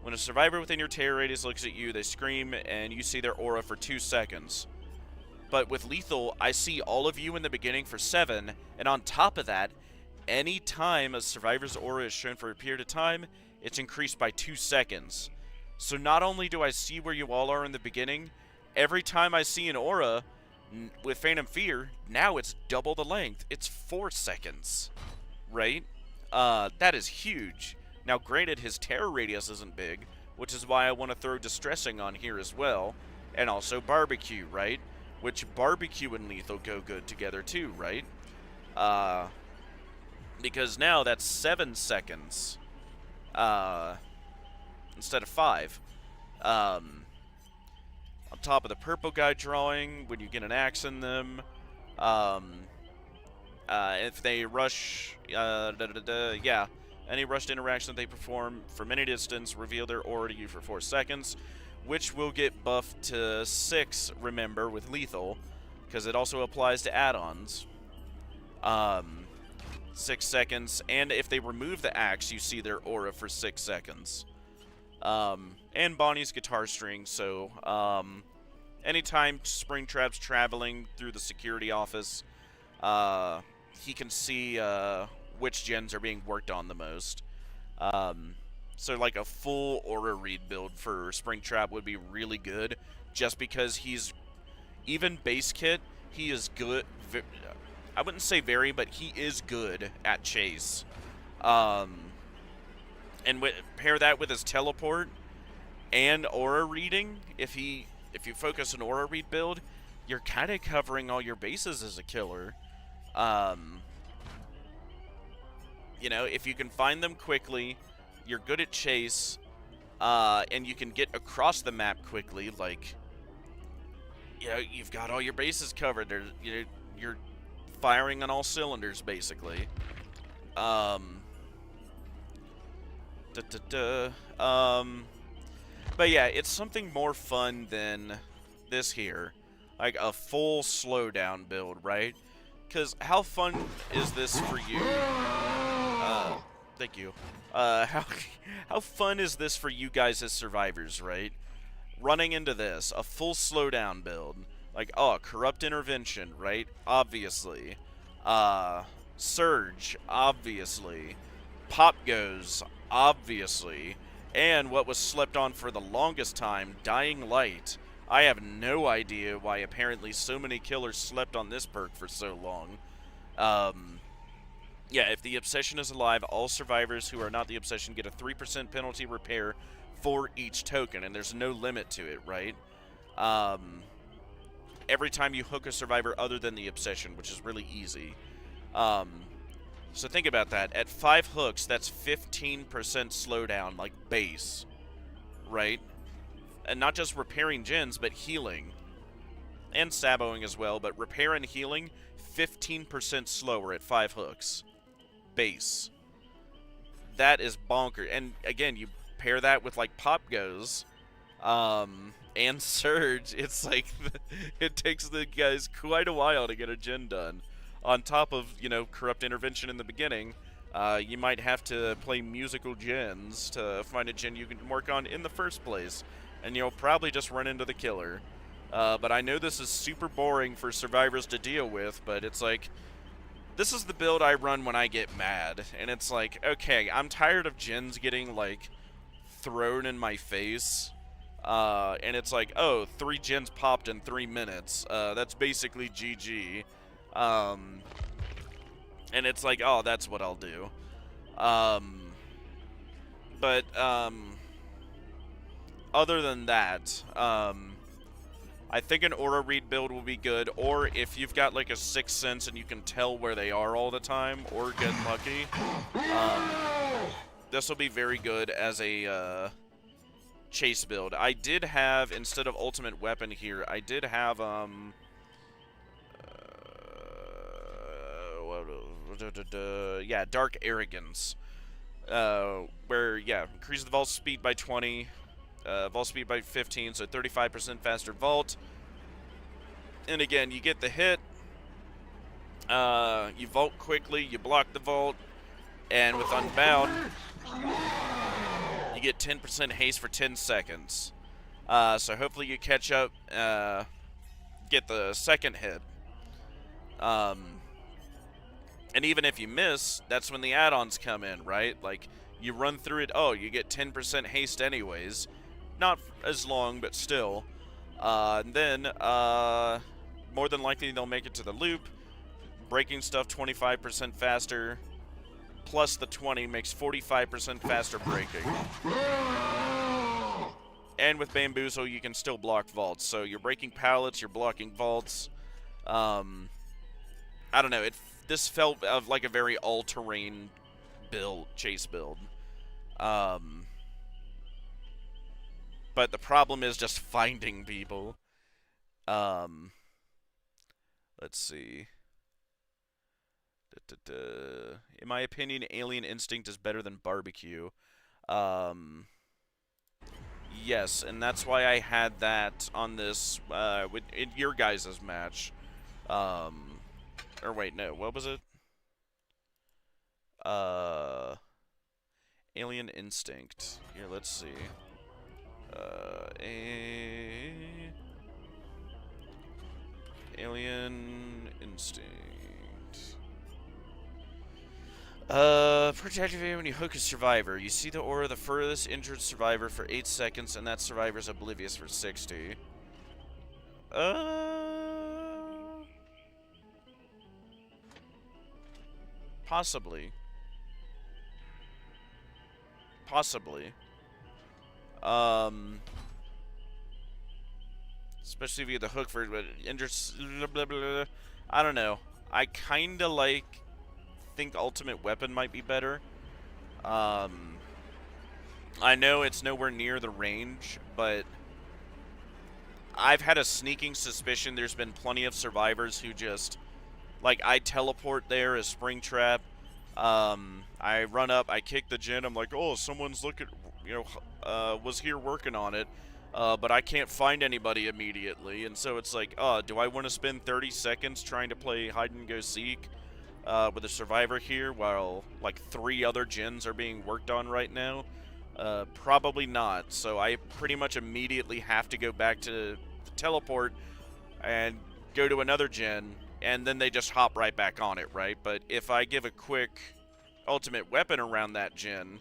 when a survivor within your terror radius looks at you, they scream, and you see their aura for 2 seconds. But with lethal, I see all of you in the beginning for 7, and on top of that, any time a survivor's aura is shown for a period of time, it's increased by 2 seconds. So not only do I see where you all are in the beginning, every time I see an aura with Phantom Fear, now it's double the length. It's 4 seconds, right? That is huge. Now, granted, his terror radius isn't big, which is why I want to throw Distressing on here as well, and also Barbecue, right? Which Barbecue and Lethal go good together too, right? Because now that's 7 seconds instead of 5. On top of the purple guy drawing, when you get an axe in them, if they rush, yeah, any rushed interaction that they perform from any distance, reveal their aura to you for 4 seconds, which will get buffed to 6, remember, with lethal, because it also applies to add-ons. 6 seconds, and if they remove the axe, you see their aura for 6 seconds. And Bonnie's guitar string, so anytime Springtrap's traveling through the security office, he can see which gens are being worked on the most. So like a full aura read build for Springtrap would be really good, just because he's, even base kit, he is good. I wouldn't say very, but he is good at chase. Um, and pair that with his teleport and aura reading. If you focus an aura read build, you're kind of covering all your bases as a killer. You know, if you can find them quickly, you're good at chase, and you can get across the map quickly. Like, you know, you've got all your bases covered. You're firing on all cylinders, basically. But yeah, it's something more fun than this here. Like a full slowdown build, right? Because how fun is this for you? Thank you. How fun is this for you guys as survivors, right? Running into this, a full slowdown build. Like, oh, corrupt intervention, right? Obviously. Surge, obviously. Pop goes, obviously. And what was slept on for the longest time, Dying Light. I have no idea why apparently so many killers slept on this perk for so long. Yeah, if the Obsession is alive, all survivors who are not the Obsession get a 3% penalty repair for each token, and there's no limit to it, right? Every time you hook a survivor other than the Obsession, which is really easy. So think about that. At 5 hooks, that's 15% slowdown, like base, right? And not just repairing gens, but healing. And saboing as well, but repair and healing, 15% slower at 5 hooks. Base. That is bonker. And again, you pair that with like Pop Goes, and Surge, it's like, it takes the guys quite a while to get a gen done. On top of, you know, corrupt intervention in the beginning, you might have to play musical gens to find a gen you can work on in the first place. And you'll probably just run into the killer. But I know this is super boring for survivors to deal with, but it's like, this is the build I run when I get mad. And it's like, okay, I'm tired of gens getting, like, thrown in my face. And it's like, oh, 3 gens popped in 3 minutes. That's basically GG. And it's like, oh, that's what I'll do. Other than that, I think an aura read build will be good, or if you've got like a sixth sense and you can tell where they are all the time, or get lucky, this will be very good as a chase build. I did have, instead of ultimate weapon here, I did have yeah, Dark Arrogance, where, yeah, increase the vault speed by 20, vault speed by 15, so 35% faster vault. And again, you get the hit, you vault quickly, you block the vault, and with Unbound, you get 10% haste for 10 seconds. So hopefully you catch up, get the second hit. And even if you miss, that's when the add-ons come in, right? Like, you run through it, oh, you get 10% haste anyways. Not as long, but still. And then, more than likely they'll make it to the loop. Breaking stuff 25% faster, plus the 20 makes 45% faster breaking. And with Bamboozle, you can still block vaults. So you're breaking pallets, you're blocking vaults. I don't know, this felt of like a very all-terrain build, chase build. But the problem is just finding people. Let's see. In my opinion, Alien Instinct is better than Barbecue. Yes, and that's why I had that on this, in your guys' match. Or wait, no, what was it? Alien Instinct. Here, let's see. Alien Instinct. Protective aim when you hook a survivor. You see the aura of the furthest injured survivor for 8 seconds, and that survivor's oblivious for 60. Possibly. Possibly. Especially if you get the hook for it, but I don't know. I kinda think Ultimate Weapon might be better. I know it's nowhere near the range, but I've had a sneaking suspicion there's been plenty of survivors who just, like, I teleport there as Springtrap. I run up, I kick the gen, I'm like, oh, someone's was here working on it, but I can't find anybody immediately, and so it's like, do I want to spend 30 seconds trying to play hide-and-go-seek with a survivor here while, like, 3 other gens are being worked on right now? Probably not, so I pretty much immediately have to go back to the teleport and go to another gen, and then they just hop right back on it, right? But if I give a quick ultimate weapon around that gen,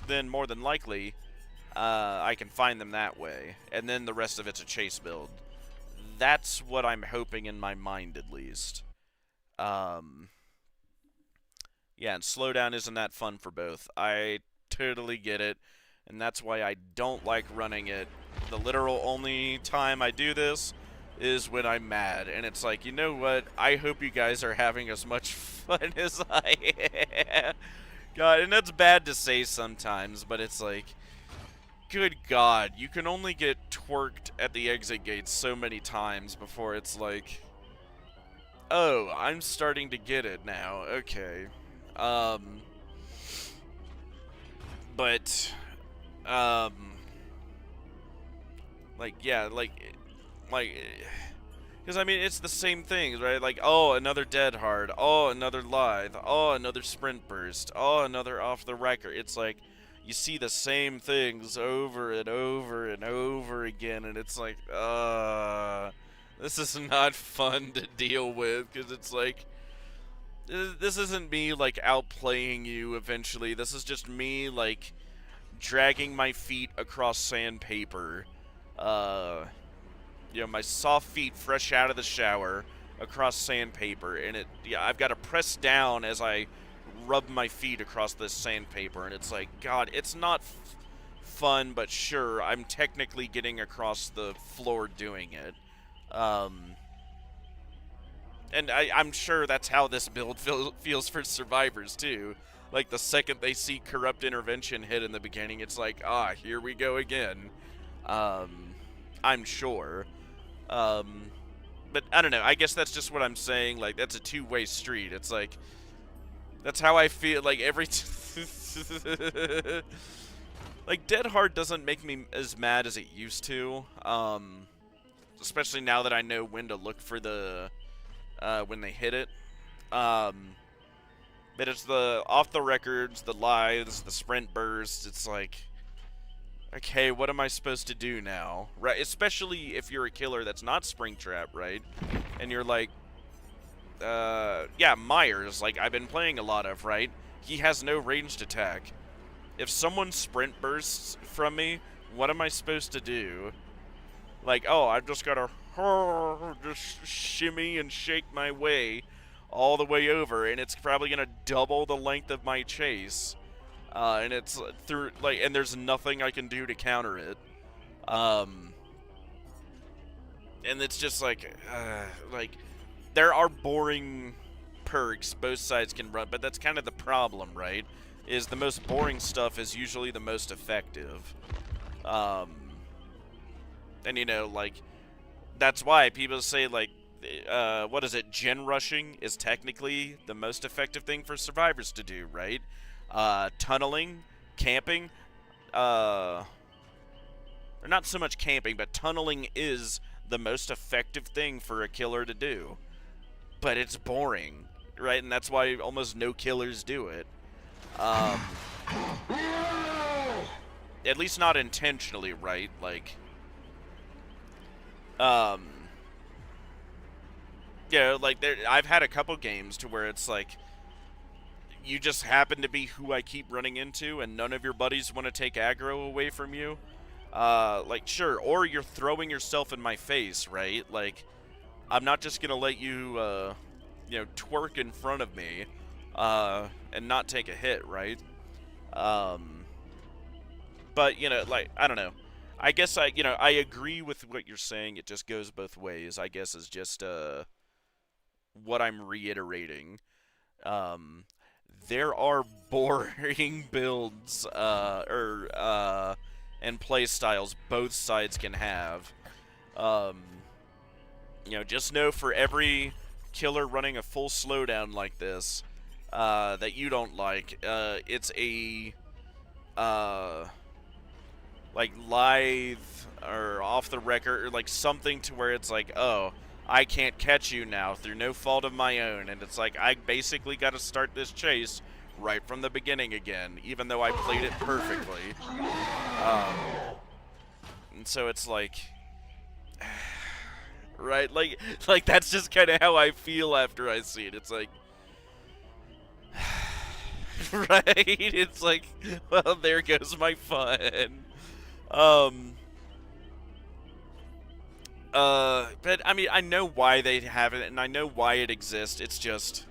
then more than likely, I can find them that way, and then the rest of it's a chase build. That's what I'm hoping in my mind, at least. Yeah, and slowdown isn't that fun for both. I totally get it, and that's why I don't like running it. The literal only time I do this is when I'm mad, and it's like, you know what? I hope you guys are having as much fun as I am. God, and that's bad to say sometimes, but it's like, good God, you can only get twerked at the exit gates so many times before it's like, oh, I'm starting to get it now. Okay. Like, yeah, because, I mean, it's the same things, right? Like, oh, another dead hard. Oh, another lithe. Oh, another sprint burst. Oh, another off the record. It's like, you see the same things over and over and over again, and it's like, this is not fun to deal with, because it's like, this isn't me, like, outplaying you eventually. This is just me, like, dragging my feet across sandpaper. My soft feet fresh out of the shower across sandpaper, and I've got to press down as I rub my feet across this sandpaper, and it's like, God, it's not fun, but sure, I'm technically getting across the floor doing it. And I'm sure that's how this build feels for survivors, too. Like, the second they see Corrupt Intervention hit in the beginning, it's like, here we go again. I'm sure. But I don't know, I guess that's just what I'm saying. Like, that's a two-way street. It's like, that's how I feel, like, like, Dead Hard doesn't make me as mad as it used to. Especially now that I know when to look for the, when they hit it. But it's the off-the-records, the lives, the sprint bursts. It's like, okay, what am I supposed to do now? Right, especially if you're a killer that's not Springtrap, right? And you're like, yeah, Myers, like I've been playing a lot of, right? He has no ranged attack. If someone sprint bursts from me, what am I supposed to do? Like, oh, I've just got to just shimmy and shake my way all the way over, and it's probably going to double the length of my chase. And it's through, like, and there's nothing I can do to counter it. And it's just like, there are boring perks both sides can run, but that's kind of the problem, right? Is the most boring stuff is usually the most effective. And, you know, like, that's why people say, like, what is it, gen rushing is technically the most effective thing for survivors to do, right? Tunneling, camping, or not so much camping, but tunneling is the most effective thing for a killer to do. But it's boring, right? And that's why almost no killers do it. At least not intentionally, right? Like, yeah, like, I've had a couple games to where it's like, you just happen to be who I keep running into, and none of your buddies want to take aggro away from you. Like, sure, or you're throwing yourself in my face, right? Like, I'm not just gonna let you, twerk in front of me, and not take a hit, right? But like, I don't know. I guess I agree with what you're saying. It just goes both ways, I guess, is just what I'm reiterating. Um, there are boring builds and play styles both sides can have. Um, just know for every killer running a full slowdown like this that you don't like, it's a like live or off the record or like something to where it's like, oh, I can't catch you now through no fault of my own, and it's like I basically got to start this chase right from the beginning again, even though I played it perfectly. And so it's like, right, like that's just kind of how I feel after I see it. It's like, right, it's like, well, there goes my fun. But I mean, I know why they have it, and I know why it exists. It's just,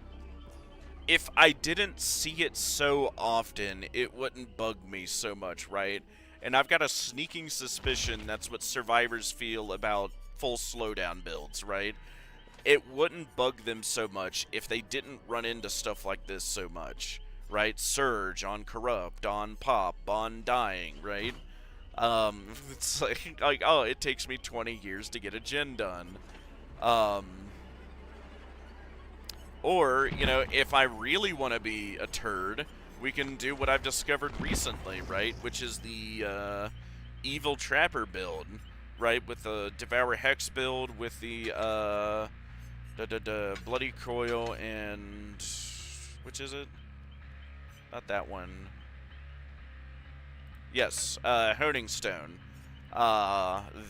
if I didn't see it so often, it wouldn't bug me so much, right? And I've got a sneaking suspicion that's what survivors feel about full slowdown builds, right? It wouldn't bug them so much if they didn't run into stuff like this so much, right? Surge on Corrupt, on Pop, on Dying, right? It's like, oh, it takes me 20 years to get a gen done. Or, if I really want to be a turd, we can do what I've discovered recently, right? Which is the, Evil Trapper build, right? With the Devour Hex build, with the, Bloody Coil, and... which is it? Not that one. Yes, Honing Stone.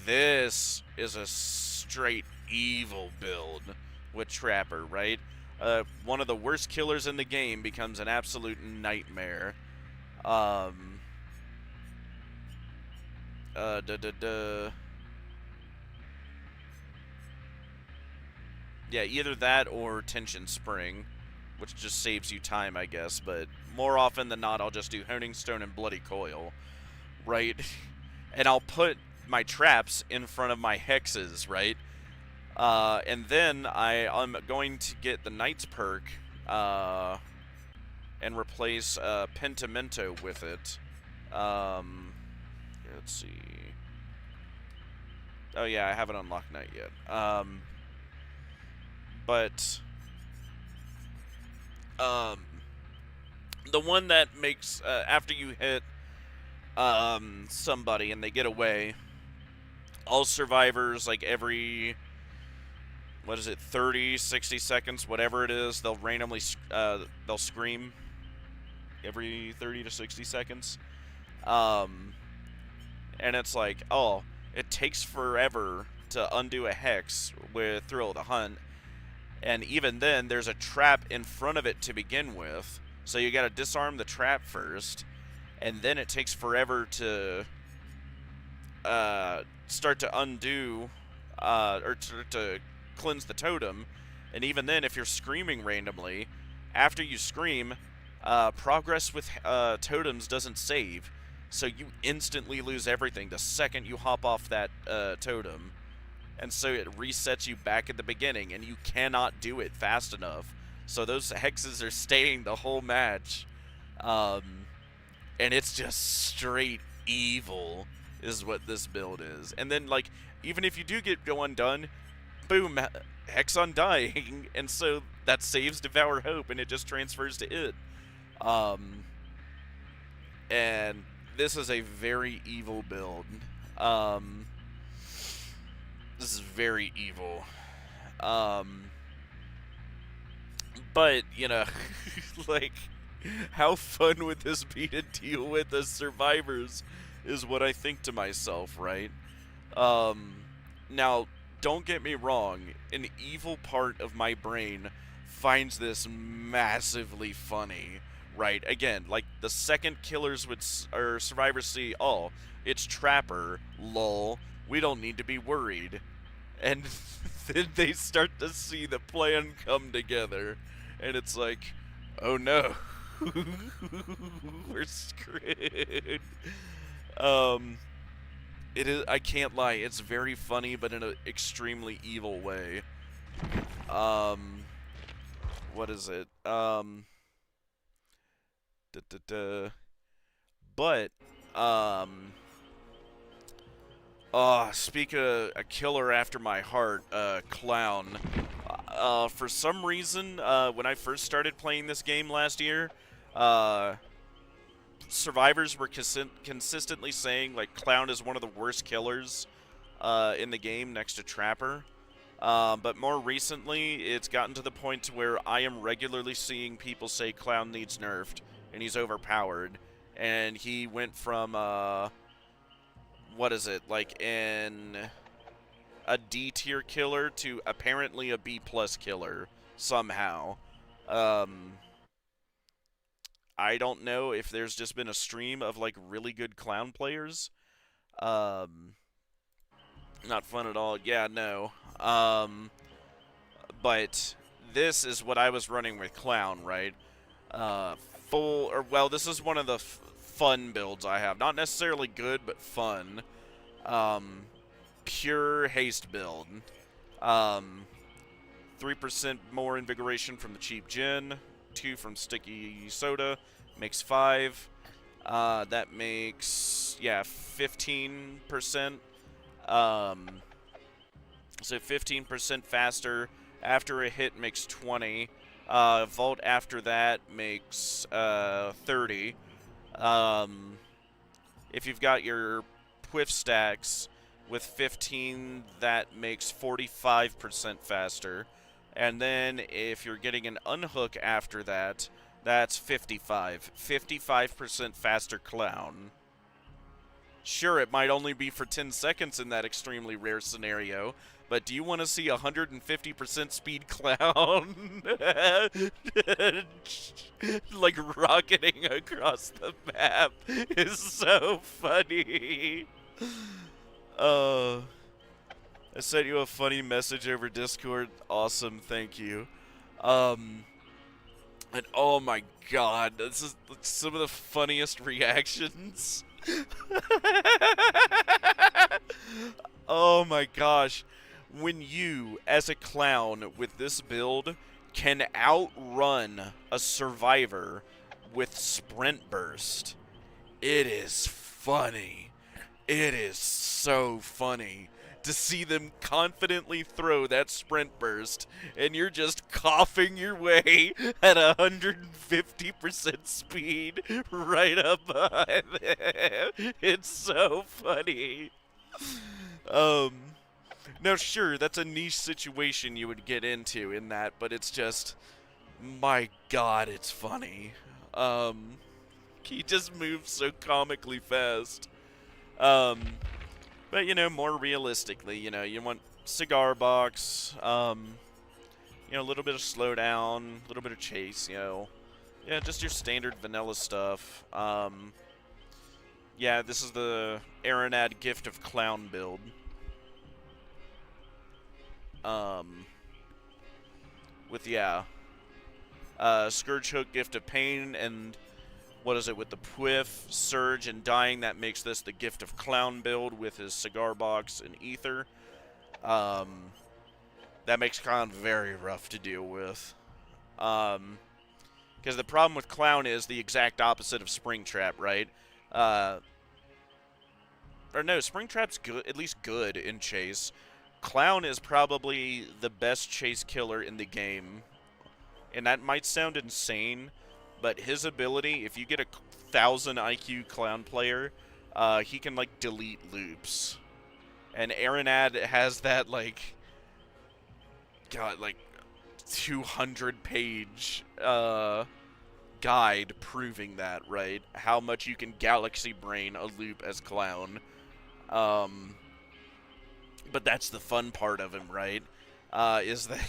This is a straight evil build with Trapper, right? One of the worst killers in the game becomes an absolute nightmare. Yeah, either that or Tension Spring, which just saves you time, I guess, but more often than not, I'll just do Honing Stone and Bloody Coil, right? And I'll put my traps in front of my hexes, right? And then I'm going to get the Knight's perk and replace Pentimento with it. Let's see. Oh yeah, I haven't unlocked Knight yet. But the one that makes after you hit somebody and they get away, all survivors, like every, what is it, 30, 60 seconds, whatever it is, they'll randomly they'll scream every 30 to 60 seconds. And it's like, oh, it takes forever to undo a hex with Thrill of the Hunt. And even then, there's a trap in front of it to begin with. So you gotta disarm the trap first. And then it takes forever to start to undo, or to cleanse the totem. And even then, if you're screaming randomly, after you scream, progress with totems doesn't save. So you instantly lose everything the second you hop off that totem. And so it resets you back at the beginning, and you cannot do it fast enough. So those hexes are staying the whole match. And it's just straight evil is what this build is. And then, like, even if you do get undone, boom, Hex Undying. And so that saves Devour Hope, and it just transfers to it. And this is a very evil build. This is very evil. But, like, how fun would this be to deal with as survivors is what I think to myself, right? Now, don't get me wrong, an evil part of my brain finds this massively funny, right? Again, like, the second killers or survivors see, oh, it's Trapper, lol, we don't need to be worried. And then they start to see the plan come together, and it's like, oh no, we're screwed. Um, it is. I can't lie. It's very funny, but in an extremely evil way. What is it? Da, da, da. But, speak of a killer after my heart, Clown. For some reason, when I first started playing this game last year, survivors were consistently saying, like, Clown is one of the worst killers, in the game next to Trapper. But more recently, it's gotten to the point to where I am regularly seeing people say Clown needs nerfed, and he's overpowered. And he went from, what is it, like a D tier killer to apparently a B plus killer, somehow. I don't know if there's just been a stream of, like, really good Clown players. Not fun at all. Yeah, no. But this is what I was running with Clown, right? This is one of the fun builds I have. Not necessarily good, but fun. Pure haste build. 3% more invigoration from the cheap gin. 2 from sticky soda. Makes 5. That makes, 15%. So 15% faster. After a hit makes 20. Vault after that makes 30. If you've got your whiff stacks with 15, that makes 45% faster. And then if you're getting an unhook after that, that's 55. 55% faster Clown. Sure, it might only be for 10 seconds in that extremely rare scenario, but do you want to see 150% speed Clown? Like rocketing across the map is so funny. I sent you a funny message over Discord. Awesome, thank you. And oh my god, this is some of the funniest reactions. Oh my gosh. When you, as a Clown with this build, can outrun a survivor with Sprint Burst, it is funny. It is so funny to see them confidently throw that Sprint Burst, and you're just coughing your way at 150% speed right up behind them. It's so funny. Now sure, that's a niche situation you would get into in that, but it's just, my god, it's funny. He just moves so comically fast. But, you know, more realistically, you know, you want cigar box, you know, a little bit of slowdown, a little bit of chase, you know. Yeah, just your standard vanilla stuff. Yeah, this is the Aranad Gift of Clown build. With, Scourge Hook, Gift of Pain, and what is it, with the Quiff, Surge, and Dying, that makes this the Gift of Clown build with his cigar box and ether. That makes Clown very rough to deal with. Because the problem with Clown is the exact opposite of Springtrap, right? Or no, Springtrap's good, at least good in chase. Clown is probably the best chase killer in the game. And that might sound insane, but his ability, if you get a 1,000 IQ Clown player, he can, like, delete loops. And Aranad has that, like, 200-page guide proving that, right? How much you can galaxy brain a loop as Clown. But that's the fun part of him, right? Is that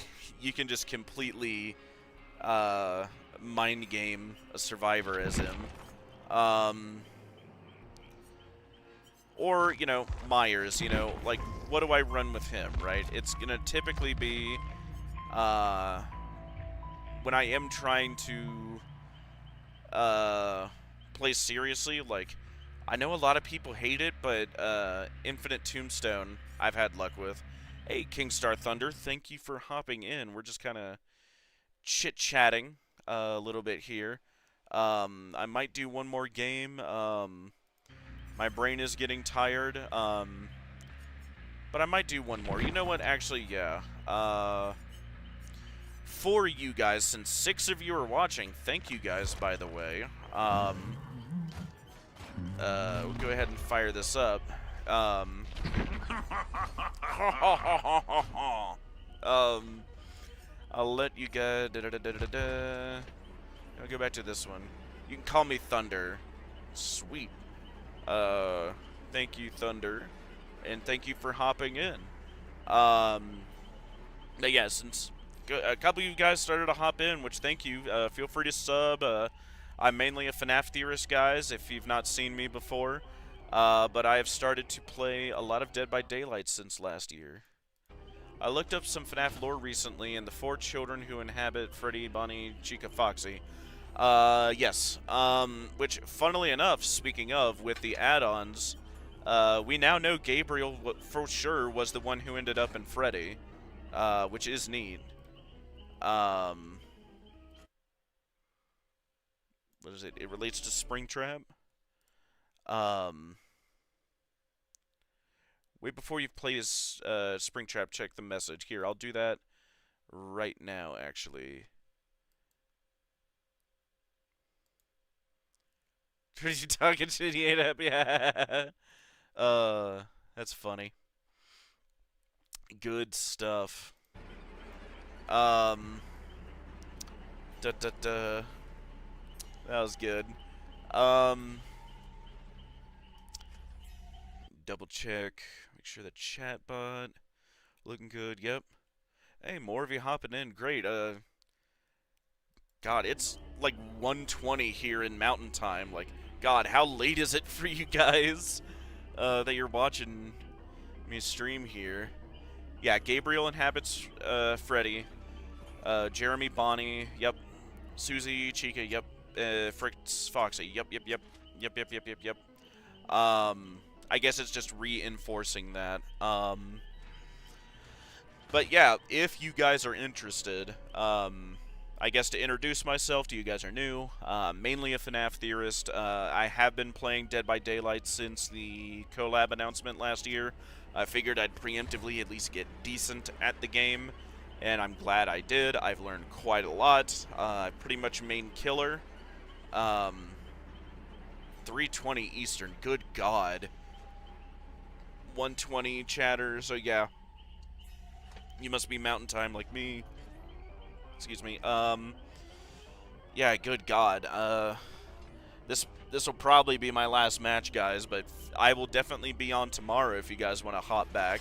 you can just completely mind game a survivor as him. or, you know, Myers, you know, like, what do I run with him, right? It's going to typically be, when I am trying to, play seriously, like, I know a lot of people hate it, but, Infinite Tombstone, I've had luck with. Hey, Kingstar Thunder, thank you for hopping in. We're just kind of chit-chatting a little bit here. I might do one more game. My brain is getting tired. But I might do one more. You know what? Actually, yeah. For you guys, since 6 of you are watching, thank you guys, by the way. We'll go ahead and fire this up. I'll let you guys. I'll go back to this one. You can call me Thunder. Sweet. Thank you, Thunder, and thank you for hopping in. But yeah, since a couple of you guys started to hop in, which thank you. Feel free to sub. I'm mainly a FNAF theorist, guys, if you've not seen me before. But I have started to play a lot of Dead by Daylight since last year. I looked up some FNAF lore recently, and the 4 children who inhabit Freddy, Bonnie, Chica, Foxy. Yes. Which, funnily enough, speaking of, with the add-ons, we now know Gabriel for sure was the one who ended up in Freddy, which is neat. What is it? It relates to Springtrap. Wait, before you play his Springtrap, check the message. Here, I'll do that right now, actually. You talking shit, he ain't happy. That's funny. Good stuff. Da da da. That was good. Double check. Make sure the chat bot looking good. Yep. Hey, more of you hopping in. Great. God, it's like 1:20 here in Mountain Time. Like, God, how late is it for you guys that you're watching me stream here? Yeah, Gabriel inhabits Freddy. Jeremy, Bonnie. Yep. Susie, Chica. Yep. Fritz, Foxy. Yep. I guess it's just reinforcing that. But yeah, if you guys are interested, I guess to introduce myself to you guys are new, mainly a FNAF theorist. I have been playing Dead by Daylight since the collab announcement last year. I figured I'd preemptively at least get decent at the game, and I'm glad I did. I've learned quite a lot. Pretty much main killer. 3:20 Eastern, good God. 1:20 chatter, so yeah. You must be Mountain Time like me. Excuse me. Yeah, good God. This will probably be my last match, guys, but I will definitely be on tomorrow if you guys want to hop back.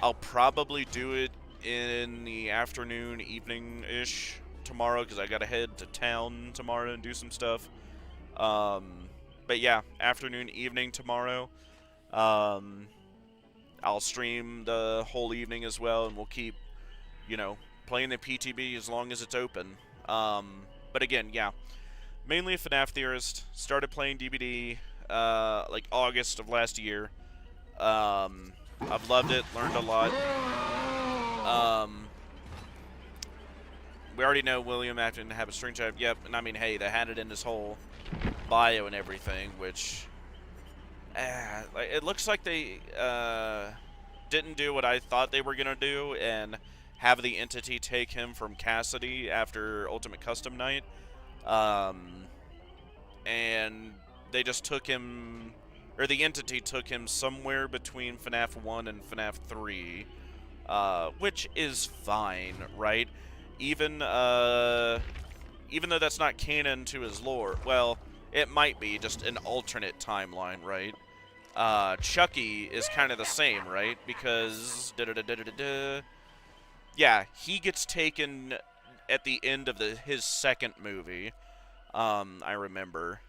I'll probably do it in the afternoon, evening-ish tomorrow, because I gotta head to town tomorrow and do some stuff. But yeah, afternoon, evening tomorrow. I'll stream the whole evening as well, and we'll keep, you know, playing the PTB as long as it's open. But again, yeah, mainly a FNAF theorist. Started playing DBD like August of last year. I've loved it, learned a lot. We already know William after to have a string trap. Yep, and I mean, hey, they had it in his whole bio and everything, which it looks like they didn't do what I thought they were gonna do and have the entity take him from Cassidy after Ultimate Custom Night, and they just took him, or the entity took him somewhere between FNAF 1 and FNAF 3, which is fine, right? Even though that's not canon to his lore, well, it might be just an alternate timeline, right? Chucky is kind of the same, right? Because yeah, he gets taken at the end of his second movie. I remember.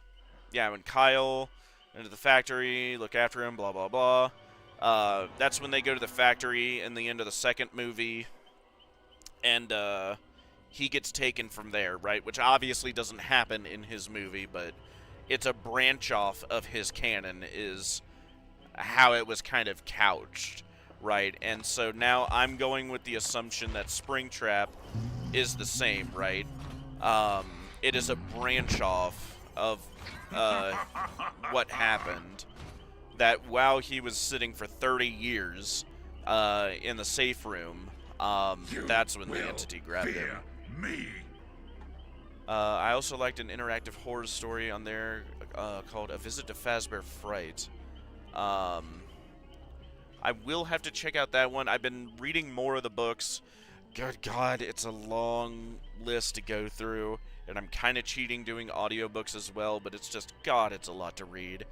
Yeah, when Kyle into the factory, look after him, blah, blah, blah. That's when they go to the factory in the end of the second movie, and he gets taken from there, right? Which obviously doesn't happen in his movie, but it's a branch off of his canon, is how it was kind of couched, right? And so now I'm going with the assumption that Springtrap is the same, right? It is a branch off of what happened. That while he was sitting for 30 years in the safe room, that's when the entity grabbed him. Me. I also liked an interactive horror story on there called A Visit to Fazbear Fright. I will have to check out that one. I've been reading more of the books. Good God, it's a long list to go through, and I'm kind of cheating doing audiobooks as well, but it's just, God, it's a lot to read.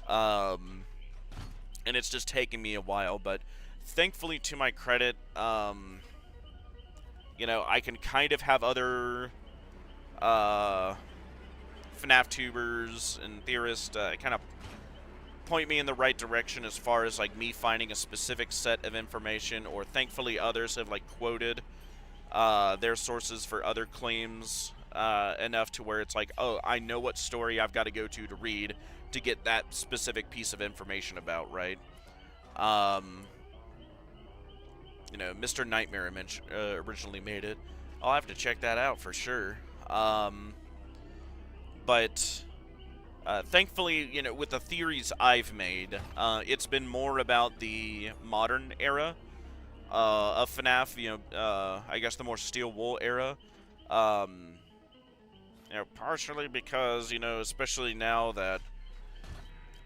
And it's just taking me a while, but thankfully, to my credit, you know, I can kind of have other FNAF tubers and theorists kind of point me in the right direction as far as like me finding a specific set of information, or thankfully others have like quoted their sources for other claims enough to where it's like, oh, I know what story I've got to go to read to get that specific piece of information about, right? You know, Mr. Nightmare originally made it. I'll have to check that out for sure. But thankfully, you know, with the theories I've made, it's been more about the modern era of FNAF, you know, I guess the more Steel Wool era. You know, partially because, you know, especially now that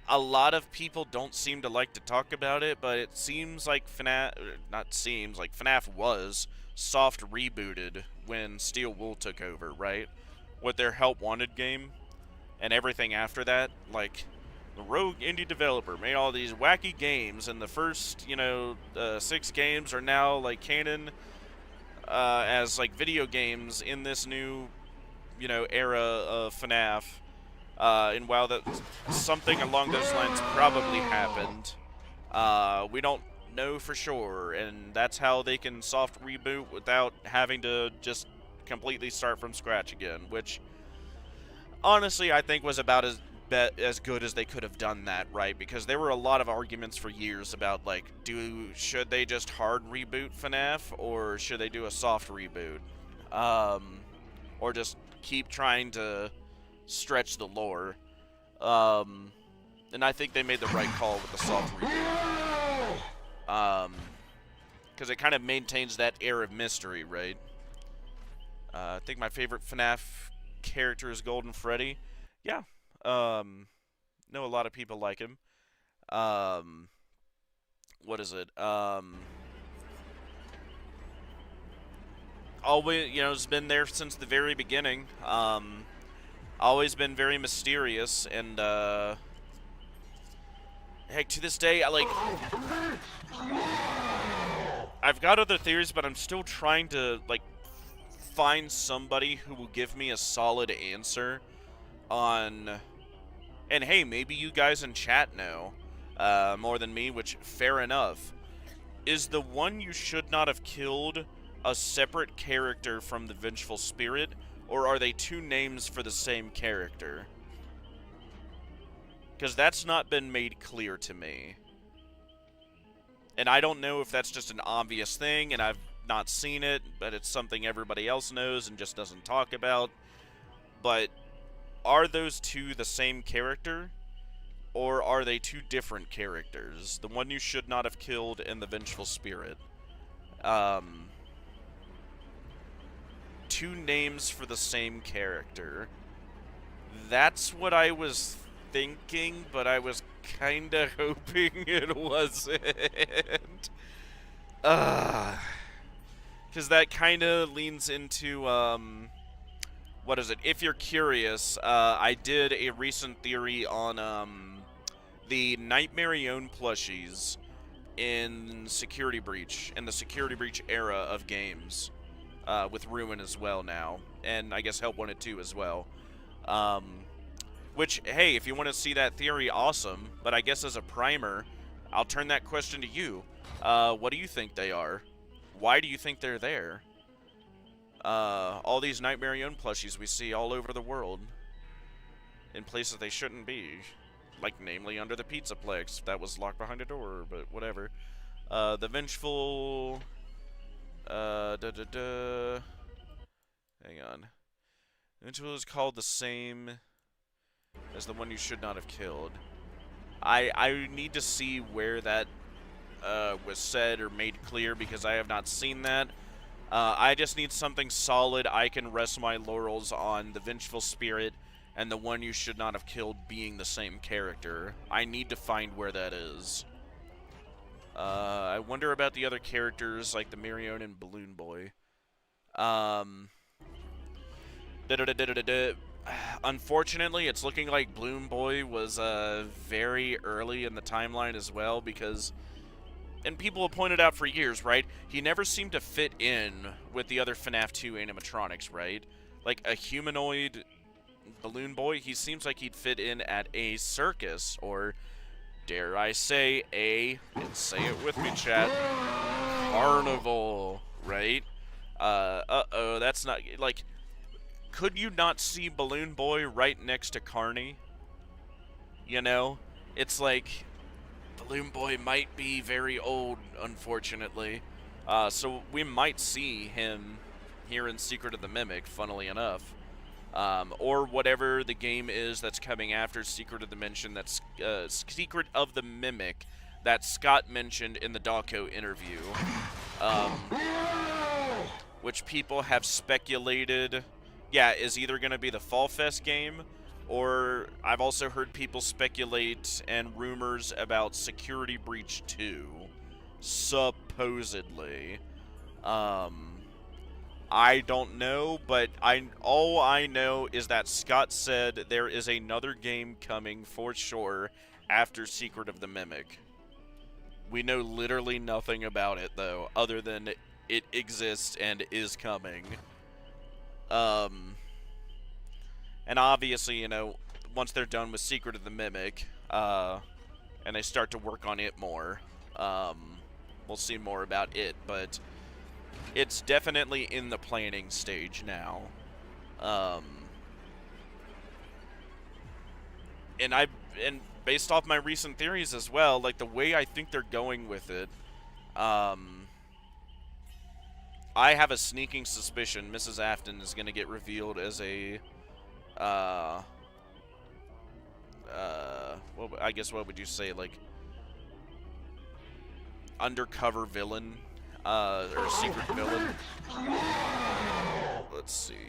a lot of people don't seem to like to talk about it, but it seems like FNAF was soft rebooted when Steel Wool took over, right? With their Help Wanted game and everything after that. Like, the rogue indie developer made all these wacky games, and the first, you know, 6 games are now, like, canon as, like, video games in this new, you know, era of FNAF. And while that something along those lines probably happened, we don't know for sure, and that's how they can soft reboot without having to just completely start from scratch again, which honestly I think was about as good as they could have done that, right? Because there were a lot of arguments for years about, like, should they just hard reboot FNAF, or should they do a soft reboot, or just keep trying to stretch the lore. And I think they made the right call with the soft reboot. Because it kind of maintains that air of mystery, right? I think my favorite FNAF character is Golden Freddy. Yeah. Know a lot of people like him. What is it? Always, you know, has been there since the very beginning. Always been very mysterious, and heck, to this day, I've got other theories, but I'm still trying to, like, find somebody who will give me a solid answer on, and hey, maybe you guys in chat know more than me, which, fair enough. Is the one you should not have killed a separate character from the Vengeful Spirit, or are they 2 names for the same character? Because that's not been made clear to me. And I don't know if that's just an obvious thing, and I've not seen it, but it's something everybody else knows and just doesn't talk about. But are those 2 the same character? Or are they 2 different characters? The one you should not have killed and the Vengeful Spirit. 2 names for the same character. That's what I was thinking, but I was kinda hoping it wasn't. Because that kinda leans into, what is it? If you're curious, I did a recent theory on, the Nightmare-own plushies in Security Breach, in the Security Breach era of games. With Ruin as well now, and I guess Help Wanted 2 as well. Which, hey, if you want to see that theory, awesome. But I guess as a primer, I'll turn that question to you. What do you think they are? Why do you think they're there? All these Nightmare Young plushies we see all over the world. In places they shouldn't be. Like, namely, under the Pizzaplex. That was locked behind a door, but whatever. The Vengeful... Hang on. The Vengeful is called the same as the one you should not have killed. I need to see where that was said or made clear, because I have not seen that. I just need something solid I can rest my laurels on. The Vengeful Spirit and the one you should not have killed being the same character. I need to find where that is. I wonder about the other characters, like the Mirion and Balloon Boy. Unfortunately, it's looking like Balloon Boy was very early in the timeline as well, because... And people have pointed out for years, right? He never seemed to fit in with the other FNAF 2 animatronics, right? Like, a humanoid Balloon Boy, he seems like he'd fit in at a circus, or, dare I say, and say it with me, chat, carnival, right? Uh-oh, that's not, like, could you not see Balloon Boy right next to Carney? You know? It's like... Balloon Boy might be very old, unfortunately. So we might see him here in Secret of the Mimic, funnily enough. Or whatever the game is that's coming after Secret of the Dimension, that's Secret of the Mimic that Scott mentioned in the Dawko interview. Which people have speculated, yeah, is either going to be the Fall Fest game, or I've also heard people speculate and rumors about Security Breach 2, supposedly. I don't know, but all I know is that Scott said there is another game coming for sure after Secret of the Mimic. We know literally nothing about it, though, other than it exists and is coming. And obviously, you know, once they're done with Secret of the Mimic, and they start to work on it more, we'll see more about it, but it's definitely in the planning stage now. And based off my recent theories as well, like the way I think they're going with it, I have a sneaking suspicion Mrs. Afton is going to get revealed as a I guess what would you say, like, undercover villain, or secret villain. Let's see.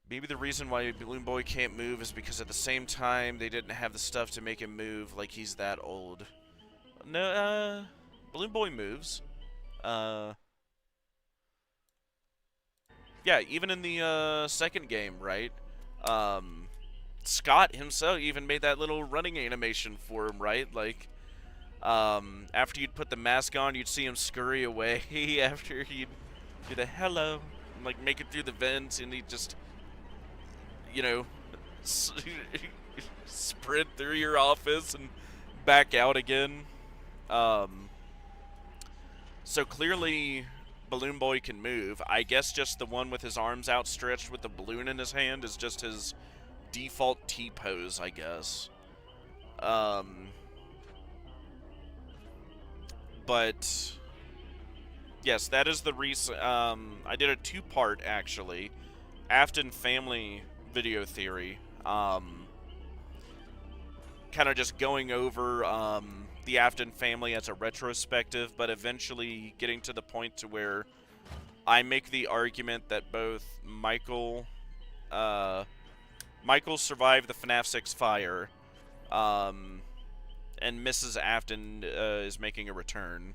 Maybe the reason why Balloon Boy can't move is because at the same time they didn't have the stuff to make him move, like he's that old. No, Balloon Boy moves. Yeah, even in the second game, right? Scott himself even made that little running animation for him, right? Like, after you'd put the mask on, you'd see him scurry away after he'd do the hello, and, like, make it through the vents, and he'd just, you know, sprint through your office and back out again. So clearly Balloon Boy can move. I guess just the one with his arms outstretched with the balloon in his hand is just his default T-pose, I guess. But yes, that is the reason. I did a two-part, actually, Afton family video theory. Kind of just going over the Afton family as a retrospective, but eventually getting to the point to where I make the argument that both Michael survived the FNAF 6 fire, and Mrs. Afton is making a return.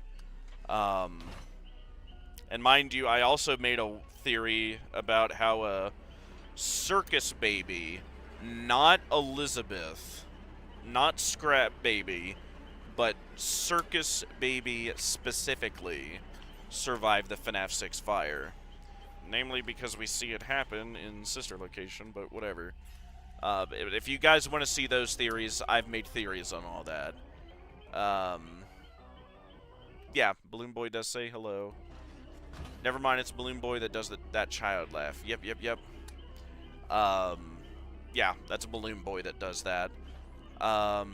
And mind you, I also made a theory about how a Circus Baby, not Elizabeth, not Scrap Baby, but Circus Baby specifically, survived the FNAF 6 fire. namely because we see it happen in sister location, but whatever. If you guys want to see those theories, I've made theories on all that. Yeah, Balloon Boy does say hello. Never mind, it's Balloon Boy that does that child laugh. Yep. Yeah, that's a Balloon Boy that does that. The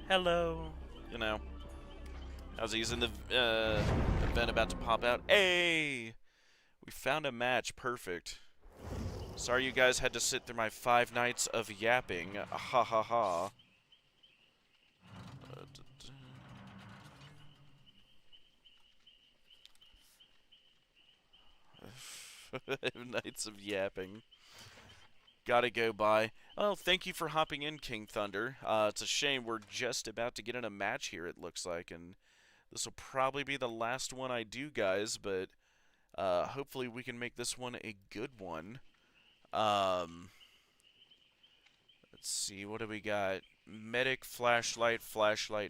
hello, you know. As he's in the event about to pop out. Hey! We found a match. Perfect. Sorry you guys had to sit through my 5 nights of yapping. Ha ha ha. 5 nights of yapping. Gotta go by. Oh, thank you for hopping in, King Thunder. It's a shame we're just about to get in a match here, it looks like, and this will probably be the last one I do, guys, but hopefully we can make this one a good one. Let's see, what do we got? Medic, flashlight,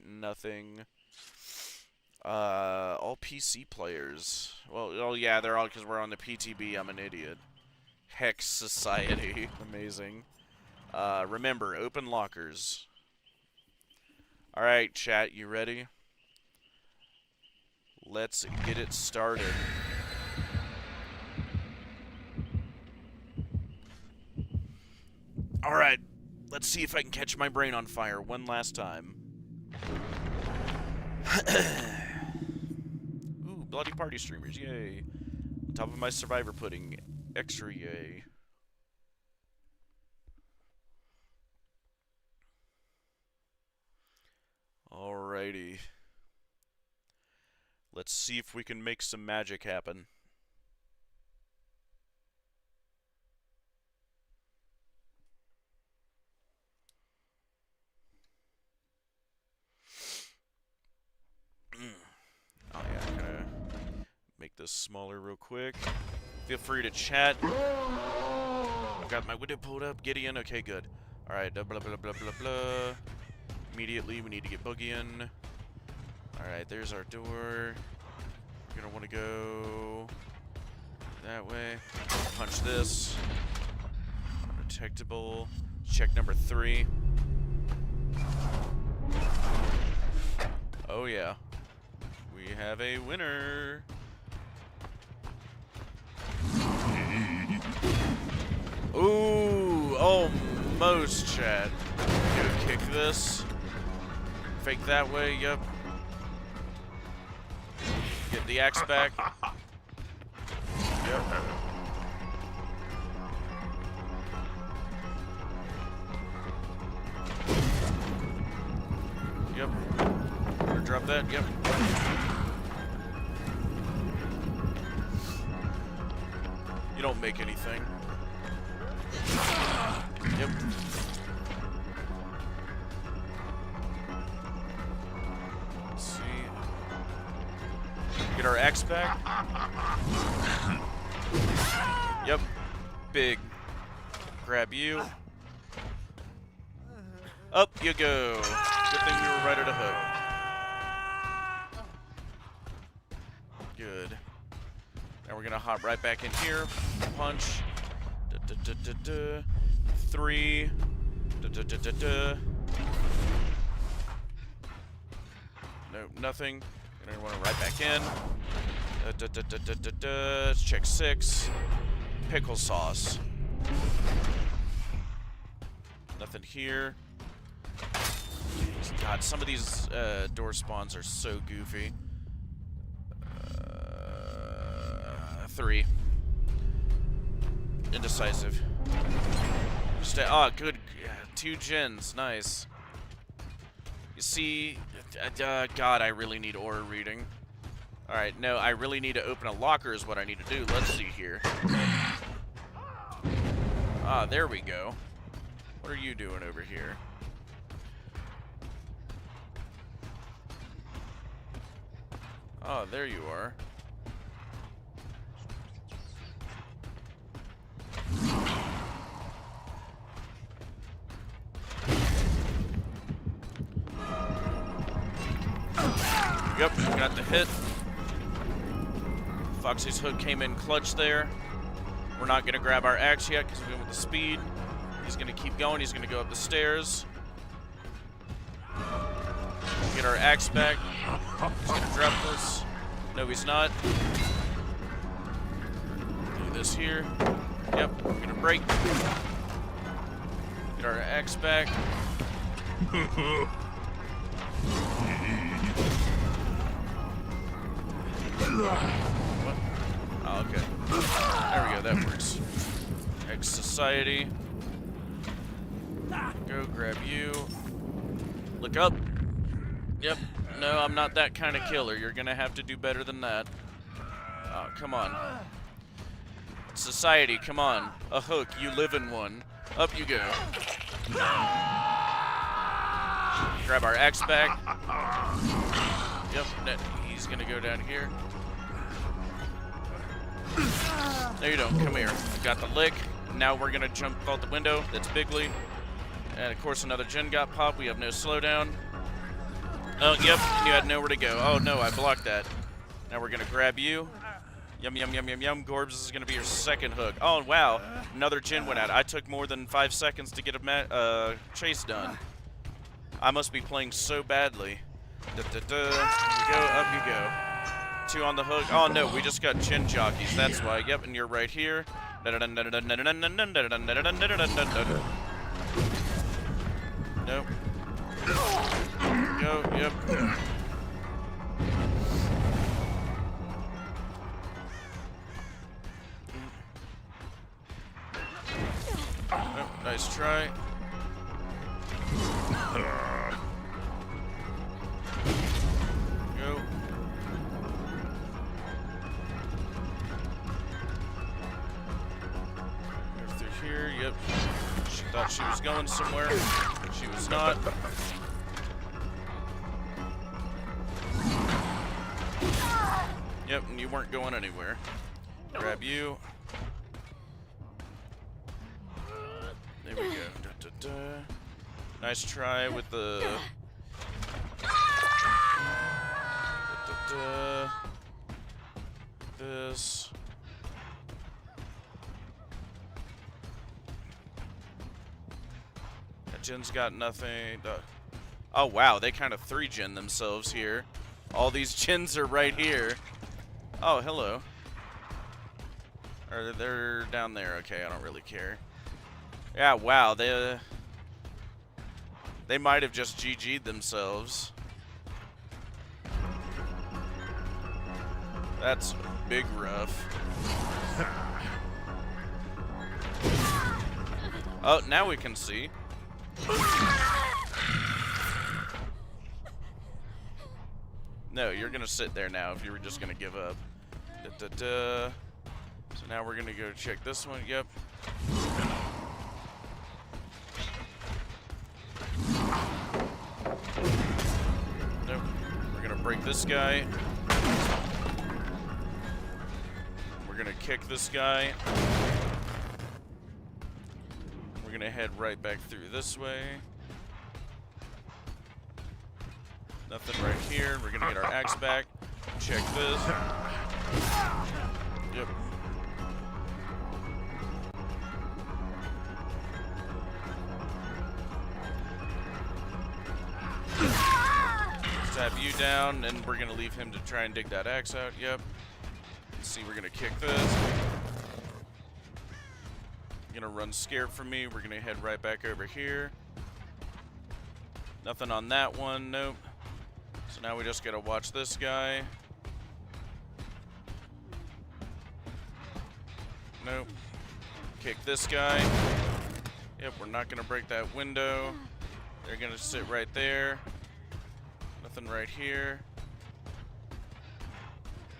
nothing. All PC players. Well, oh yeah, they're all because we're on the PTB. I'm an idiot. Hex Society. Amazing. Remember, open lockers. Alright, chat, you ready? Let's get it started. Alright, let's see if I can catch my brain on fire one last time. Ooh, bloody party streamers, yay. On top of my survivor pudding, extra yay. Alrighty. Let's see if we can make some magic happen. Oh yeah, I'm gonna make this smaller real quick. Feel free to chat. I've got my window pulled up. Gideon, okay, good. Alright, blah blah blah blah blah. Immediately, we need to get Boogie in. Alright, there's our door. We're gonna want to go that way. Punch this. Undetectable. Check number 3. Oh yeah. We have a winner. Ooh, almost, Chad. Go kick this. Fake that way, yep. Get the axe back. Yep. Yep. Better drop that, yep. You don't make anything. Yep. Let's see. Get our X back. Yep. Big. Grab you. Up you go. Good thing you were right at a hook. Good. Now we're gonna hop right back in here. Punch. 3. No, nothing. Gonna want to right back in. Let's check 6. Pickle sauce. Nothing here. God, some of these door spawns are so goofy. 3. Indecisive. Oh, good. 2 gens. Nice. You see, God, I really need aura reading. Alright, no, I really need to open a locker is what I need to do. Let's see here. Ah, there we go. What are you doing over here? Oh, there you are. Yep, got the hit. Foxy's hook came in clutch there. We're not going to grab our axe yet because we went with the speed. He's going to keep going. He's going to go up the stairs. Get our axe back. He's going to drop this. No, he's not. Do this here. Yep, we're going to break. Get our axe back. What? Oh, okay. There we go, that works. X Society. Go grab you. Look up. Yep. No, I'm not that kind of killer. You're gonna have to do better than that. Oh, come on. Society, come on. A hook, you live in one. Up you go. Grab our axe back. Yep, he's gonna go down here. There you don't. Come here. Got the lick. Now we're gonna jump out the window. That's Bigley. And of course another gen got popped. We have no slowdown. Oh, yep. You had nowhere to go. Oh no, I blocked that. Now we're gonna grab you. Yum, yum, yum, yum, yum. Gorbs, this is gonna be your second hook. Oh wow, another gen went out. I took more than 5 seconds to get a chase done. I must be playing so badly. Da, da, da. Here we go. Up you go. 2 on the hook. Oh no, we just got chin jockeys. That's why. Yep, and you're right here. Nope. Go. Yep. Oh, nice try. Go. Go through here. Yep. She thought she was going somewhere. She was not. Yep, and you weren't going anywhere. Grab you. There we go. Da, da, da. Nice try with the... Da, da, da. This. That gen's got nothing. Oh wow, they kind of 3-gen themselves here. All these gens are right here. Oh, hello. Or they're down there. Okay, I don't really care. Yeah, wow, they might have just GG'd themselves. That's big rough. Oh, now we can see. No, you're gonna sit there now if you were just gonna give up. Da, da, da. So now we're gonna go check this one. Yep. Nope. We're gonna break this guy. We're gonna kick this guy. We're gonna head right back through this way. Nothing right here. We're gonna get our axe back. Check this. Yep. Stab you down, and we're gonna leave him to try and dig that axe out. Yep. Let's see, we're gonna kick this. Gonna run scared from me. We're gonna head right back over here. Nothing on that one. Nope. So now we just gotta watch this guy. Nope. Kick this guy. Yep, we're not gonna break that window. They're gonna sit right there. Nothing right here.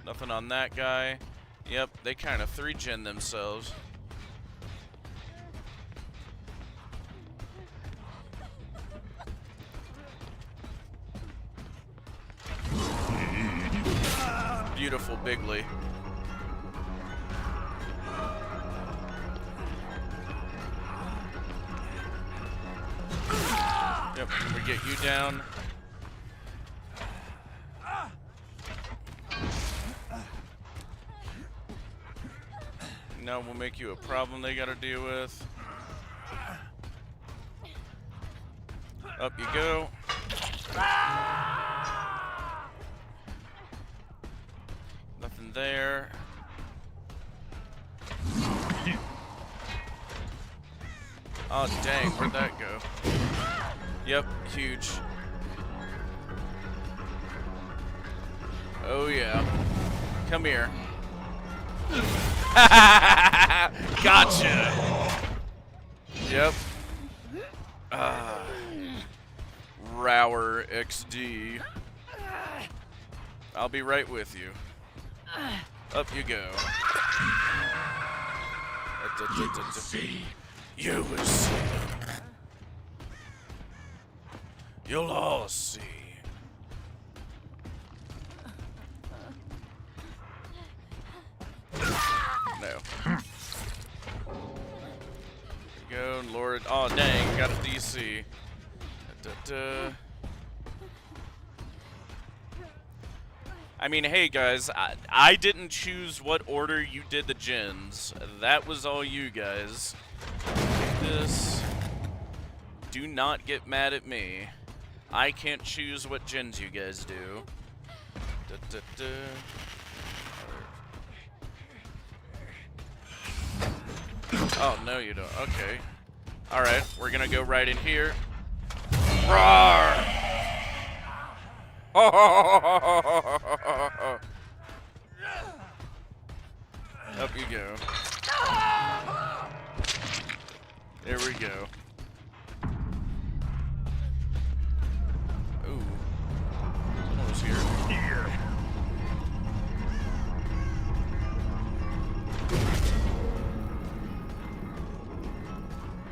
Nothing on that guy. Yep, they kind of 3-gen themselves. Beautiful Bigley. Yep, we get you down. Now we'll make you a problem they gotta deal with. Up you go. Nothing there. Oh dang, where'd that go? Yep, huge. Oh yeah. Come here. Gotcha! Yep. Rower XD. I'll be right with you. Up you go. You will see. You will see. You'll all see. No. There you go, Lord. Oh, dang, got a DC. I mean, hey guys, I didn't choose what order you did the gens. That was all you guys. This. Do not get mad at me. I can't choose what gens you guys do. Oh, no you don't. Okay. Alright, we're gonna go right in here. Roar! Up you go. There we go. Ooh. Someone was here.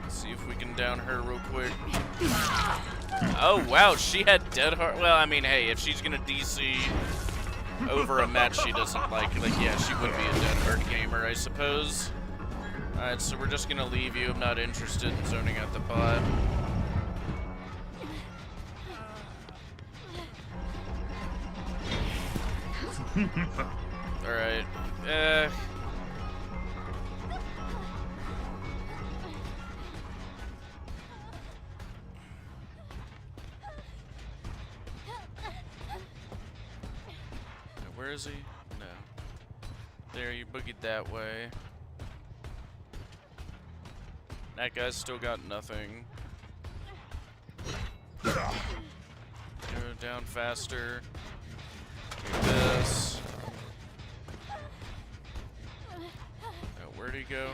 Let's see if we can down her real quick. Oh wow, she had dead heart. Well, I mean, hey, if she's gonna DC over a match she doesn't like, yeah, she would be a dead heart gamer, I suppose. Alright, so we're just gonna leave you. I'm not interested in zoning out the bot. Alright. Where is he? No. There, you boogied that way. That guy's still got nothing. Go down faster. Do this. Oh, where'd he go?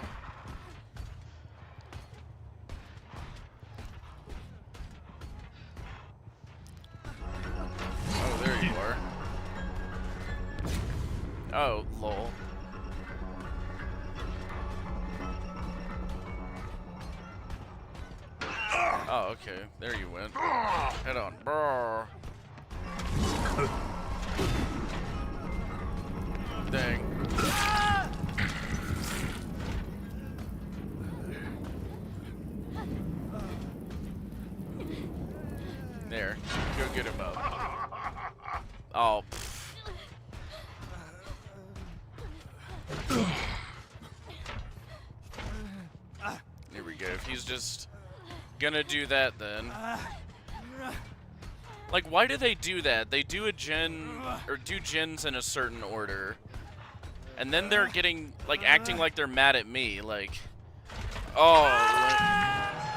Oh, there you are. Oh, lol. Oh, okay. There you went. Head on. Brr. Dang. There. Go get him up. Oh. Here we go. If he's just gonna do that, then. Like, why do they do that? They do a gen, or do gens in a certain order, and then they're getting, like, acting like they're mad at me. Like, oh,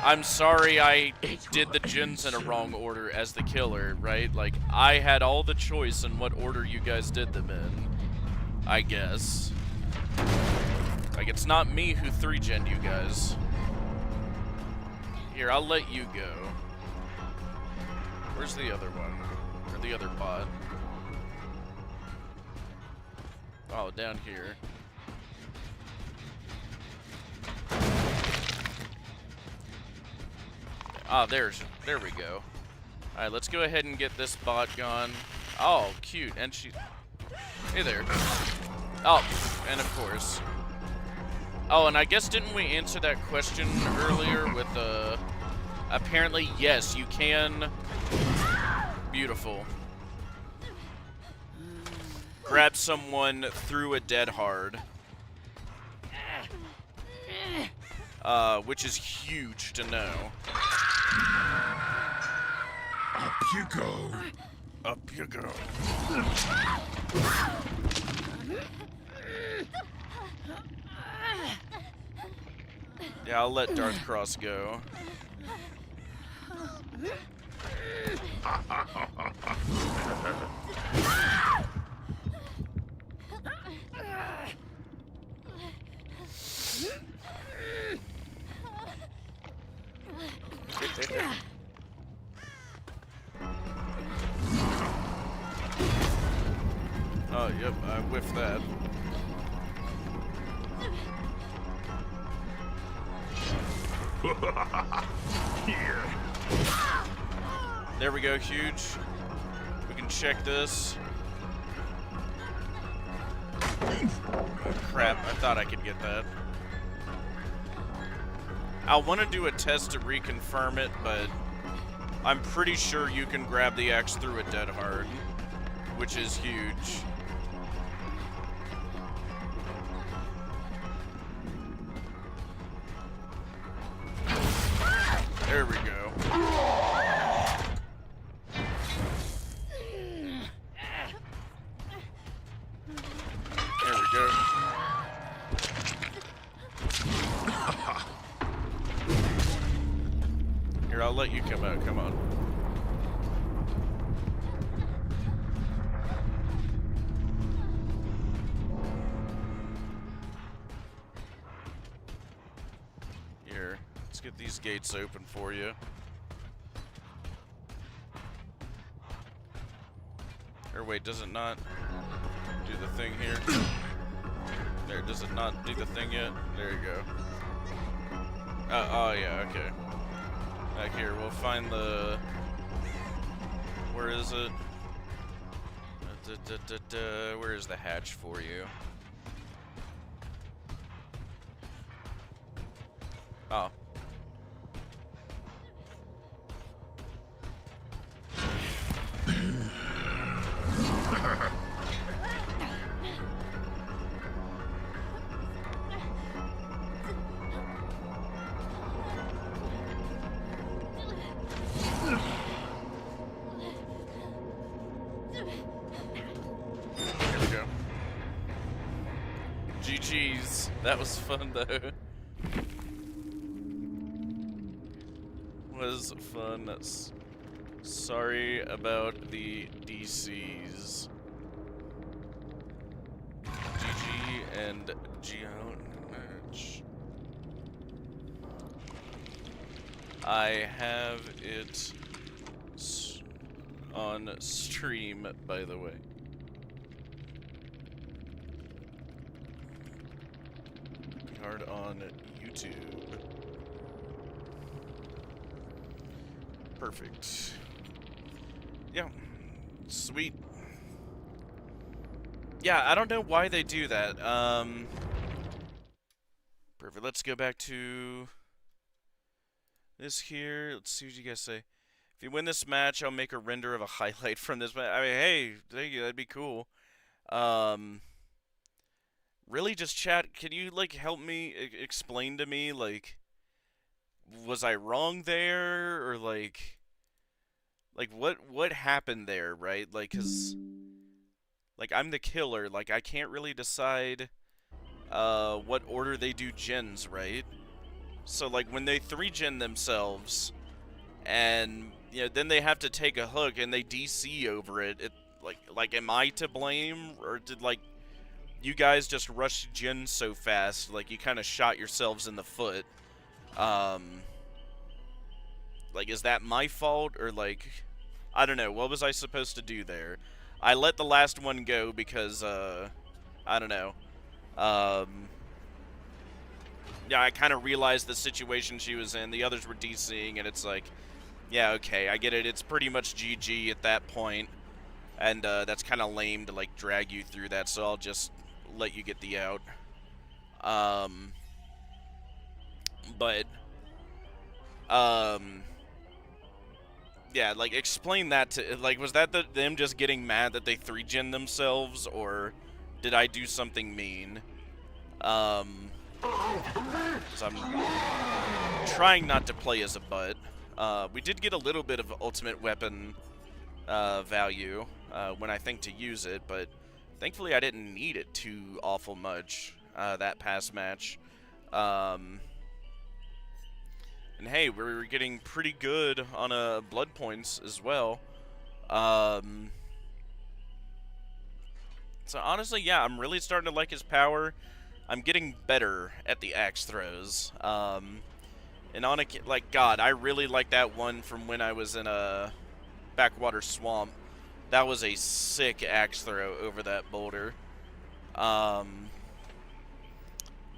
I'm sorry I did the gens in a wrong order as the killer, right? Like, I had all the choice in what order you guys did them in, I guess. Like, it's not me who 3-gen'd you guys. Here, I'll let you go. Where's the other one? Or the other bot? Oh, down here. Ah, there we go. Alright, let's go ahead and get this bot gone. Oh, cute. And she... Hey there. Oh, and of course. Oh, and I guess didn't we answer that question earlier with apparently, yes, you can. Beautiful. Grab someone through a dead hard. which is huge to know. Up you go. Up you go. Yeah, I'll let Darth Cross go. Oh, yep, I whiffed that. Here. There we go, huge. We can check this. Oh, crap, I thought I could get that. I want to do a test to reconfirm it, but I'm pretty sure you can grab the axe through it dead hard, which is huge. There we go. There we go. Here, I'll let you come out. Come on. Here, let's get these gates open for you. Or wait, does it not do the thing here? There, does it not do the thing yet? There you go. Oh yeah, okay. Back here, we'll find the... Where is it? Where is the hatch for you? Oh. Here we go. GG's. That was fun though. Was fun. Sorry about the DCs. GG and Geo match. I have it on stream, by the way. Hard on YouTube. Perfect. Yeah. Sweet. Yeah, I don't know why they do that. Perfect. Let's go back to this here. Let's see what you guys say. If you win this match, I'll make a render of a highlight from this match. I mean, hey, thank you. That'd be cool. Really, just chat. Can you like help me explain to me like, was I wrong there, or like what happened there, right? Like, 'cause like I'm the killer. Like I can't really decide what order they do gens, right? So like when they 3-gen themselves, and you know, then they have to take a hook and they DC over it. Like am I to blame, or did like you guys just rush gen so fast, like you kind of shot yourselves in the foot? Like is that my fault, or like I don't know, what was I supposed to do there? I let the last one go because I don't know. Yeah, I kind of realized the situation she was in. The others were DCing, and it's like, yeah, okay, I get it. It's pretty much GG at that point, and that's kind of lame to like drag you through that. So I'll just let you get the out. But yeah, like explain that to like, was that them just getting mad that they 3-gen themselves, or did I do something mean? So I'm trying not to play as a butt. We did get a little bit of ultimate weapon value when I think to use it, but thankfully I didn't need it too awful much that past match. And hey, we're getting pretty good on blood points as well. So honestly, yeah, I'm really starting to like his power. I'm getting better at the axe throws. And on a like God, I really like that one from when I was in a backwater swamp. That was a sick axe throw over that boulder.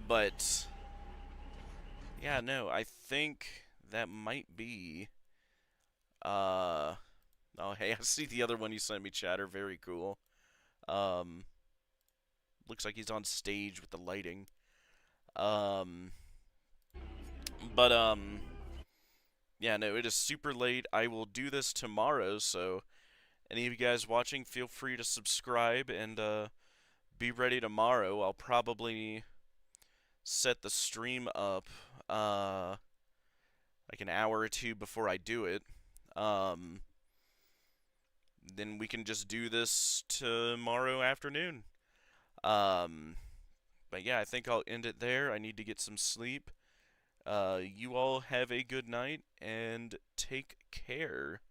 But yeah, no, I think that might be. Oh, hey, I see the other one you sent me, Chatter. Very cool. Um, looks like he's on stage with the lighting. Um, but yeah, no, it is super late. I will do this tomorrow, so any of you guys watching, feel free to subscribe and be ready tomorrow. I'll probably set the stream up like an hour or two before I do it. Then we can just do this tomorrow afternoon. Um, but yeah, I think I'll end it there. I need to get some sleep. You all have a good night and take care.